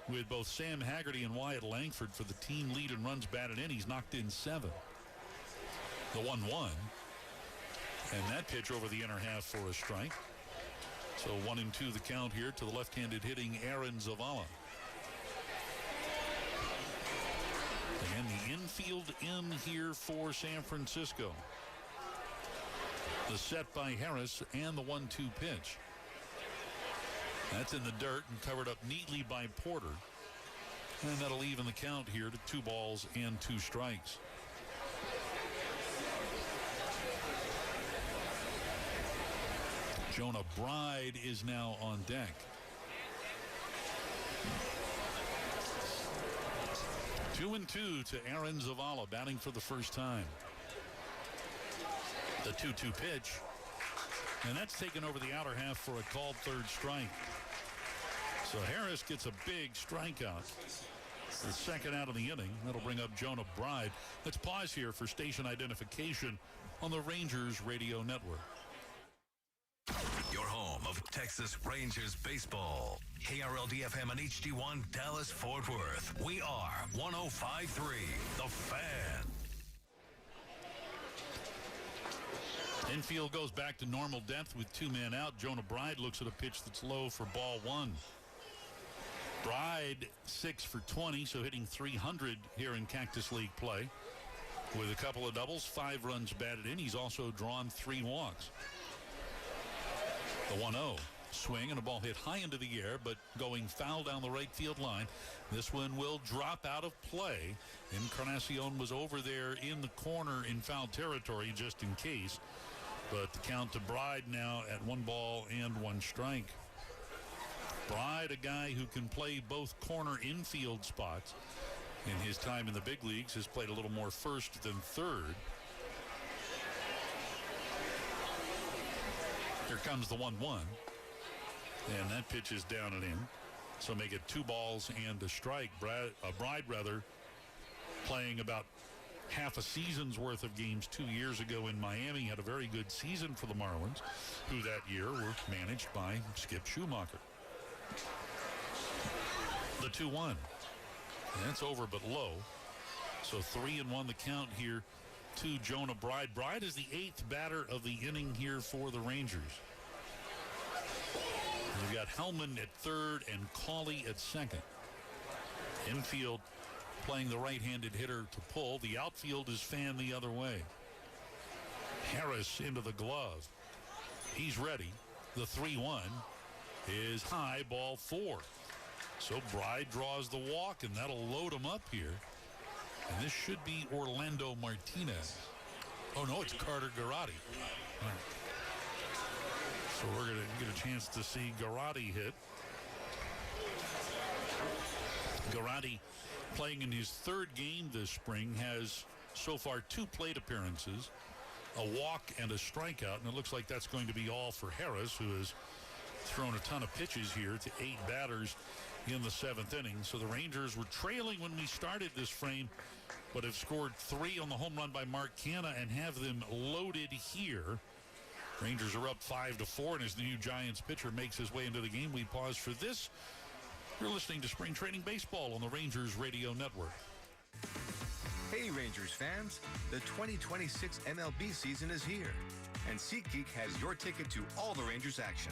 with both Sam Haggerty and Wyatt Langford for the team lead in runs batted in. He's knocked in 7. The 1-1. And that pitch over the inner half for a strike. So 1-2 the count here to the left-handed hitting Aaron Zavala. And the infield in here for San Francisco. The set by Harris and the 1-2 pitch. That's in the dirt and covered up neatly by Porter. And that'll even the count here to 2 balls and 2 strikes. Jonah Bride is now on deck. Two and two to Aaron Zavala, batting for the first time. The 2-2 pitch. And that's taken over the outer half for a called third strike. So Harris gets a big strikeout. It's the second out of the inning. That'll bring up Jonah Bride. Let's pause here for station identification on the Rangers Radio Network. Your home of Texas Rangers baseball. KRLD-FM and HD1 Dallas-Fort Worth. We are 105.3 The Fan. Infield goes back to normal depth with 2 men out. Jonah Bride looks at a pitch that's low for ball 1. Bride 6 for 20, so hitting .300 here in Cactus League play. With a couple of doubles, 5 runs batted in. He's also drawn 3 walks. The 1-0 swing and a ball hit high into the air, but going foul down the right field line. This one will drop out of play. Encarnacion was over there in the corner in foul territory just in case. But the count to Bride now at 1 ball and 1 strike. Bride, a guy who can play both corner infield spots. In his time in the big leagues, has played a little more first than third. Here comes the 1-1. And that pitch is down and in. So make it 2 balls and a strike. Bride playing about half a season's worth of games 2 years ago in Miami. Had a very good season for the Marlins, who that year were managed by Skip Schumacher. The 2-1. That's over but low. So 3-1 the count here to Jonah Bride. Bride is the 8th batter of the inning here for the Rangers. We've got Hellman at third and Cawley at second. Infield playing the right-handed hitter to pull. The outfield is fanned the other way. Harris into the glove. He's ready. The 3-1 is high, ball 4. So Bride draws the walk, and that'll load him up here. And this should be Orlando Martinez. Oh, no, it's Carter Garotti. All right. So we're going to get a chance to see Garotti hit. Garotti, playing in his 3rd game this spring, has so far 2 plate appearances, a walk and a strikeout, and it looks like that's going to be all for Harris, who has thrown a ton of pitches here to 8 batters in the 7th inning. So the Rangers were trailing when we started this frame, but have scored 3 on the home run by Mark Canha and have them loaded here. Rangers are up 5-4, and as the new Giants pitcher makes his way into the game, we pause for this. You're listening to Spring Training Baseball on the Rangers Radio Network. Hey Rangers fans, the 2026 MLB season is here, and SeatGeek has your ticket to all the Rangers action.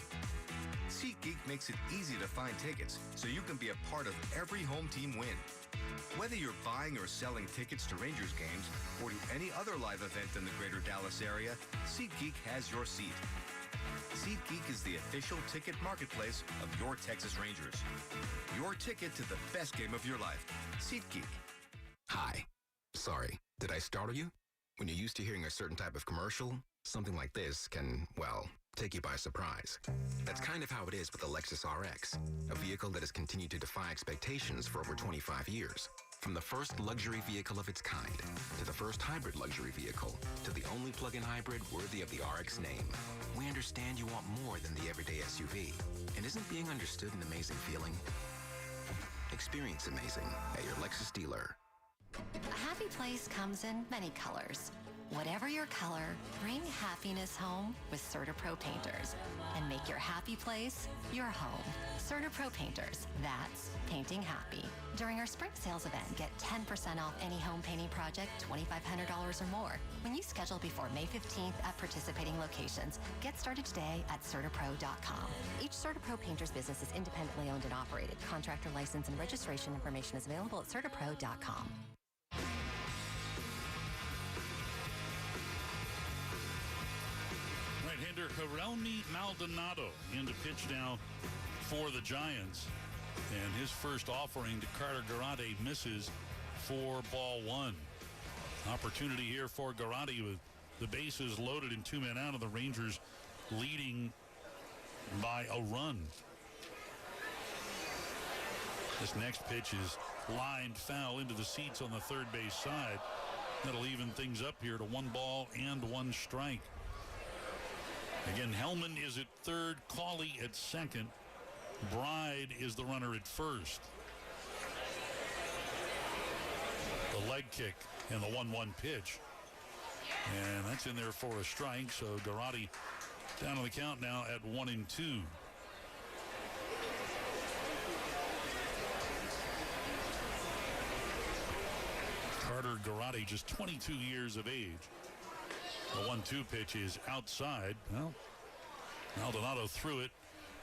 SeatGeek makes it easy to find tickets so you can be a part of every home team win. Whether you're buying or selling tickets to Rangers games or to any other live event in the greater Dallas area, SeatGeek has your seat. SeatGeek is the official ticket marketplace of your Texas Rangers. Your ticket to the best game of your life. SeatGeek. Hi. Sorry, did I startle you? When you're used to hearing a certain type of commercial, something like this can, well, take you by surprise. That's kind of how it is with the Lexus RX, a vehicle that has continued to defy expectations for over 25 years. From the first luxury vehicle of its kind, to the first hybrid luxury vehicle, to the only plug-in hybrid worthy of the RX name. We understand you want more than the everyday SUV. And isn't being understood an amazing feeling? Experience amazing at your Lexus dealer. A happy place comes in many colors. Whatever your color, bring happiness home with CertaPro Painters and make your happy place your home. CertaPro Painters, that's painting happy. During our spring sales event, get 10% off any home painting project, $2,500 or more. When you schedule before May 15th at participating locations, get started today at CertaPro.com. Each CertaPro Painters business is independently owned and operated. Contractor license and registration information is available at CertaPro.com. Right-hander Jeremy Maldonado in to pitch now for the Giants. And his first offering to Carter Garotti misses for ball 1. Opportunity here for Garotti with the bases loaded and 2 men out, of the Rangers leading by a run. This next pitch is lined foul into the seats on the third base side. That'll even things up here to 1 ball and 1 strike. Again, Hellman is at third, Cawley at second. Bride is the runner at first. The leg kick and the 1-1 pitch. And that's in there for a strike, so Garotti down on the count now at 1-2. Carter Garotti, just 22 years of age. The 1-2 pitch is outside. Well, Maldonado threw it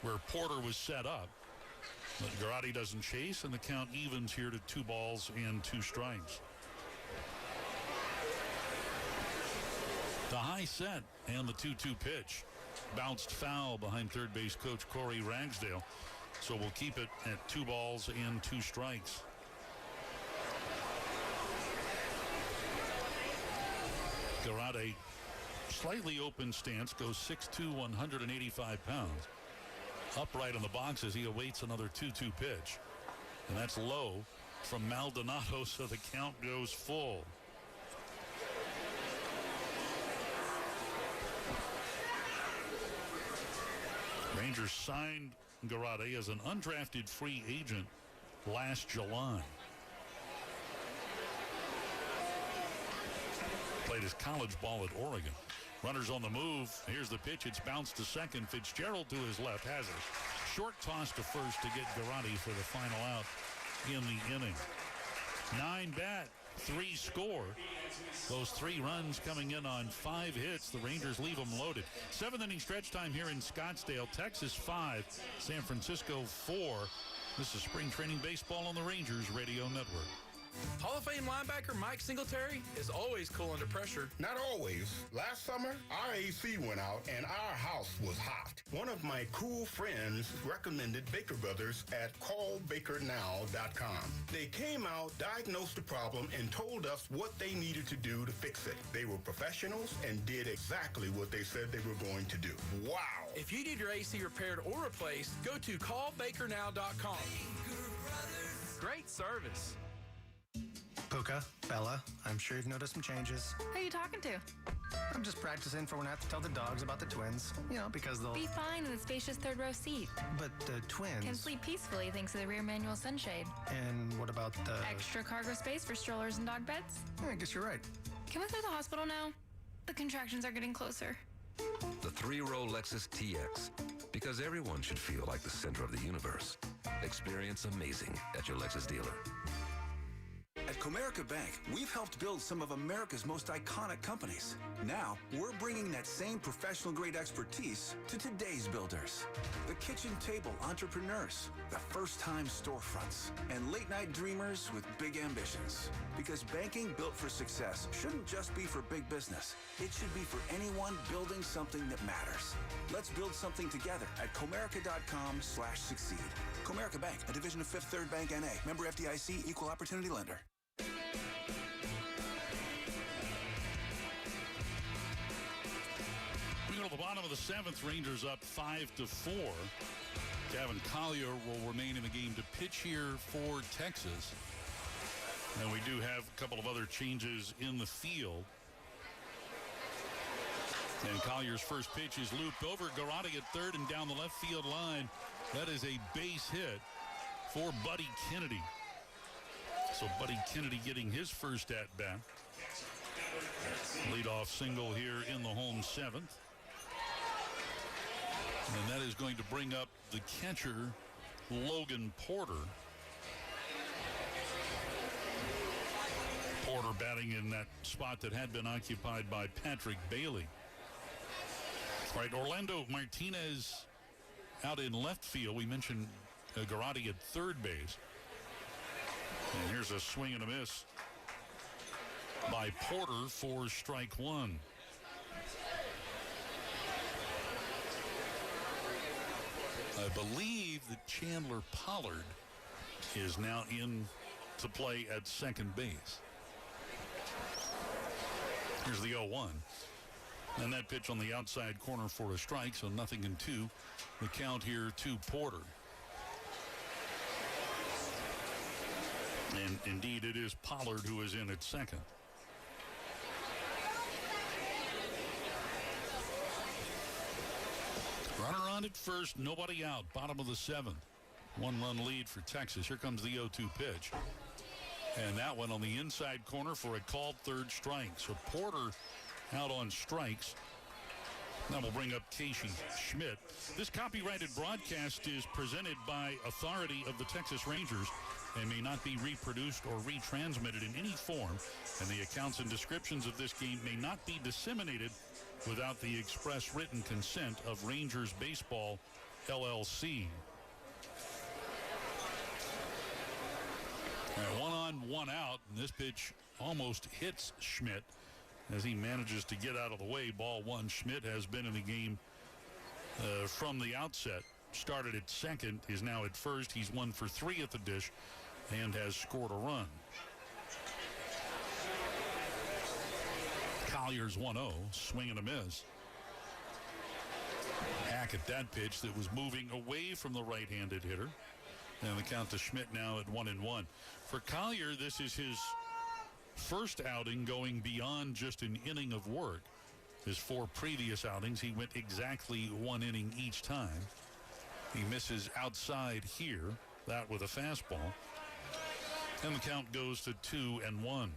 where Porter was set up. But Garotti doesn't chase, and the count evens here to 2 balls and 2 strikes. The high set and the 2-2 pitch. Bounced foul behind third base coach Corey Ragsdale. So we'll keep it at 2 balls and 2 strikes. Garotti, slightly open stance, goes 6'2", 185 pounds. Upright in the box as he awaits another 2-2 pitch. And that's low from Maldonado, so the count goes full. Rangers signed Garotti as an undrafted free agent last July. Played his college ball at Oregon. Runners on the move. Here's the pitch. It's bounced to second. Fitzgerald to his left has it. Short toss to first to get Garotti for the final out in the inning. 9 3 score. Those 3 runs coming in on 5 hits. The Rangers leave them loaded. 7th inning stretch time here in Scottsdale. Texas 5, San Francisco 4. This is spring training baseball on the Rangers Radio Network. Hall of Fame linebacker Mike Singletary is always cool under pressure. Not always. Last summer, our AC went out and our house was hot. One of my cool friends recommended Baker Brothers at callbakernow.com. They came out, diagnosed the problem, and told us what they needed to do to fix it. They were professionals and did exactly what they said they were going to do. Wow! If you need your AC repaired or replaced, go to callbakernow.com. Great service. Puka, Bella, I'm sure you've noticed some changes. Who are you talking to? I'm just practicing for when I have to tell the dogs about the twins. Because they'll... Be fine in the spacious third-row seat. But the twins... Can sleep peacefully thanks to the rear manual sunshade. And what about the... Extra cargo space for strollers and dog beds? I guess you're right. Can we go to the hospital now? The contractions are getting closer. The 3-row Lexus TX. Because everyone should feel like the center of the universe. Experience amazing at your Lexus dealer. At Comerica Bank, we've helped build some of America's most iconic companies. Now, we're bringing that same professional-grade expertise to today's builders. The kitchen table entrepreneurs, the first-time storefronts, and late-night dreamers with big ambitions. Because banking built for success shouldn't just be for big business. It should be for anyone building something that matters. Let's build something together at Comerica.com/succeed. Comerica Bank, a division of Fifth Third Bank N.A. Member FDIC, equal opportunity lender. We go to the bottom of the 7th. Rangers up 5-4. Gavin Collier will remain in the game to pitch here for Texas. And we do have a couple of other changes in the field. And Collier's first pitch is looped over. Garotti at third and down the left field line. That is a base hit for Buddy Kennedy. So Buddy Kennedy getting his first at-bat. Leadoff single here in the home 7th. And that is going to bring up the catcher, Logan Porter. Porter batting in that spot that had been occupied by Patrick Bailey. All right, Orlando Martinez out in left field. We mentioned Garotti at third base. And here's a swing and a miss by Porter for strike 1. I believe that Chandler Pollard is now in to play at second base. Here's the 0-1. And that pitch on the outside corner for a strike, so 0-2. The count here to Porter. And indeed, it is Pollard who is in at second. Runner on at first, nobody out. Bottom of the 7th. 1-run lead for Texas. Here comes the 0-2 pitch. And that one on the inside corner for a called third strike. So Porter out on strikes. That will bring up Casey Schmidt. This copyrighted broadcast is presented by authority of the Texas Rangers and may not be reproduced or retransmitted in any form. And the accounts and descriptions of this game may not be disseminated without the express written consent of Rangers Baseball, LLC. Right, 1 on, 1 out, and this pitch almost hits Schmidt as he manages to get out of the way. Ball 1. Schmidt has been in the game from the outset. Started at second, is now at first. He's 1 for 3 at the dish and has scored a run. Collier's 1-0, swing and a miss. Hack at that pitch that was moving away from the right-handed hitter. And the count to Schmidt now at 1-1. For Collier, this is his first outing going beyond just an inning of work. His 4 previous outings, he went exactly 1 inning each time. He misses outside here, that with a fastball. And the count goes to 2-1.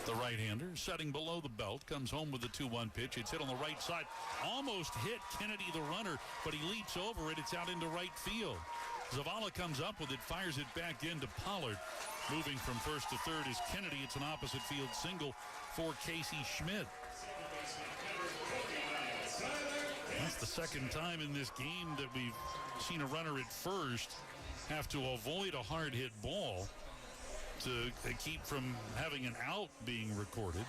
The right-hander setting below the belt, comes home with the 2-1 pitch. It's hit on the right side. Almost hit Kennedy, the runner, but he leaps over it. It's out into right field. Zavala comes up with it, fires it back into Pollard. Moving from first to third is Kennedy. It's an opposite field single for Casey Schmidt. That's the second time in this game that we've seen a runner at first have to avoid a hard hit ball to keep from having an out being recorded.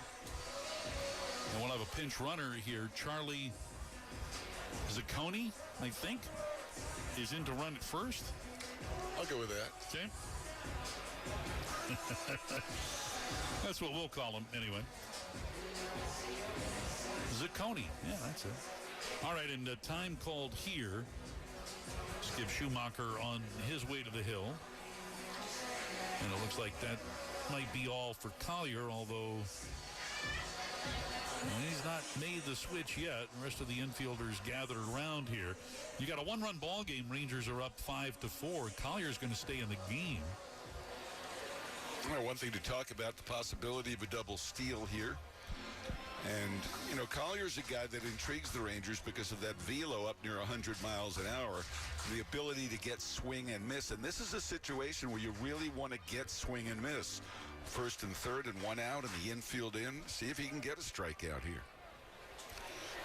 And we'll have a pinch runner here. Charlie Zacconi, I think, is in to run at first. I'll go with that. Okay. That's what we'll call him anyway. Zacconi. Yeah, that's it. All right, and time called here. Let's give Schumacher on his way to the hill. And it looks like that might be all for Collier, although he's not made the switch yet. The rest of the infielders gathered around here. You got a one-run ball game. Rangers are up 5-4. Collier's going to stay in the game. Well, one thing to talk about, the possibility of a double steal here. And, you know, Collier's a guy that intrigues the Rangers because of that velo up near 100 miles an hour, the ability to get swing and miss. And this is a situation where you really want to get swing and miss. First and third and one out and the infield in. See if he can get a strikeout here.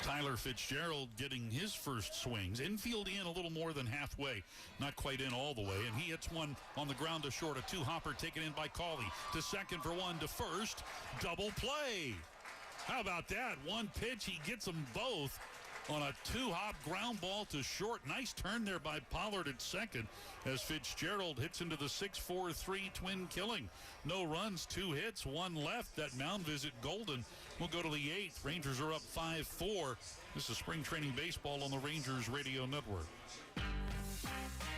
Tyler Fitzgerald getting his first swings. Infield in a little more than halfway. Not quite in all the way. And he hits one on the ground to short. A two-hopper taken in by Cawley. To second for one. To first. Double play. How about that? One pitch, he gets them both on a two-hop ground ball to short. Nice turn there by Pollard at second as Fitzgerald hits into the 6-4-3 twin killing. No runs, 2 hits, 1 left. That mound visit golden. We'll go to the 8th. Rangers are up 5-4. This is spring training baseball on the Rangers Radio Network.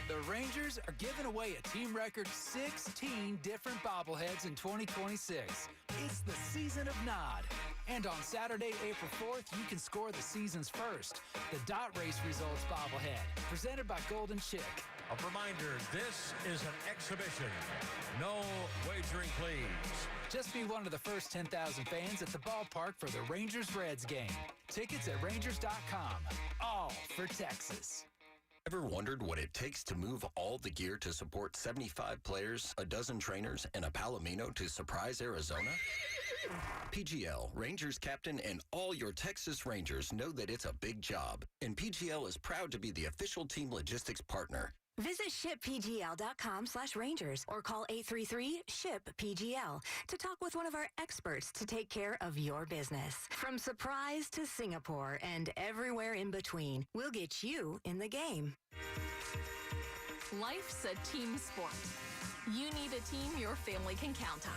The Rangers are giving away a team record 16 different bobbleheads in 2026. It's the season of Nod. And on Saturday, April 4th, you can score the season's first, the Dot Race Results bobblehead, presented by Golden Chick. A reminder, this is an exhibition. No wagering, please. Just be one of the first 10,000 fans at the ballpark for the Rangers-Reds game. Tickets at Rangers.com. All for Texas. Ever wondered what it takes to move all the gear to support 75 players, a dozen trainers, and a Palomino to Surprise, Arizona? PGL, Rangers captain, and all your Texas Rangers know that it's a big job. And PGL is proud to be the official team logistics partner. Visit shippgl.com/Rangers or call 833-SHIP-PGL to talk with one of our experts to take care of your business. From Surprise to Singapore and everywhere in between, we'll get you in the game. Life's a team sport. You need a team your family can count on.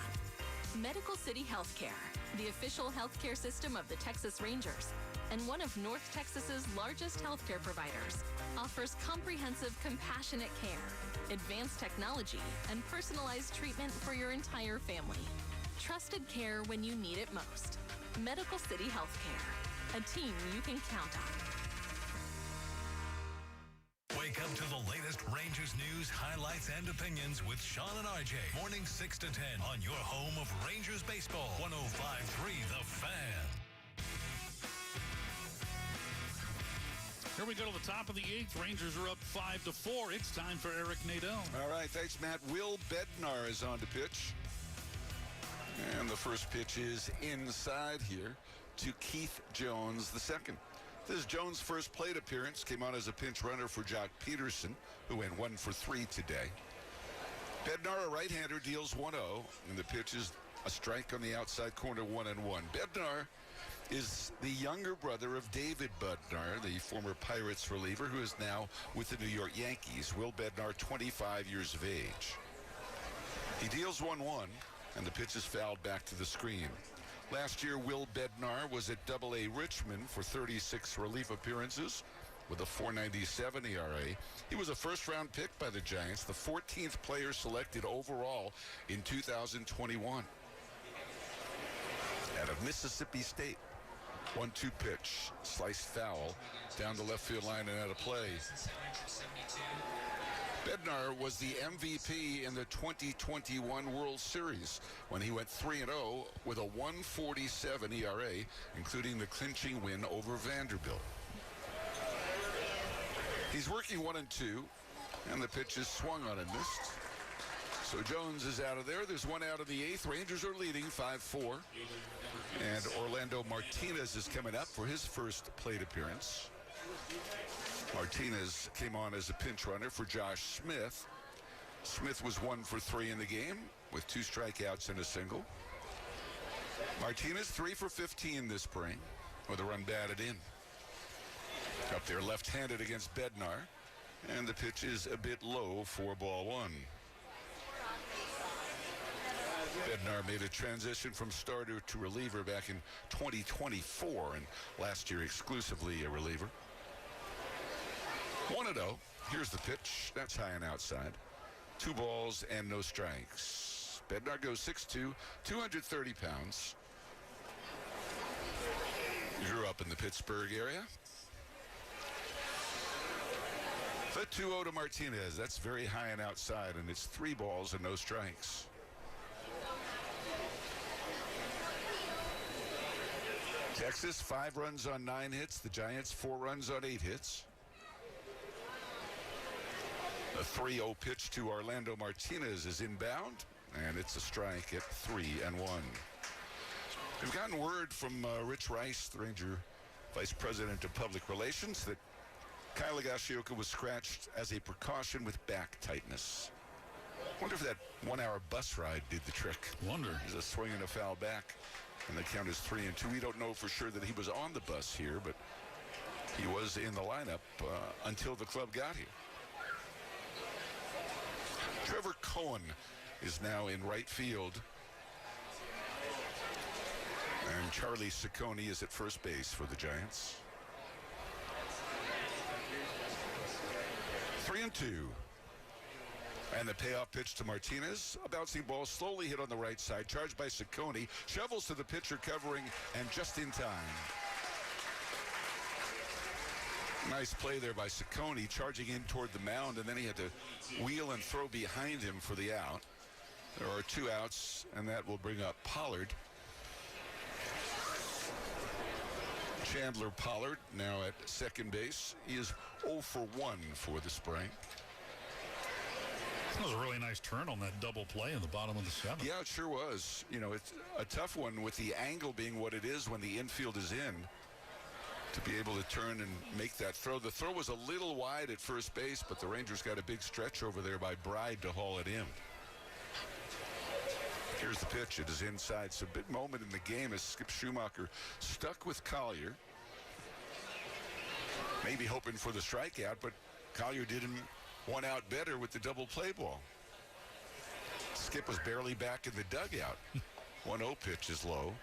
Medical City Healthcare, the official healthcare system of the Texas Rangers, and one of North Texas's largest healthcare providers, offers comprehensive, compassionate care, advanced technology, and personalized treatment for your entire family. Trusted care when you need it most. Medical City Healthcare, a team you can count on. Wake up to the latest Rangers news, highlights, and opinions with Sean and RJ. Morning 6 to 10 on your home of Rangers baseball. 105.3 The Fan. Here we go to the top of the 8th. Rangers are up 5-4. It's time for Eric Nadel. All right, thanks, Matt. Will Bednar is on to pitch. And the first pitch is inside here to Keith Jones II. This is Jones' first plate appearance. Came on as a pinch runner for Jock Peterson, who went 1 for 3 today. Bednar, a right-hander, deals 1-0, and the pitch is a strike on the outside corner, 1-1. Bednar is the younger brother of David Bednar, the former Pirates reliever, who is now with the New York Yankees. Will Bednar, 25 years of age. He deals 1-1, and the pitch is fouled back to the screen. Last year, Will Bednar was at AA Richmond for 36 relief appearances with a .497 ERA. He was a first-round pick by the Giants, the 14th player selected overall in 2021. Out of Mississippi State. 1-2 pitch, sliced foul, down the left field line and out of play. Bednar was the MVP in the 2021 World Series when he went 3-0 with a 1.47 ERA, including the clinching win over Vanderbilt. He's working 1-2, and the pitch is swung on and missed. So Jones is out of there. There's one out of the eighth. Rangers are leading 5-4. And Orlando Martinez is coming up for his first plate appearance. Martinez came on as a pinch runner for Josh Smith. Smith was 1 for 3 in the game with 2 strikeouts and a single. Martinez 3 for 15 this spring with a run batted in. Up there left-handed against Bednar. And the pitch is a bit low for ball 1. Bednar made a transition from starter to reliever back in 2024, and last year exclusively a reliever. 1-0. Here's the pitch. That's high and outside. 2 balls and no strikes. Bednar goes 6'2", 230 pounds. Grew up in the Pittsburgh area. The 2-0 to Martinez. That's very high and outside, and it's 3 balls and no strikes. Texas, 5 runs on 9 hits. The Giants, 4 runs on 8 hits. A 3-0 pitch to Orlando Martinez is inbound, and it's a strike at 3-1. We've gotten word from Rich Rice, the Ranger Vice President of Public Relations, that Kyle Higashioka was scratched as a precaution with back tightness. Wonder if that 1-hour bus ride did the trick. Wonder. He's a swing and a foul back, and the count is 3-2. We don't know for sure that he was on the bus here, but he was in the lineup until the club got here. Trevor Cohen is now in right field. And Charlie Ciccone is at first base for the Giants. 3-2. And the payoff pitch to Martinez. A bouncing ball slowly hit on the right side. Charged by Ciccone. Shovels to the pitcher covering, and just in time. Nice play there by Ciccone, charging in toward the mound, and then he had to wheel and throw behind him for the out. There are 2 outs, and that will bring up Pollard. Chandler Pollard now at second base. He is 0 for 1 for the spring. That was a really nice turn on that double play in the bottom of the 7th. Yeah, it sure was. You know, it's a tough one with the angle being what it is when the infield is in, to be able to turn and make that throw. The throw was a little wide at first base, but the Rangers got a big stretch over there by Bride to haul it in. Here's the pitch. It is inside. It's a big moment in the game as Skip Schumacher stuck with Collier. Maybe hoping for the strikeout, but Collier did him 1 out better with the double play ball. Skip was barely back in the dugout. 1-0 pitch is low.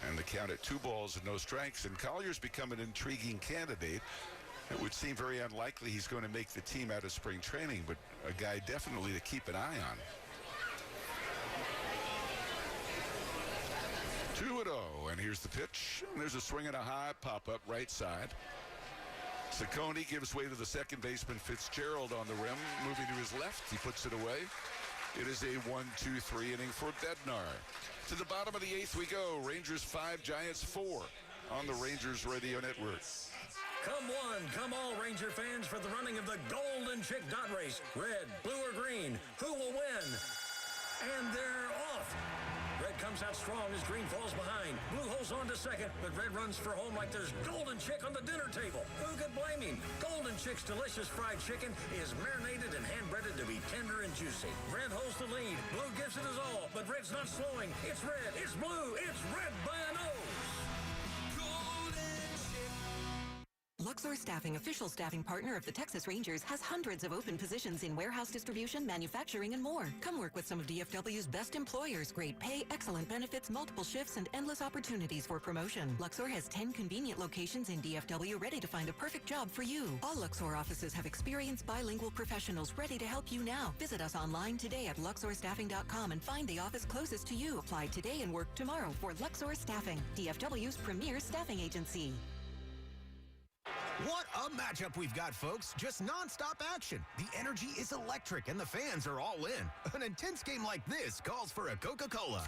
And the count at 2 balls and no strikes. And Collier's become an intriguing candidate. It would seem very unlikely he's going to make the team out of spring training, but a guy definitely to keep an eye on. 2-0, and here's the pitch. And there's a swing and a high pop-up right side. Ciccone gives way to the second baseman Fitzgerald on the rim. Moving to his left, he puts it away. It is a 1-2-3 inning for Bednar. To the bottom of the 8th we go. Rangers 5, Giants 4 on the Rangers Radio Network. Come one, come all Ranger fans for the running of the Golden Chick Dot Race. Red, blue, or green, who will win? And they're off. Red comes out strong as green falls behind. Blue holds on to second, but red runs for home like there's Golden Chick on the dinner table. Who could blame him? Golden Chick's delicious fried chicken is marinated and hand-breaded to be tender and juicy. Red holds the lead. Blue gives it his all, but red's not slowing. It's red, it's blue, it's red by a nose. Luxor Staffing, official staffing partner of the Texas Rangers, has hundreds of open positions in warehouse distribution, manufacturing, and more. Come work with some of DFW's best employers. Great pay, excellent benefits, multiple shifts, and endless opportunities for promotion. Luxor has 10 convenient locations in DFW ready to find a perfect job for you. All Luxor offices have experienced bilingual professionals ready to help you now. Visit us online today at luxorstaffing.com and find the office closest to you. Apply today and work tomorrow for Luxor Staffing, DFW's premier staffing agency. What a matchup we've got, folks. Just nonstop action. The energy is electric, and the fans are all in. An intense game like this calls for a Coca-Cola.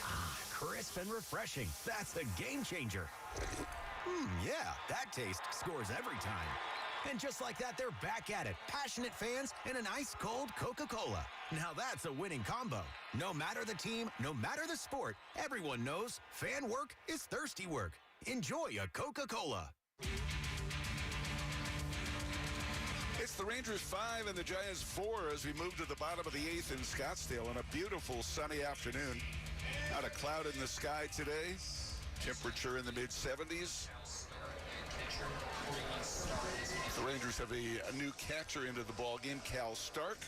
Ah, crisp and refreshing. That's a game changer. Yeah, that taste scores every time. And just like that, they're back at it. Passionate fans and an ice-cold Coca-Cola. Now that's a winning combo. No matter the team, no matter the sport, everyone knows fan work is thirsty work. Enjoy a Coca-Cola. It's the Rangers 5 and the Giants 4 as we move to the bottom of the 8th in Scottsdale on a beautiful sunny afternoon. Not a cloud in the sky today. Temperature in the mid-70s. The Rangers have a new catcher into the ballgame, Cal Stark,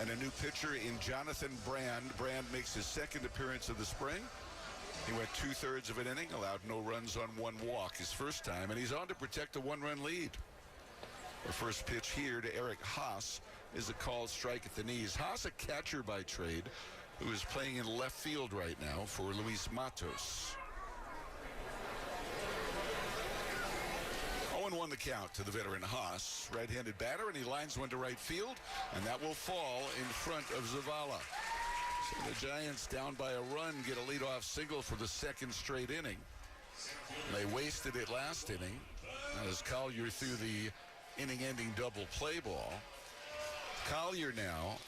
and a new pitcher in Jonathan Brand. Brand makes his second appearance of the spring. He went 2/3 of an inning, allowed no runs on one walk his first time, and he's on to protect a one-run lead. The first pitch here to Eric Haas is a called strike at the knees. Haas, a catcher by trade, who is playing in left field right now for Luis Matos. 0-1 the count to the veteran Haas. Right-handed batter, and he lines one to right field, and that will fall in front of Zavala. So the Giants, down by a run, get a leadoff single for the second straight inning. They wasted it last inning as Collier threw the inning-ending double play ball. Collier now,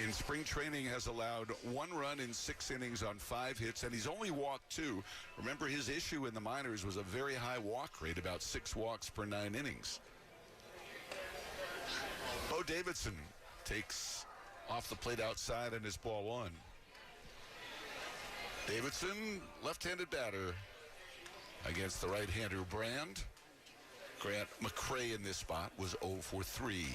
in spring training, has allowed 1 run in 6 innings on 5 hits, and he's only walked 2. Remember, his issue in the minors was a very high walk rate, about 6 walks per 9 innings. Bo Davidson takes off the plate outside, and it's ball 1. Davidson, left-handed batter against the right-hander Brand. Grant McCray in this spot was 0 for 3.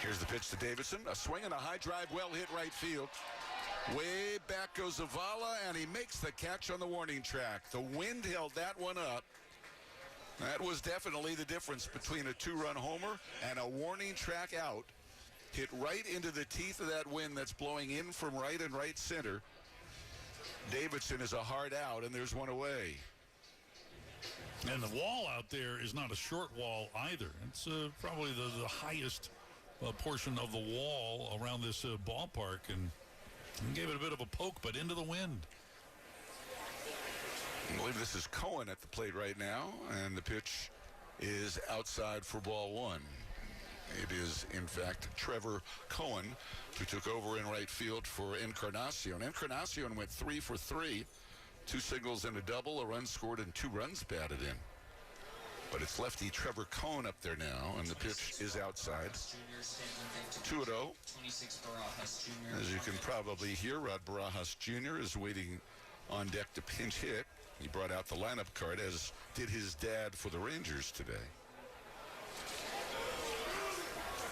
Here's the pitch to Davidson. A swing and a high drive, well hit right field. Way back goes Zavala, and he makes the catch on the warning track. The wind held that one up. That was definitely the difference between a 2-run homer and a warning track out. Hit right into the teeth of that wind that's blowing in from right and right center. Davidson is a hard out, and there's one away. And the wall out there is not a short wall either. It's probably the highest portion of the wall around this ballpark, and gave it a bit of a poke, but into the wind. I believe this is Cohen at the plate right now, and the pitch is outside for ball 1. It is, in fact, Trevor Cohen, who took over in right field for Encarnacion. Encarnacion went 3 for 3, 2 singles and a double, a run scored, and 2 runs batted in. But it's lefty Trevor Cohen up there now, and the pitch is outside. 2-0. As you can probably hear, Rod Barajas Jr. is waiting on deck to pinch hit. He brought out the lineup card, as did his dad for the Rangers today.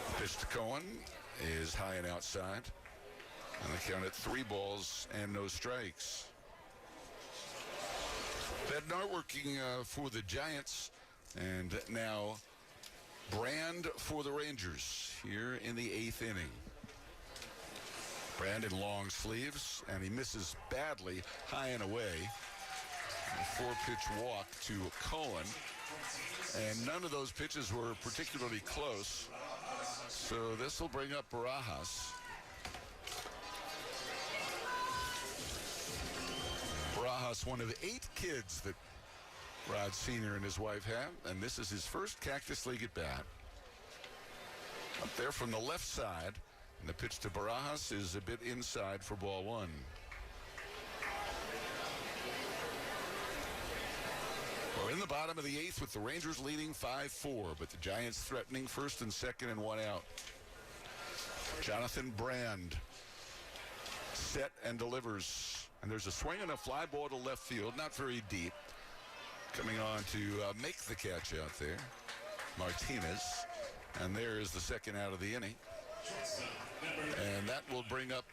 The pitch to Cohen is high and outside. And they count it 3 balls and no strikes. Bednar working for the Giants. And now Brand for the Rangers here in the 8th inning. Brand in long sleeves, and he misses badly, high and away. 4-pitch walk to Cohen. And none of those pitches were particularly close. So this will bring up Barajas. Barajas, one of 8 kids that Rod Sr. and his wife have, and this is his first Cactus League at bat. Up there from the left side, and the pitch to Barajas is a bit inside for ball 1. We're in the bottom of the 8th with the Rangers leading 5-4, but the Giants threatening first and second and 1 out. Jonathan Brand set and delivers, and there's a swing and a fly ball to left field, not very deep. Coming on to make the catch out there, Martinez. And there is the second out of the inning. And that will bring up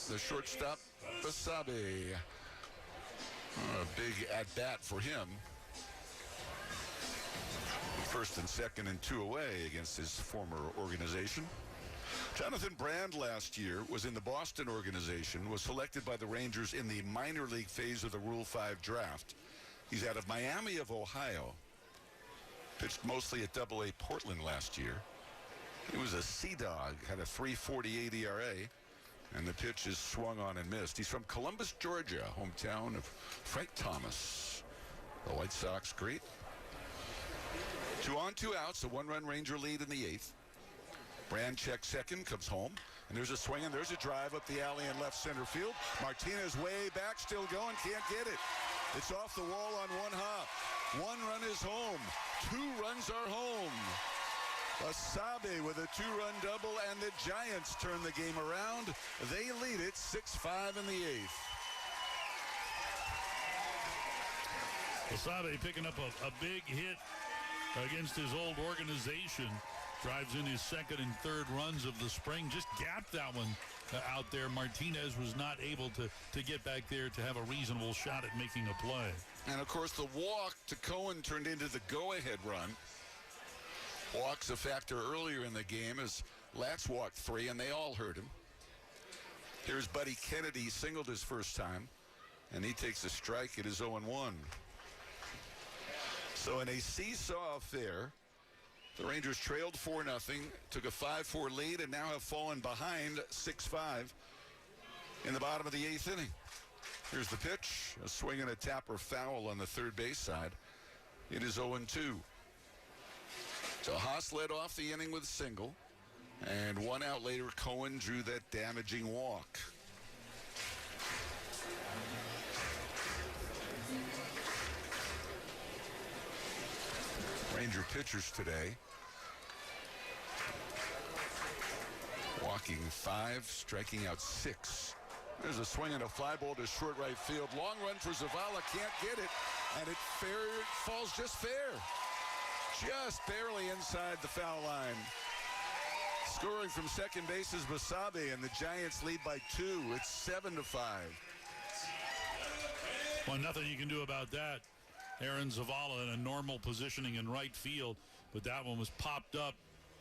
the shortstop, Basabe. A big at-bat for him. First and second and 2 away against his former organization. Jonathan Brand last year was in the Boston organization, was selected by the Rangers in the minor league phase of the Rule 5 draft. He's out of Miami of Ohio. Pitched mostly at Double-A Portland last year. He was a Sea Dog, had a 3.48 ERA, and the pitch is swung on and missed. He's from Columbus, Georgia, hometown of Frank Thomas. The White Sox great. 2 on, 2 outs, a 1-run Ranger lead in the 8th. Brand checks second, comes home, and there's a swing, and there's a drive up the alley in left center field. Martinez way back, still going, can't get it. It's off the wall on 1 hop. 1 run is home. 2 runs are home. Asabe with a 2-run double, and the Giants turn the game around. They lead it 6-5 in the 8th. Asabe picking up a big hit against his old organization. Drives in his 2nd and 3rd runs of the spring. Just gapped that one out there. Martinez was not able to get back there to have a reasonable shot at making a play. And, of course, the walk to Cohen turned into the go-ahead run. Walks a factor earlier in the game as Latz walked 3, and they all hurt him. Here's Buddy Kennedy, singled his first time, and he takes a strike. It is 0-1. So in a seesaw affair, the Rangers trailed 4-0, took a 5-4 lead, and now have fallen behind 6-5 in the bottom of the 8th inning. Here's the pitch, a swing and a tapper foul on the third base side. It is 0-2. So Haas led off the inning with a single, and 1 out later, Cohen drew that damaging walk. Ranger pitchers today. Walking 5, striking out 6. There's a swing and a fly ball to short right field. Long run for Zavala, can't get it, and it falls just fair. Just barely inside the foul line. Scoring from second base is Basabe, and the Giants lead by 2. It's 7-5. Well, nothing you can do about that. Aaron Zavala in a normal positioning in right field, but that one was popped up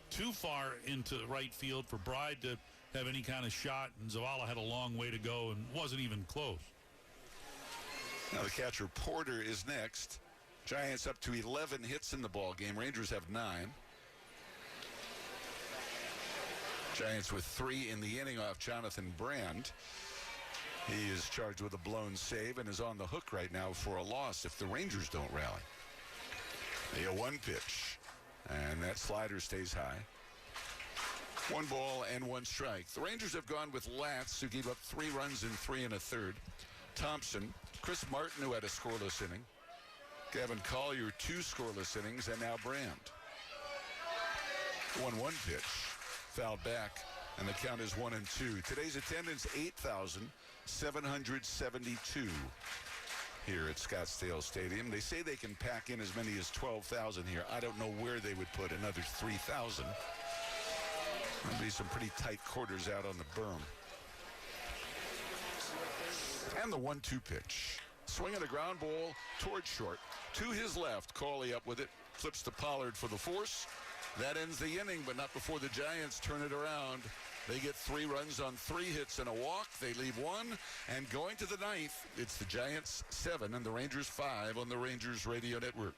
too far into right field for Bride to have any kind of shot, and Zavala had a long way to go and wasn't even close. Now the catcher Porter is next. Giants up to 11 hits in the ball game. Rangers have 9. Giants with 3 in the inning off Jonathan Brand. He is charged with a blown save and is on the hook right now for a loss if the Rangers don't rally. The 0-1 pitch, and that slider stays high. 1 ball and 1 strike. The Rangers have gone with Latz, who gave up 3 runs in 3 1/3. Thompson, Chris Martin, who had a scoreless inning. Gavin Collier, 2 scoreless innings, and now Brand. 1-1 pitch, fouled back, and the count is 1-2. Today's attendance, 8,772 here at Scottsdale Stadium. They say they can pack in as many as 12,000 here. I don't know where they would put another 3,000. There'll be some pretty tight quarters out on the berm. And the 1-2 pitch. Swinging a ground ball towards short. To his left, Cawley up with it. Flips to Pollard for the force. That ends the inning, but not before the Giants turn it around. They get 3 runs on 3 hits and a walk. They leave 1. And going to the 9th, it's the Giants 7 and the Rangers 5 on the Rangers Radio Network.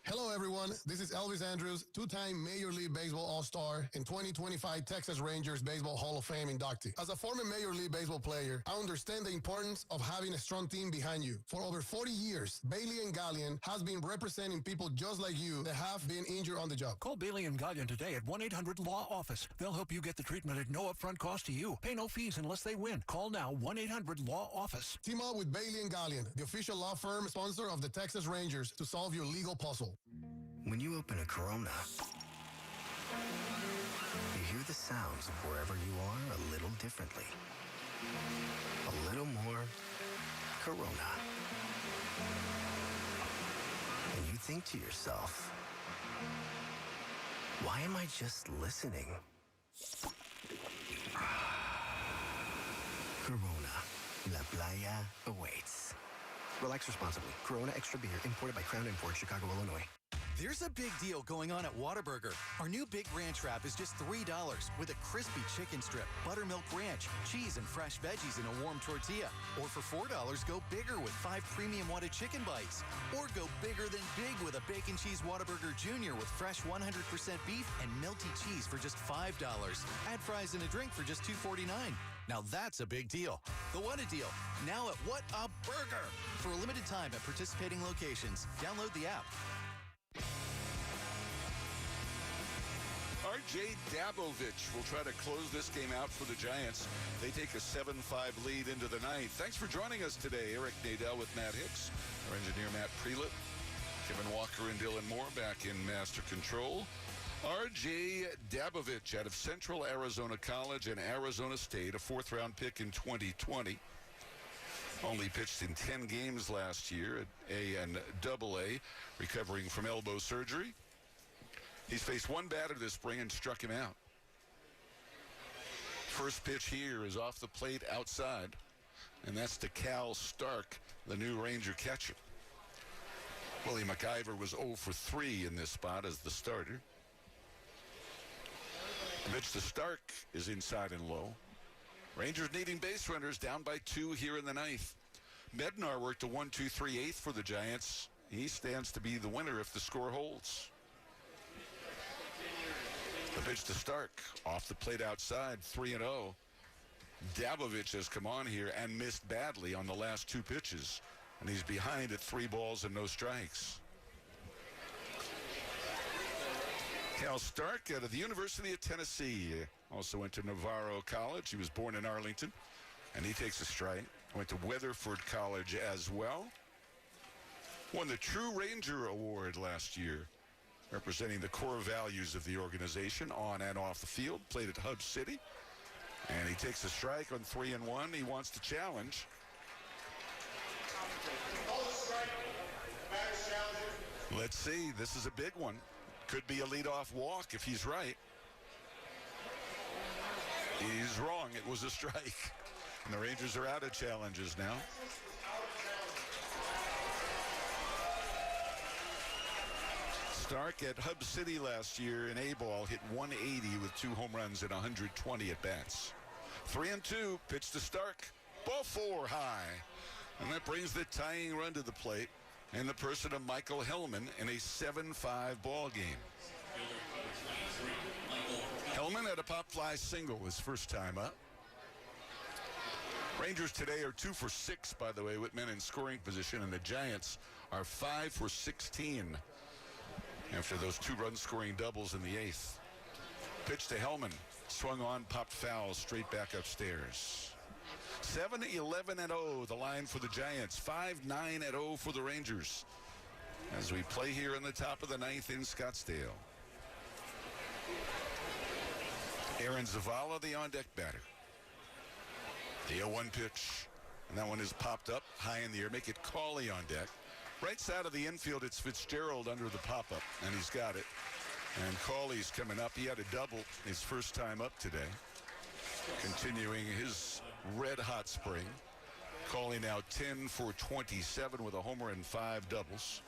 Hello, everyone. This is Elvis Andrews, 2-time Major League Baseball All-Star and 2025 Texas Rangers Baseball Hall of Fame inductee. As a former Major League Baseball player, I understand the importance of having a strong team behind you. For over 40 years, Bailey & Gallion has been representing people just like you that have been injured on the job. Call Bailey & Gallion today at 1-800-LAW-OFFICE. They'll help you get the treatment at no upfront cost to you. Pay no fees unless they win. Call now, 1-800-LAW-OFFICE. Team up with Bailey & Gallion, the official law firm sponsor of the Texas Rangers, to solve your legal puzzle. When you open a Corona, you hear the sounds of wherever you are a little differently. A little more Corona. And you think to yourself, why am I just listening? Corona, La Playa awaits. Relax responsibly. Corona Extra Beer, imported by Crown Imports, Chicago, Illinois. There's a big deal going on at Whataburger. Our new Big Ranch Wrap is just $3 with a crispy chicken strip, buttermilk ranch, cheese, and fresh veggies in a warm tortilla. Or for $4, go bigger with 5 premium Whata chicken bites. Or go bigger than big with a Bacon Cheese Whataburger Jr. with fresh 100% beef and melty cheese for just $5. Add fries and a drink for just $2.49. Now that's a big deal. The Whata deal, now at What a Burger. For a limited time at participating locations. Download the app. R.J. Dabovich will try to close this game out for the Giants. They take a 7-5 lead into the ninth. Thanks for joining us today. Eric Nadel with Matt Hicks, our engineer Matt Prelip, Kevin Walker and Dylan Moore back in Master Control. R.J. Dabovich out of Central Arizona College and Arizona State, a 4th-round pick in 2020. Only pitched in 10 games last year at A and AA, recovering from elbow surgery. He's faced one batter this spring and struck him out. First pitch here is off the plate outside, and that's to Cal Stark, the new Ranger catcher. Willie McIver was 0 for 3 in this spot as the starter. The pitch to Stark is inside and low. Rangers needing base runners, down by 2 here in the ninth. Bednar worked a 1-2-3-8 for the Giants. He stands to be the winner if the score holds. The pitch to Stark, off the plate outside, 3-0. Dabovich has come on here and missed badly on the last 2 pitches, and he's behind at 3 balls and no strikes. Cal Stark out of the University of Tennessee, also went to Navarro College. He was born in Arlington, and he takes a strike. Went to Weatherford College as well. Won the True Ranger Award last year, representing the core values of the organization on and off the field. Played at Hub City, and he takes a strike on 3-1. He wants to challenge. Let's see. This is a big one. Could be a leadoff walk if he's right. He's wrong. It was a strike. And the Rangers are out of challenges now. Stark at Hub City last year in A-ball hit 180 with 2 home runs and 120 at-bats. 3-2, pitch to Stark. Ball 4 high. And that brings the tying run to the plate in the person of Michael Hellman in a 7-5 ball game. Hellman had a pop fly single his first time up. Rangers today are 2 for 6, by the way, with men in scoring position, and the Giants are 5 for 16 after those 2 run-scoring doubles in the 8th. Pitch to Hellman, swung on, popped foul, straight back upstairs. 7-11-0, the line for the Giants. 5-9-0 for the Rangers as we play here in the top of the 9th in Scottsdale. Aaron Zavala, the on-deck batter. The 0-1 pitch, and that one is popped up high in the air. Make it Cawley on deck. Right side of the infield, it's Fitzgerald under the pop-up, and he's got it. And Cawley's coming up. He had a double his first time up today, continuing his red-hot spring. Cawley now 10 for 27 with a homer and 5 doubles.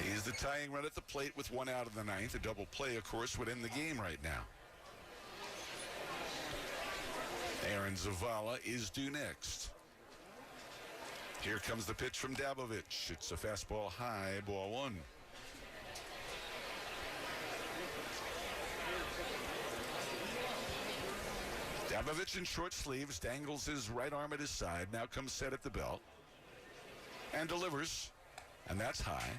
He's the tying run at the plate with 1 out of the 9th. A double play, of course, would end the game right now. Aaron Zavala is due next. Here comes the pitch from Dabovich. It's a fastball high, ball 1. Dabovich in short sleeves, dangles his right arm at his side, now comes set at the belt, and delivers, and that's high.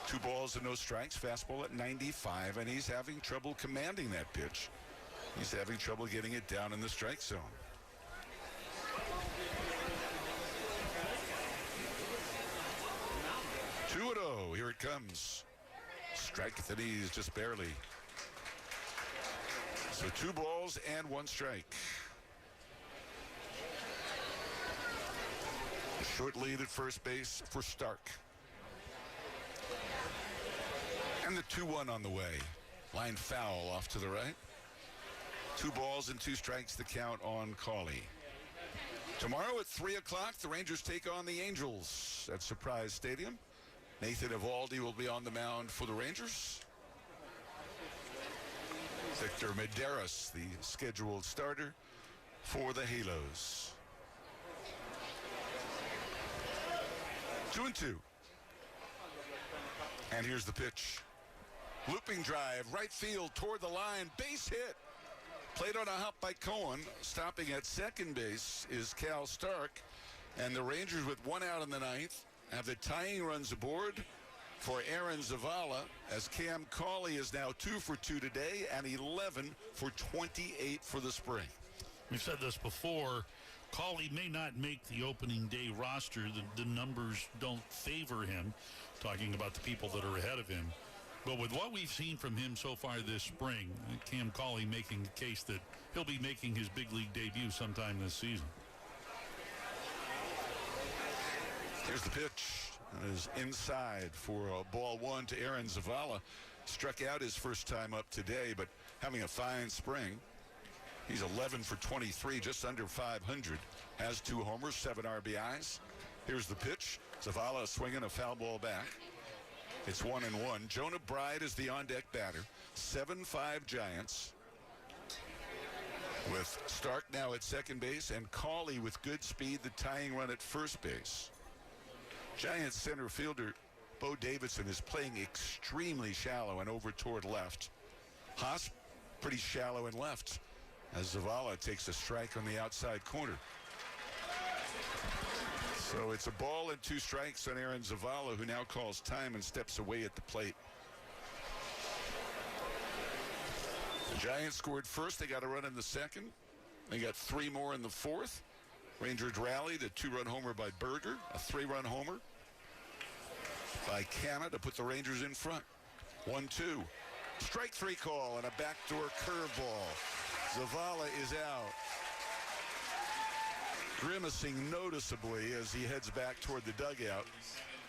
2 balls and no strikes, fastball at 95, and he's having trouble commanding that pitch. He's having trouble getting it down in the strike zone. Two 2-0, here it comes. Strike at the knees, just barely. So 2 balls and 1 strike. A short lead at first base for Stark. And the 2-1 on the way. Line foul off to the right. 2 balls and 2 strikes to count on Cawley. Tomorrow at 3 o'clock, the Rangers take on the Angels at Surprise Stadium. Nathan Eovaldi will be on the mound for the Rangers. Victor Medeiros, the scheduled starter for the Halos. 2-2. And here's the pitch. Looping drive, right field toward the line, base hit. Played on a hop by Cohen. Stopping at second base is Cal Stark. And the Rangers, with one out in the ninth, have the tying runs aboard for Aaron Zavala, as Cam Cauley is now 2 for 2 today and 11 for 28 for the spring. We've said this before. Cauley may not make the opening day roster. The numbers don't favor him, talking about the people that are ahead of him. But with what we've seen from him so far this spring, Cam Cauley making the case that he'll be making his big league debut sometime this season. Here's the pitch. It is inside for ball one to Aaron Zavala. Struck out his first time up today, but having a fine spring. He's 11 for 23, just under 500. Has 2 homers, 7 RBIs. Here's the pitch. Zavala swinging a foul ball back. It's 1-1. Jonah Bride is the on-deck batter. 7-5 Giants. With Stark now at second base and Cauley with good speed, the tying run at first base. Giants center fielder Bo Davidson is playing extremely shallow and over toward left. Haas pretty shallow and left as Zavala takes a strike on the outside corner. So it's a ball and 2 strikes on Aaron Zavala, who now calls time and steps away at the plate. The Giants scored first. They got a run in the second. They got 3 more in the fourth. Rangers rallied, a 2-run homer by Berger, a 3-run homer by Canna to put the Rangers in front. 1-2. Strike 3 call and a backdoor curveball. Zavala is out, grimacing noticeably as he heads back toward the dugout,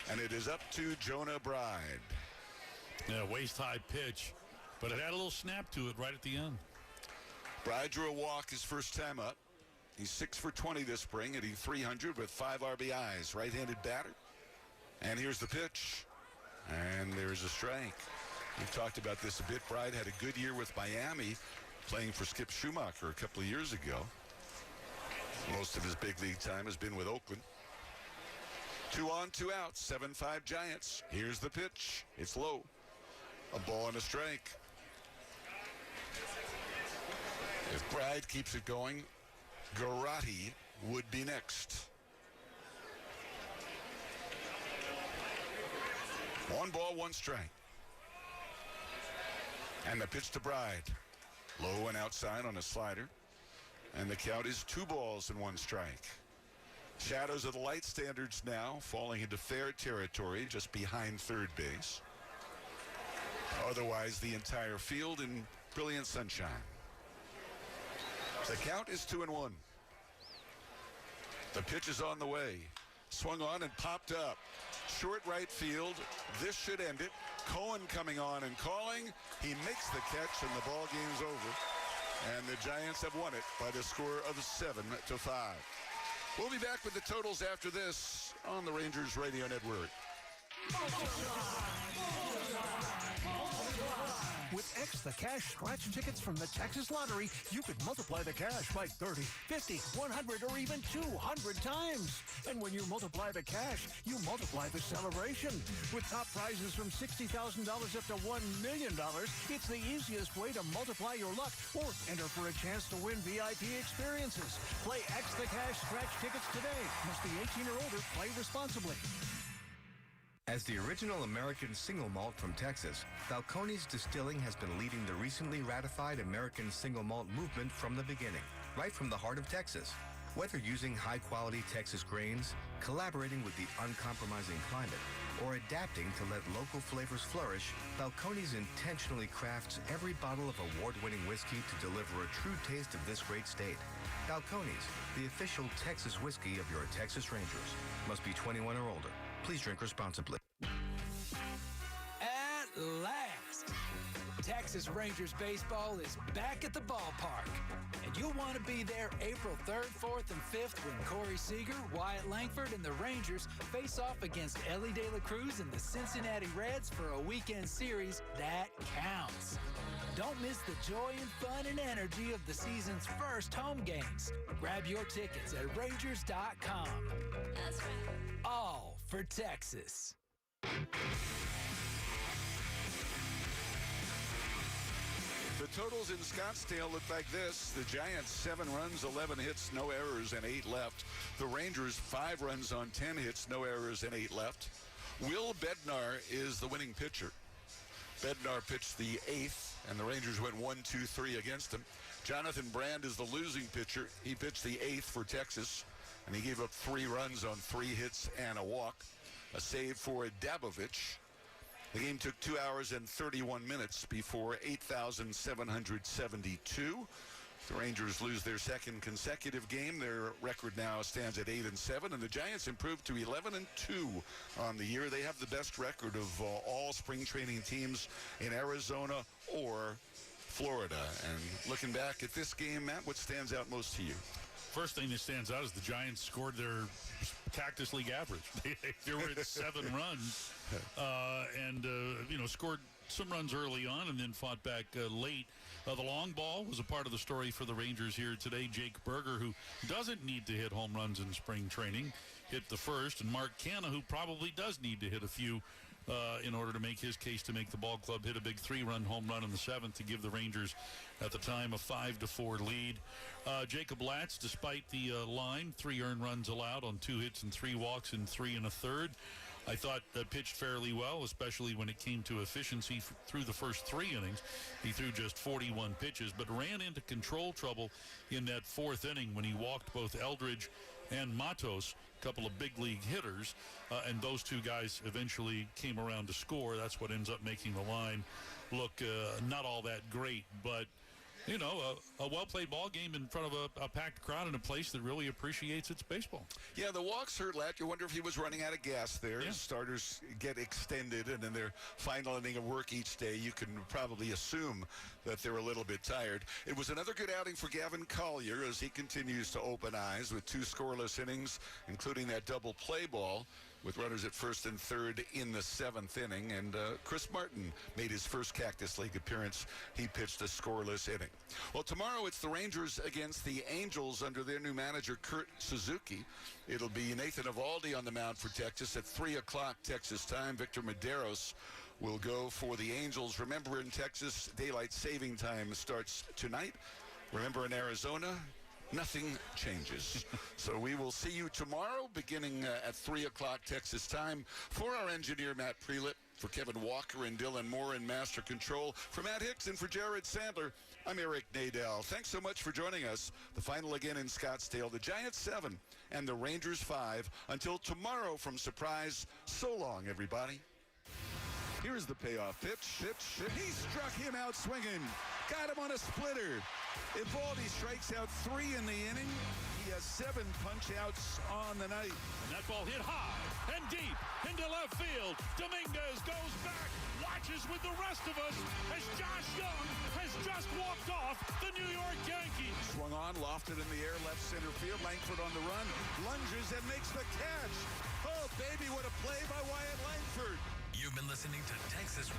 and it is up to Jonah Bride. Yeah, waist-high pitch, but it had a little snap to it right at the end. Bride drew a walk his first time up. He's 6 for 20 this spring, hitting 300 with 5 RBIs. Right-handed batter. And here's the pitch. And there's a strike. We've talked about this a bit. Bride had a good year with Miami, playing for Skip Schumacher a couple of years ago. Most of his big league time has been with Oakland. 2 on, 2 out, 7-5 Giants. Here's the pitch. It's low. A ball and a strike. If Bride keeps it going, Garati would be next. 1 ball, 1 strike. And the pitch to Bride. Low and outside on a slider. And the count is 2 balls and 1 strike. Shadows of the light standards now, falling into fair territory just behind third base. Otherwise, the entire field in brilliant sunshine. The count is 2-1. The pitch is on the way. Swung on and popped up. Short right field. This should end it. Cohen coming on and calling. He makes the catch and the ball game's over. And the Giants have won it by the score of 7-5. We'll be back with the totals after this on the Rangers Radio Network. With X the Cash scratch tickets from the Texas Lottery, you could multiply the cash by 30, 50, 100, or even 200 times. And when you multiply the cash, you multiply the celebration. With top prizes from $60,000 up to $1 million, it's the easiest way to multiply your luck or enter for a chance to win VIP experiences. Play X the Cash scratch tickets today. Must be 18 or older. Play responsibly. As the original American single malt from Texas, Balcones Distilling has been leading the recently ratified American single malt movement from the beginning, right from the heart of Texas. Whether using high-quality Texas grains, collaborating with the uncompromising climate, or adapting to let local flavors flourish, Balcones intentionally crafts every bottle of award-winning whiskey to deliver a true taste of this great state. Balcones, the official Texas whiskey of your Texas Rangers. Must be 21 or older. Please drink responsibly. At last, Texas Rangers baseball is back at the ballpark. And you'll want to be there April 3rd, 4th, and 5th when Corey Seager, Wyatt Langford, and the Rangers face off against Ellie De La Cruz and the Cincinnati Reds for a weekend series that counts. Don't miss the joy and fun and energy of the season's first home games. Grab your tickets at Rangers.com. That's right. All for Texas. The totals in Scottsdale look like this. The Giants, 7 runs, 11 hits, no errors, and 8 left. The Rangers, 5 runs on 10 hits, no errors, and 8 left. Will Bednar is the winning pitcher. Bednar pitched the 8th, and the Rangers went 1-2-3 against him. Jonathan Brand is the losing pitcher. He pitched the 8th for Texas, and he gave up 3 runs on 3 hits and a walk. A save for Dabovich. The game took 2 hours and 31 minutes before 8,772. The Rangers lose their second consecutive game. Their record now stands at 8-7, and the Giants improved to 11-2 on the year. They have the best record of all spring training teams in Arizona or Florida. And looking back at this game, Matt, what stands out most to you? First thing that stands out is the Giants scored their Cactus League average. They were at 7 runs and scored some runs early on and then fought back late. The long ball was a part of the story for the Rangers here today. Jake Berger, who doesn't need to hit home runs in spring training, hit the first. And Mark Canha, who probably does need to hit a few in order to make his case to make the ball club, hit a big 3-run home run in the 7th to give the Rangers at the time a 5-4 lead. Jacob Latz, despite the line, 3 earned runs allowed on 2 hits and 3 walks in 3 1/3. I thought pitched fairly well, especially when it came to efficiency through the first 3 innings. He threw just 41 pitches, but ran into control trouble in that 4th inning when he walked both Eldridge and Matos, a couple of big league hitters, and those 2 guys eventually came around to score. That's what ends up making the line look not all that great, but a well-played ball game in front of a packed crowd in a place that really appreciates its baseball. Yeah, the walks hurt Lat. You wonder if he was running out of gas there. Yeah. Starters get extended, and in their final inning of work each day, you can probably assume that they're a little bit tired. It was another good outing for Gavin Collier as he continues to open eyes with 2 scoreless innings, including that double play ball with runners at 1st and 3rd in the 7th inning. And Chris Martin made his first Cactus League appearance. He pitched a scoreless inning. Well, tomorrow it's the Rangers against the Angels under their new manager, Kurt Suzuki. It'll be Nathan Eovaldi on the mound for Texas at 3 o'clock Texas time. Victor Medeiros will go for the Angels. Remember, in Texas, daylight saving time starts tonight. Remember, in Arizona, nothing changes. So we will see you tomorrow beginning at 3 o'clock Texas time. For our engineer, Matt Prelip, for Kevin Walker and Dylan Moore in Master Control, for Matt Hicks and for Jared Sandler, I'm Eric Nadel. Thanks so much for joining us. The final again in Scottsdale, the Giants 7 and the Rangers 5. Until tomorrow from Surprise, so long, everybody. Here's the payoff pitch. He struck him out swinging. Got him on a splitter. Eovaldi strikes out 3 in the inning. He has 7 punch-outs on the night. And that ball hit high and deep into left field. Dominguez goes back, watches with the rest of us as Josh Young has just walked off the New York Yankees. Swung on, lofted in the air, left center field. Langford on the run, lunges and makes the catch. Oh, baby, what a play by Wyatt Langford. You've been listening to Texas